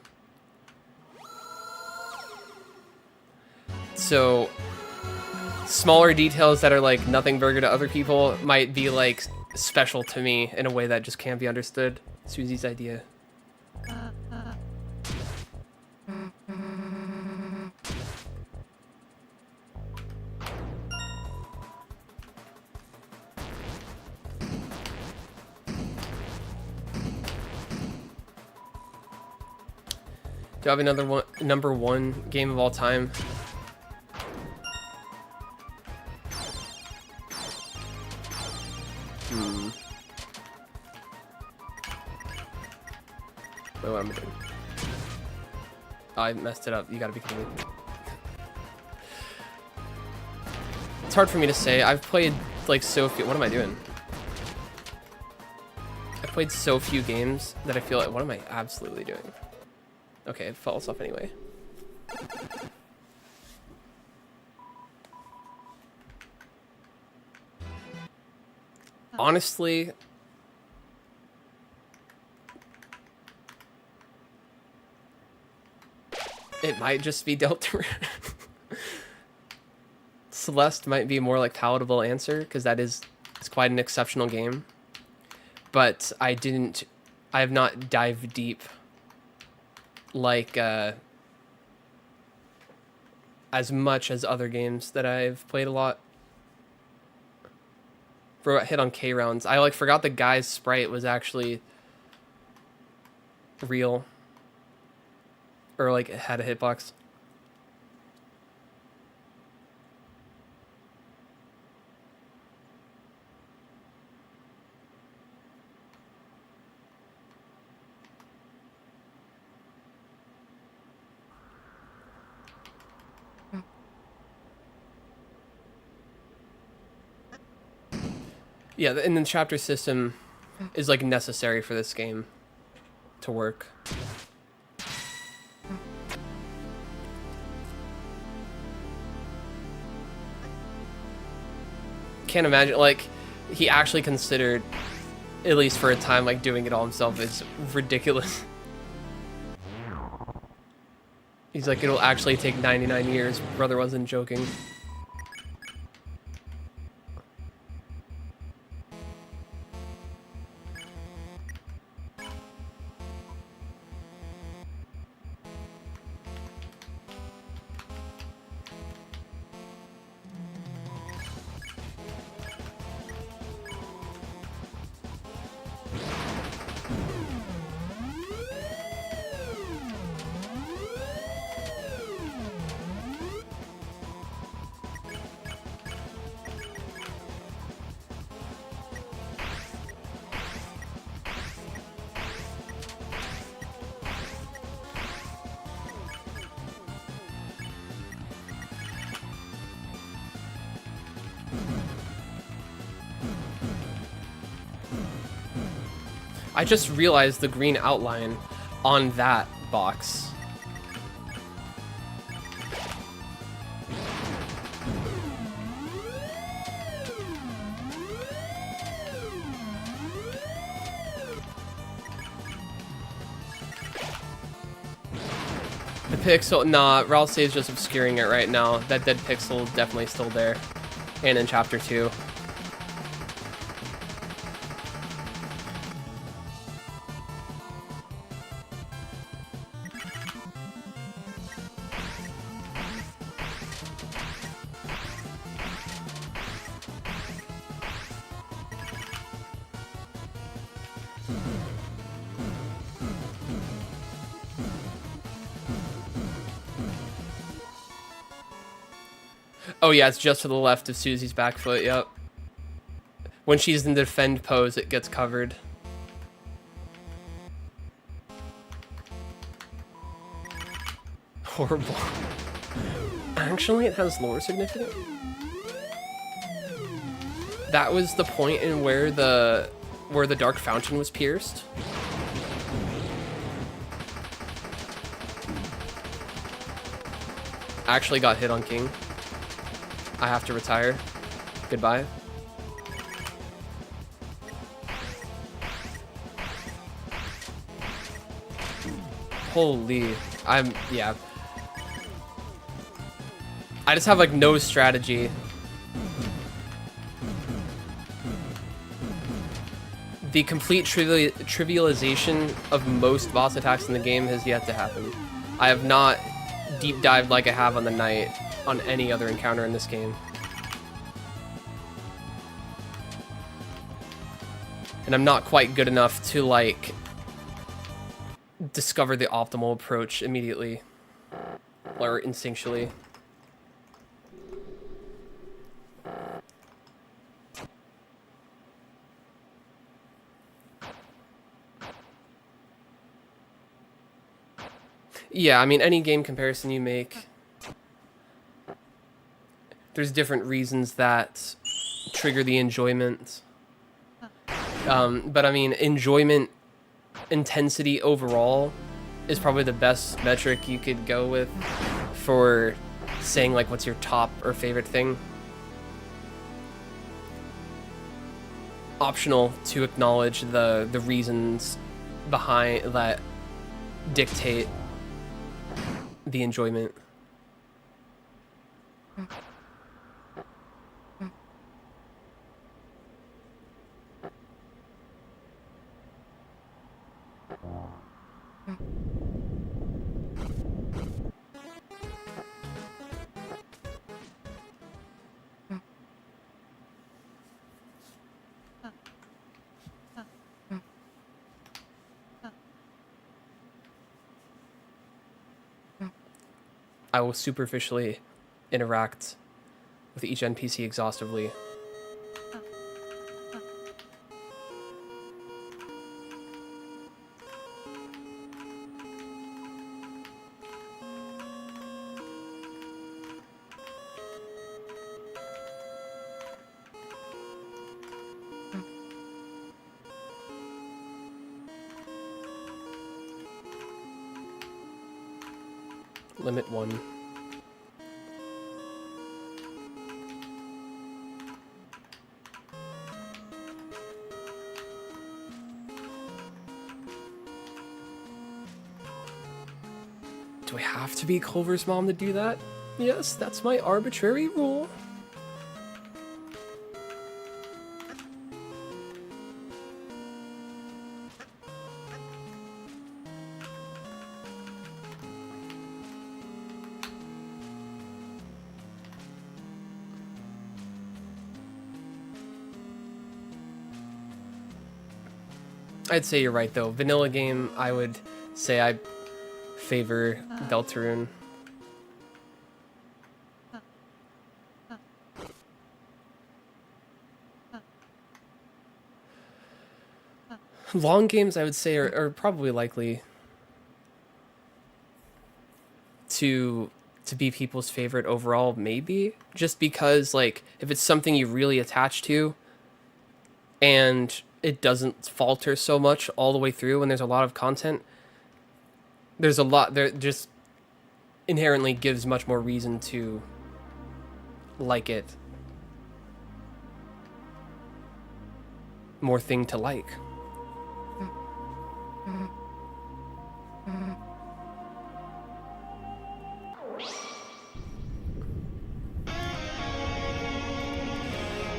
So smaller details that are like nothing burger to other people might be like special to me in a way that just can't be understood. Susie's idea. Do I have another one, number one game of all time? Wait, what am I doing? Oh, I messed it up. You gotta be kidding me. It's hard for me to say. I've played like so few. What am I doing? I've played so few games that I feel like, what am I absolutely doing? Okay, it falls off anyway. Honestly, it might just be Deltarune. Celeste might be a more like palatable answer because it's quite an exceptional game. But I have not dived deep like as much as other games that I've played a lot. Bro, I hit on K rounds. I like forgot the guy's sprite was actually real. Or like it had a hitbox. Yeah, and the chapter system is like necessary for this game to work. Can't imagine, like, he actually considered at least for a time, like doing it all himself is ridiculous. He's like, it'll actually take 99 years. Brother wasn't joking. I just realized the green outline on that box. The pixel, nah, Ralsei is just obscuring it right now. That dead pixel is definitely still there. And in chapter 2. Oh yeah, it's just to the left of Susie's back foot, yep. When she's in the defend pose, it gets covered. Horrible. Actually, it has lore significance. That was the point in where the dark fountain was pierced. I actually got hit on King. I have to retire. Goodbye. Holy, yeah. I just have like no strategy. The complete trivialization of most boss attacks in the game has yet to happen. I have not deep dived like I have on the Knight on any other encounter in this game. And I'm not quite good enough to like discover the optimal approach immediately or instinctually. Yeah, I mean, any game comparison you make, there's different reasons that trigger the enjoyment. But I mean, enjoyment intensity overall is probably the best metric you could go with for saying like what's your top or favorite thing. Optional to acknowledge the reasons behind that dictate the enjoyment. I will superficially interact with each NPC exhaustively. Limit 1. Do I have to be Culver's mom to do that? Yes, that's my arbitrary rule. I'd say you're right, though. Vanilla game, I would say I favor Deltarune. Long games, I would say, are probably likely to be people's favorite overall, maybe. Just because, like, if it's something you really attach to, and it doesn't falter so much all the way through when there's a lot of content, there's a lot there, just inherently gives much more reason to like it. More thing to like.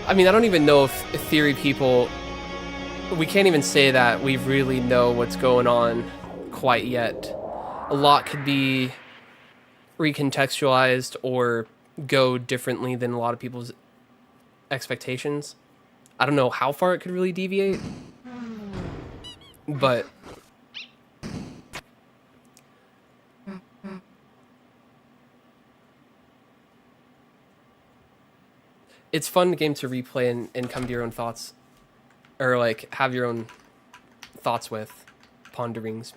I mean, I don't even know if theory people, we can't even say that we really know what's going on quite yet. A lot could be recontextualized or go differently than a lot of people's expectations. I don't know how far it could really deviate, but it's fun game to replay and come to your own thoughts, or like have your own thoughts with, ponderings.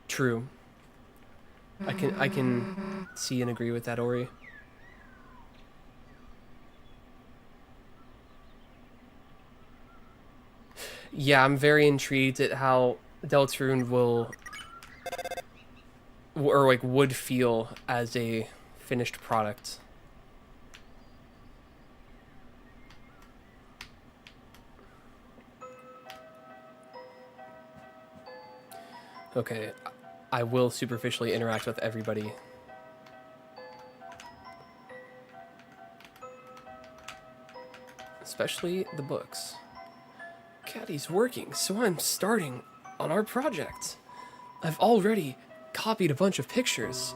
True. I can see and agree with that, Ori. Yeah, I'm very intrigued at how Deltarune will, or like would feel as a finished product. Okay, I will superficially interact with everybody. Especially the books. Caddy's working, so I'm starting on our project. I've already copied a bunch of pictures.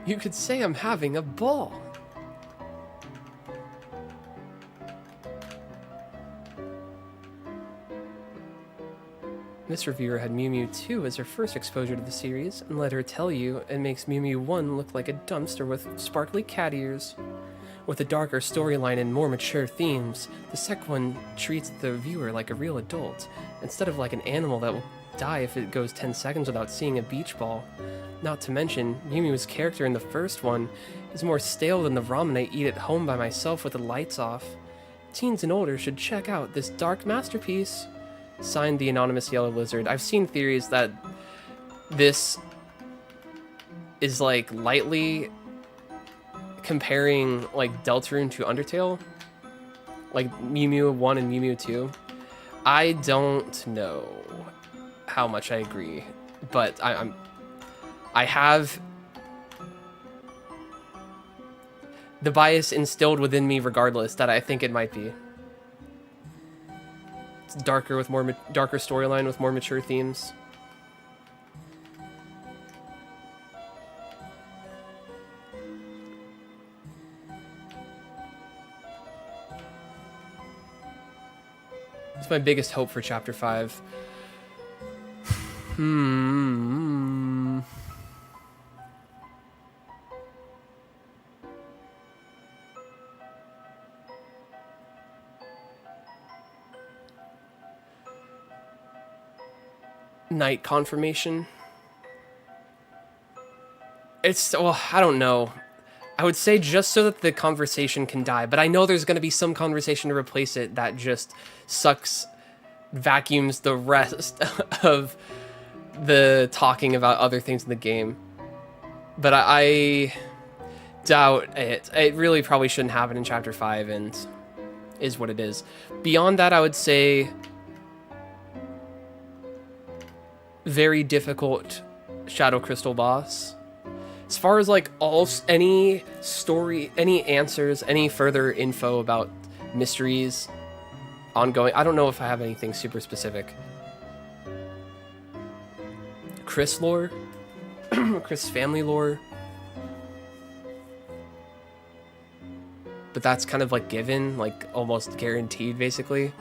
You could say I'm having a ball. This reviewer had Mew Mew 2 as her first exposure to the series, and let her tell you it makes Mew Mew 1 look like a dumpster with sparkly cat ears. With a darker storyline and more mature themes, the second one treats the viewer like a real adult, instead of like an animal that will die if it goes 10 seconds without seeing a beach ball. Not to mention, Mew Mew's character in the first one is more stale than the ramen I eat at home by myself with the lights off. Teens and older should check out this dark masterpiece. Signed, the anonymous yellow lizard. I've seen theories that this is like lightly comparing like Deltarune to Undertale, like Mew Mew 1 and Mew Mew 2. I don't know how much I agree, but I have the bias instilled within me regardless that I think it might be. It's darker with more darker storyline with more mature themes. It's my biggest hope for Chapter 5. Night confirmation. It's, well, I don't know. I would say just so that the conversation can die, but I know there's going to be some conversation to replace it that just sucks vacuums the rest of the talking about other things in the game. But I doubt it. It really probably shouldn't happen in Chapter 5 and is what it is. Beyond that, I would say very difficult Shadow Crystal boss. As far as like any story, any answers, any further info about mysteries ongoing, I don't know if I have anything super specific. Chris lore, Chris family lore, but that's kind of like given, like almost guaranteed basically.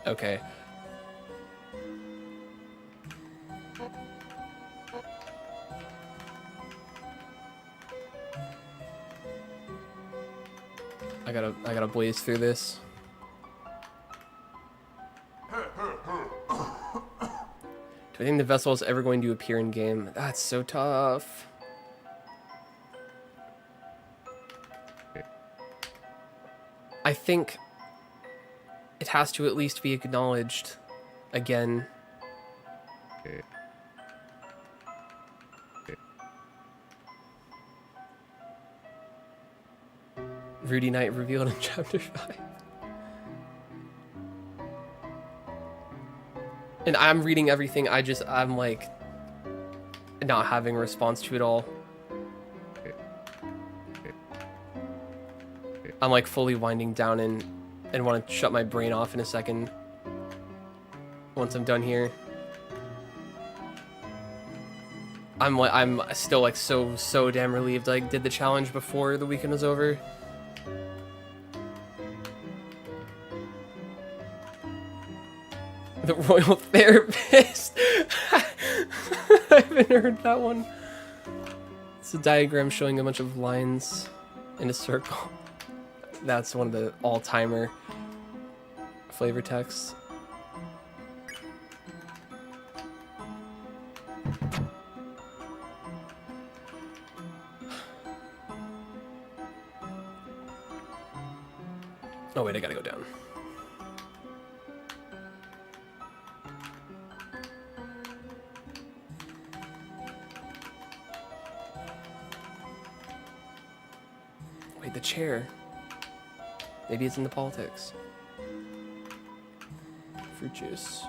Okay. I gotta blaze through this. Do I think the vessel is ever going to appear in game? That's so tough. I think it has to at least be acknowledged again. Rudy Knight revealed in Chapter 5. And I'm reading everything, I'm like not having a response to it all. I'm like fully winding down and want to shut my brain off in a second once I'm done here. I'm still like so damn relieved I did the challenge before the weekend was over. The Royal Therapist. I haven't heard that one. It's a diagram showing a bunch of lines in a circle. That's one of the all-timer flavor texts. Oh wait, I gotta go down. Wait, the chair. Maybe it's in the politics. Fruit juice.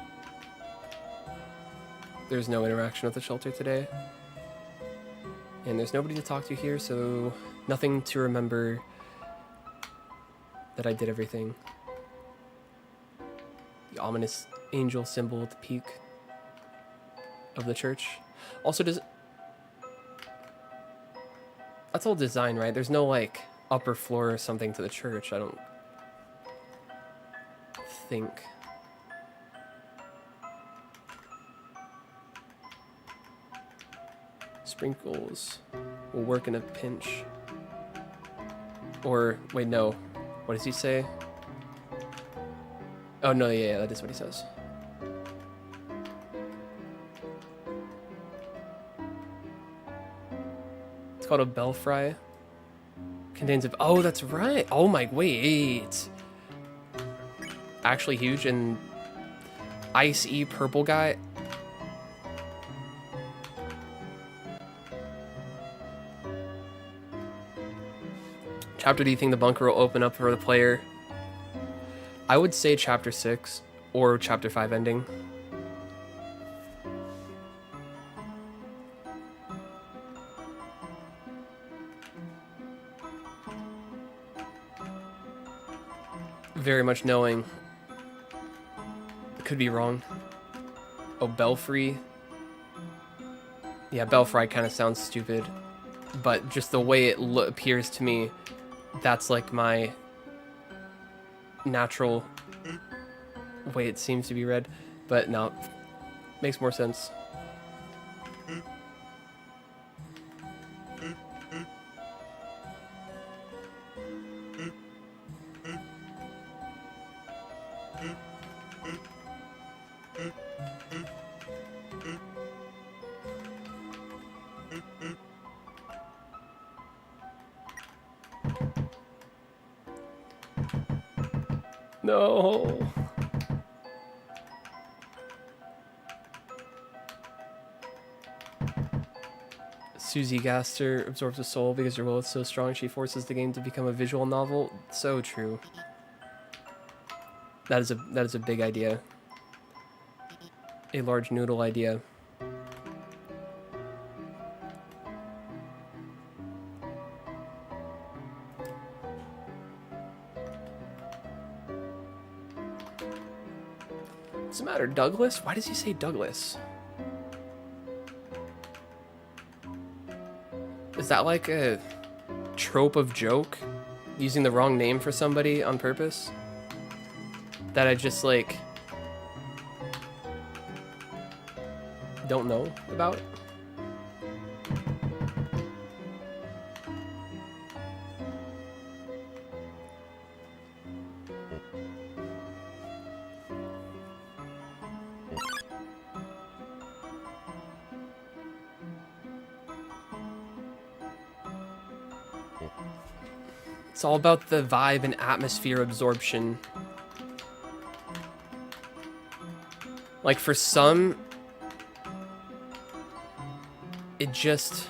There's no interaction with the shelter today. And there's nobody to talk to here, so nothing to remember that I did everything. The ominous angel symbol at the peak of the church. Also, that's all design, right? There's no, like, upper floor or something to the church, I don't think. Sprinkles will work in a pinch. Or, wait, no. What does he say? Oh, no, yeah, that is what he says. It's called a belfry. Contains of, oh, that's right. Oh my, wait. Actually huge, and ice-y purple guy. Chapter do you think the bunker will open up for the player? I would say chapter 6 or chapter 5 ending. Very much knowing. Could be wrong. Oh, Belfry. Yeah, Belfry kind of sounds stupid. But just the way it appears to me, that's like my natural way it seems to be read, but no, makes more sense. No. Susie Gaster absorbs a soul because her will is so strong she forces the game to become a visual novel. So true. That is a big idea. A large noodle idea. What's the matter, Douglas? Why does he say Douglas? Is that like a trope of joke? Using the wrong name for somebody on purpose? That I just, like, don't know about? It's all about the vibe and atmosphere absorption. Like, for some, it just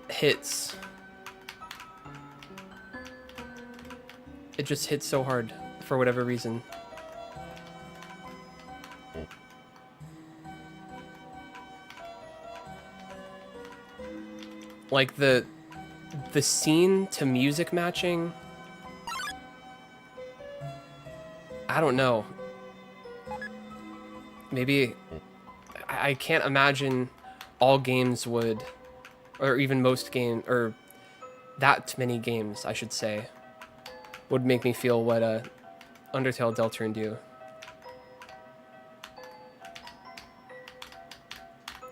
hits. It just hits so hard for whatever reason. Like, the scene to music matching, I don't know. Maybe I can't imagine all games would, or even most games, or that many games, I should say, would make me feel what Undertale Deltarune do.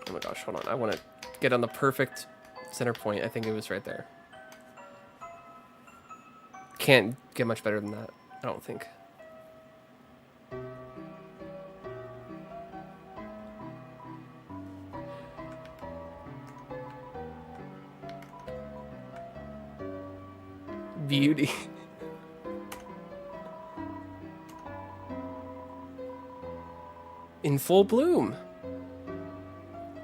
Oh my gosh, hold on. I want to get on the perfect center point. I think it was right there. Can't get much better than that, I don't think. Beauty. In full bloom.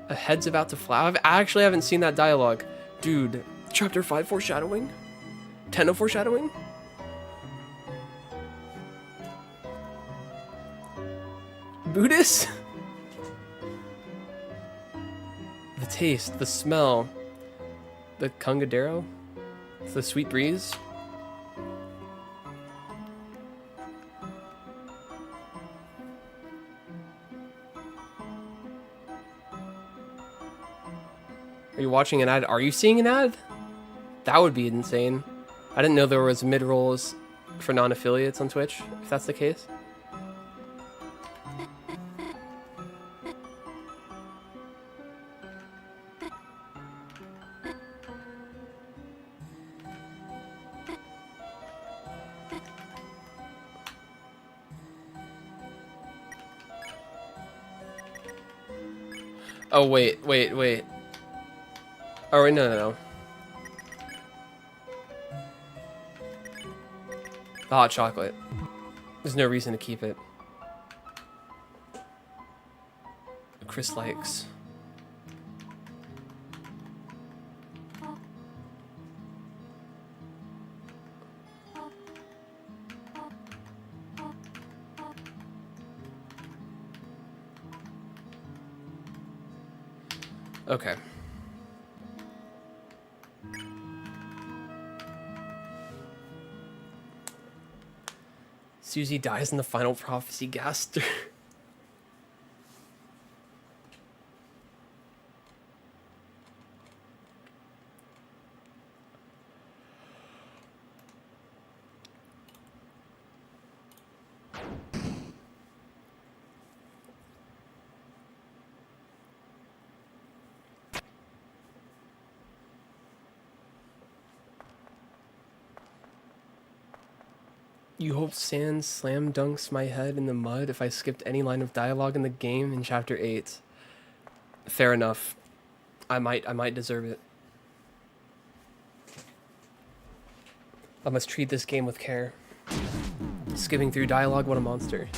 A head's about to fly. I actually haven't seen that dialogue. Dude, chapter 5 foreshadowing? 10 of foreshadowing? Buddhist? The taste, the smell, the Kungadero, the sweet breeze. Are you watching an ad? Are you seeing an ad? That would be insane. I didn't know there was mid-rolls for non-affiliates on Twitch, if that's the case. Oh, wait. Oh, wait, no. The hot chocolate. There's no reason to keep it. Chris likes. Okay. Susie dies in the final prophecy, Gaster. You hope sand slam dunks my head in the mud if I skipped any line of dialogue in the game in chapter 8. Fair enough. I might deserve it. I must treat this game with care. Skipping through dialogue, what a monster.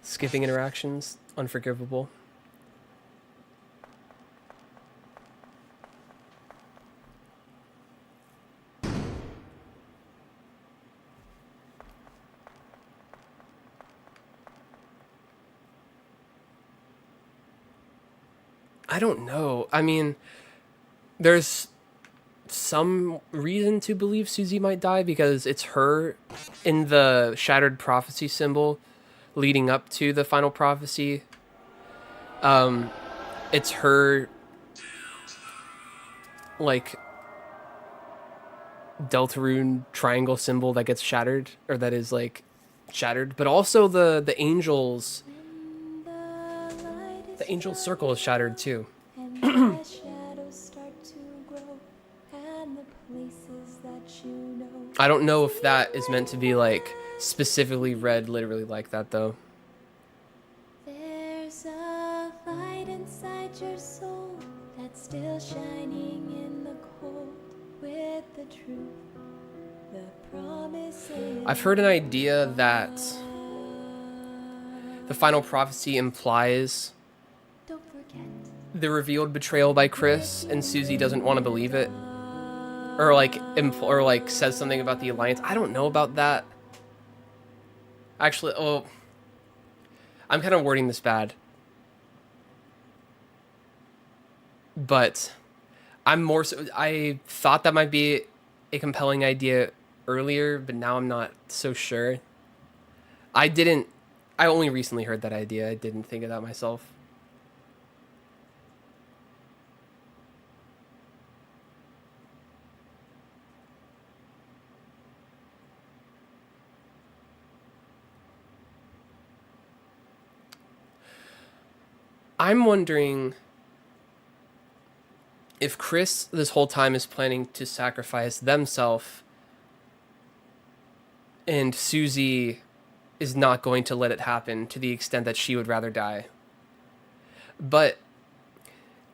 Skipping interactions, unforgivable. I don't know. I mean, there's some reason to believe Susie might die because it's her in the shattered prophecy symbol leading up to the final prophecy. It's her like Deltarune triangle symbol that gets shattered, or that is like shattered, but also the angels, the angel circle is shattered too. I don't know if that is meant to be like specifically read literally like that though. There's a light inside your soul that's still shining in the cold with the truth. The promises. I've heard an idea that the final prophecy implies Don't forget. the revealed betrayal by Chris, and Susie doesn't want to believe it, or like says something about the alliance. I don't know about that. Actually, I'm kind of wording this bad, but I'm more so. I thought that might be a compelling idea earlier, but now I'm not so sure. I only recently heard that idea. I didn't think of that myself. I'm wondering if Chris this whole time is planning to sacrifice themselves, and Susie is not going to let it happen to the extent that she would rather die. But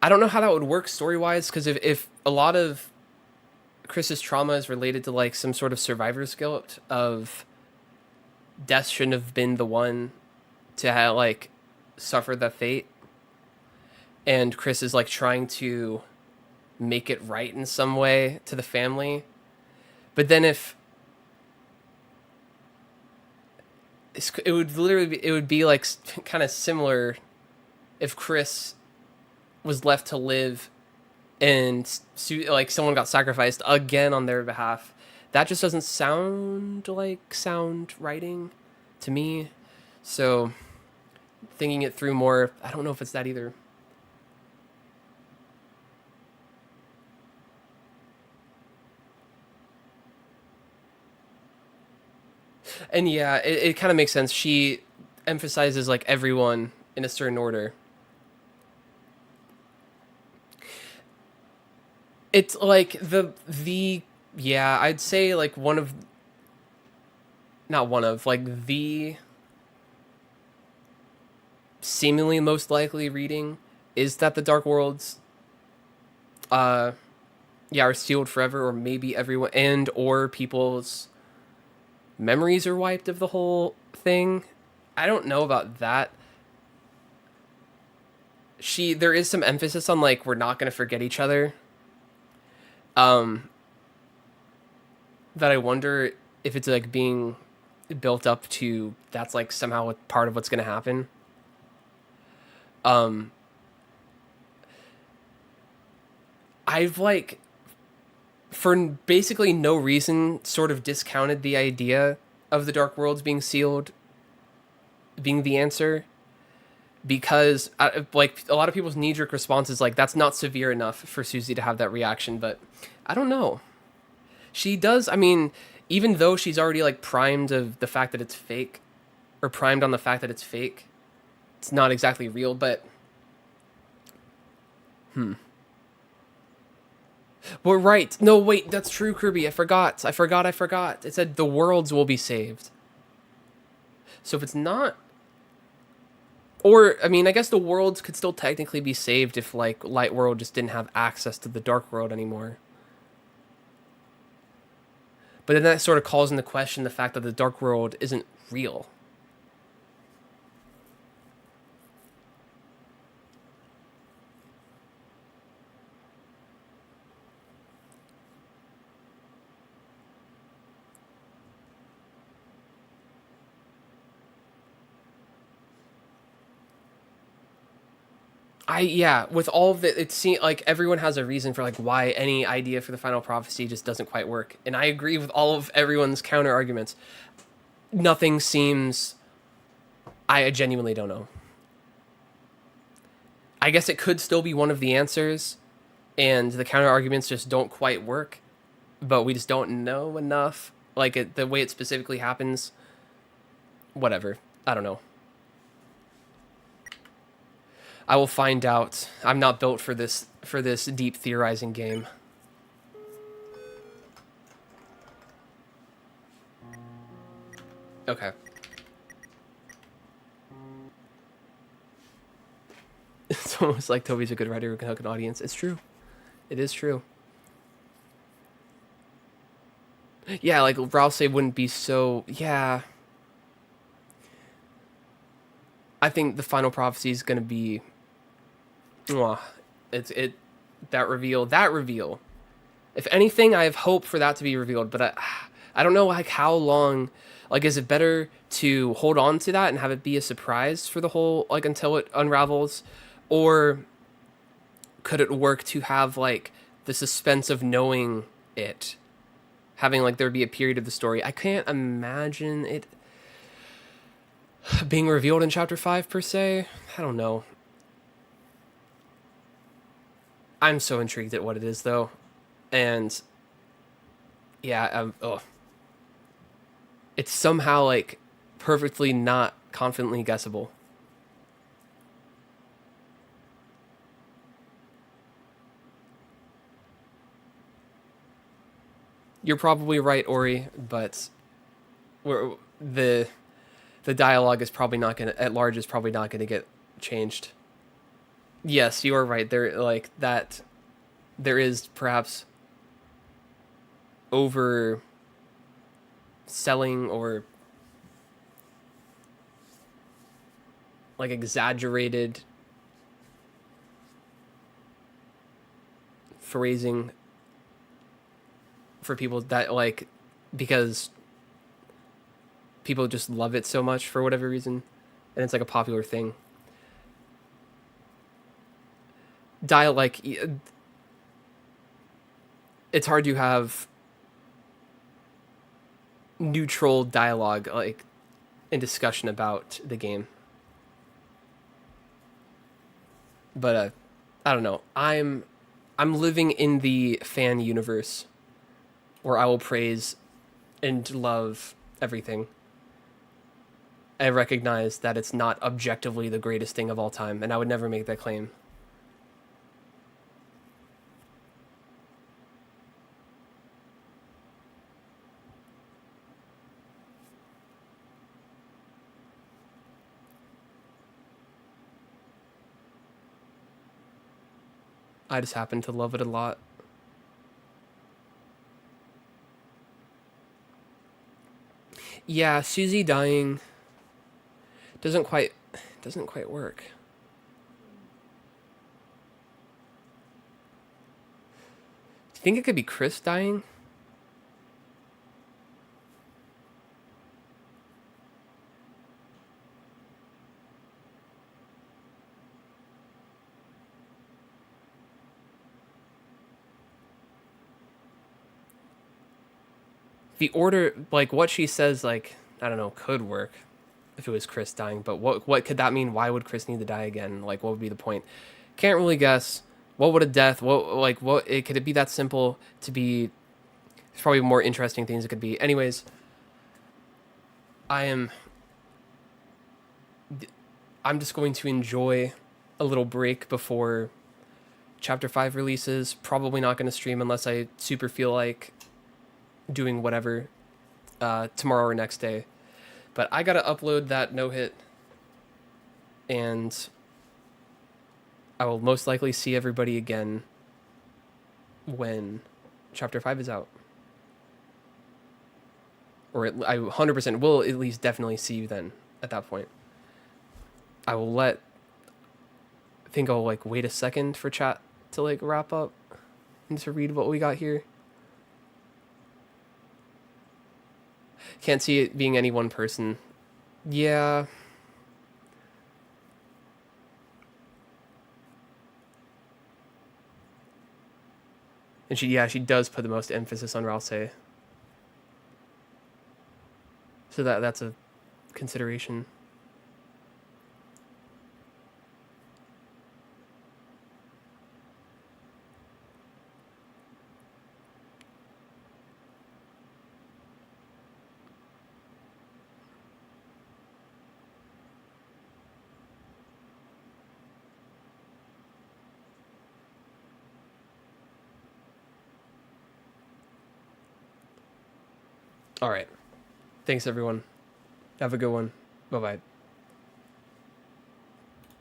I don't know how that would work story-wise, because if a lot of Chris's trauma is related to like some sort of survivor's guilt of death shouldn't have been the one to like suffer the fate, and Chris is like trying to make it right in some way to the family. But then if it would be like kind of similar if Chris was left to live and like someone got sacrificed again on their behalf. That just doesn't sound like sound writing to me. So thinking it through more, I don't know if it's that either. And yeah, it kind of makes sense. She emphasizes like everyone in a certain order. It's like yeah, I'd say like not one of, like the seemingly most likely reading is that the Dark Worlds are sealed forever, or maybe everyone and or people's memories are wiped of the whole thing. I don't know about that. There is some emphasis on like we're not going to forget each other. That I wonder if it's like being built up to that's like somehow a part of what's going to happen. I've like for basically no reason sort of discounted the idea of the Dark Worlds being sealed being the answer, because like a lot of people's knee-jerk response is like that's not severe enough for Susie to have that reaction. But I don't know, she does. I mean, even though she's already like primed of the fact that it's fake, or primed on the fact that it's not exactly real. But We're right. No, wait, that's true, Kirby. I forgot. It said the worlds will be saved. So if it's not, or I mean, I guess the worlds could still technically be saved if like Light World just didn't have access to the Dark World anymore. But then that sort of calls into question the fact that the Dark World isn't real. Yeah, with all of it seems like everyone has a reason for like why any idea for the final prophecy just doesn't quite work. And I agree with all of everyone's counter arguments. Nothing seems, I genuinely don't know. I guess it could still be one of the answers and the counter arguments just don't quite work, but we just don't know enough like the way it specifically happens. Whatever. I don't know. I will find out. I'm not built for this deep theorizing game. Okay. It's almost like Toby's a good writer who can hook an audience. It's true. It is true. Yeah, like Rouse wouldn't be so. Yeah. I think the final prophecy is gonna be. It that reveal. If anything, I have hope for that to be revealed, but I don't know like how long. Like, is it better to hold on to that and have it be a surprise for the whole like until it unravels, or could it work to have like the suspense of knowing it, having like there be a period of the story? I can't imagine it being revealed in chapter 5 per se. I don't know. I'm so intrigued at what it is though, and yeah, it's somehow like perfectly not confidently guessable. You're probably right, Ori, but we're, the dialogue is probably not gonna at large is probably not gonna get changed. Yes, you are right. There like that. There is perhaps over selling or like exaggerated phrasing for people that like because people just love it so much for whatever reason and it's like a popular thing. Like it's hard to have neutral dialogue like in discussion about the game. But I don't know. I'm living in the fan universe where I will praise and love everything. I recognize that it's not objectively the greatest thing of all time, and I would never make that claim. I just happen to love it a lot. Yeah, Susie dying doesn't quite work. Do you think it could be Chris dying? The order, like what she says, like I don't know, could work if it was Chris dying. But what could that mean? Why would Chris need to die again? Like, what would be the point? Can't really guess. What would a death? What? Could it be that simple to be? There's probably more interesting things it could be. Anyways, I am. I'm just going to enjoy a little break before Chapter 5 releases. Probably not going to stream unless I super feel like doing whatever tomorrow or next day. But I got to upload that no-hit, and I will most likely see everybody again when Chapter 5 is out. Or I 100% will at least definitely see you then at that point. I will I think I'll like wait a second for chat to like wrap up and to read what we got here. Can't see it being any one person. Yeah. And she does put the most emphasis on Ralsei. So that's a consideration. All right. Thanks, everyone. Have a good one. Bye-bye.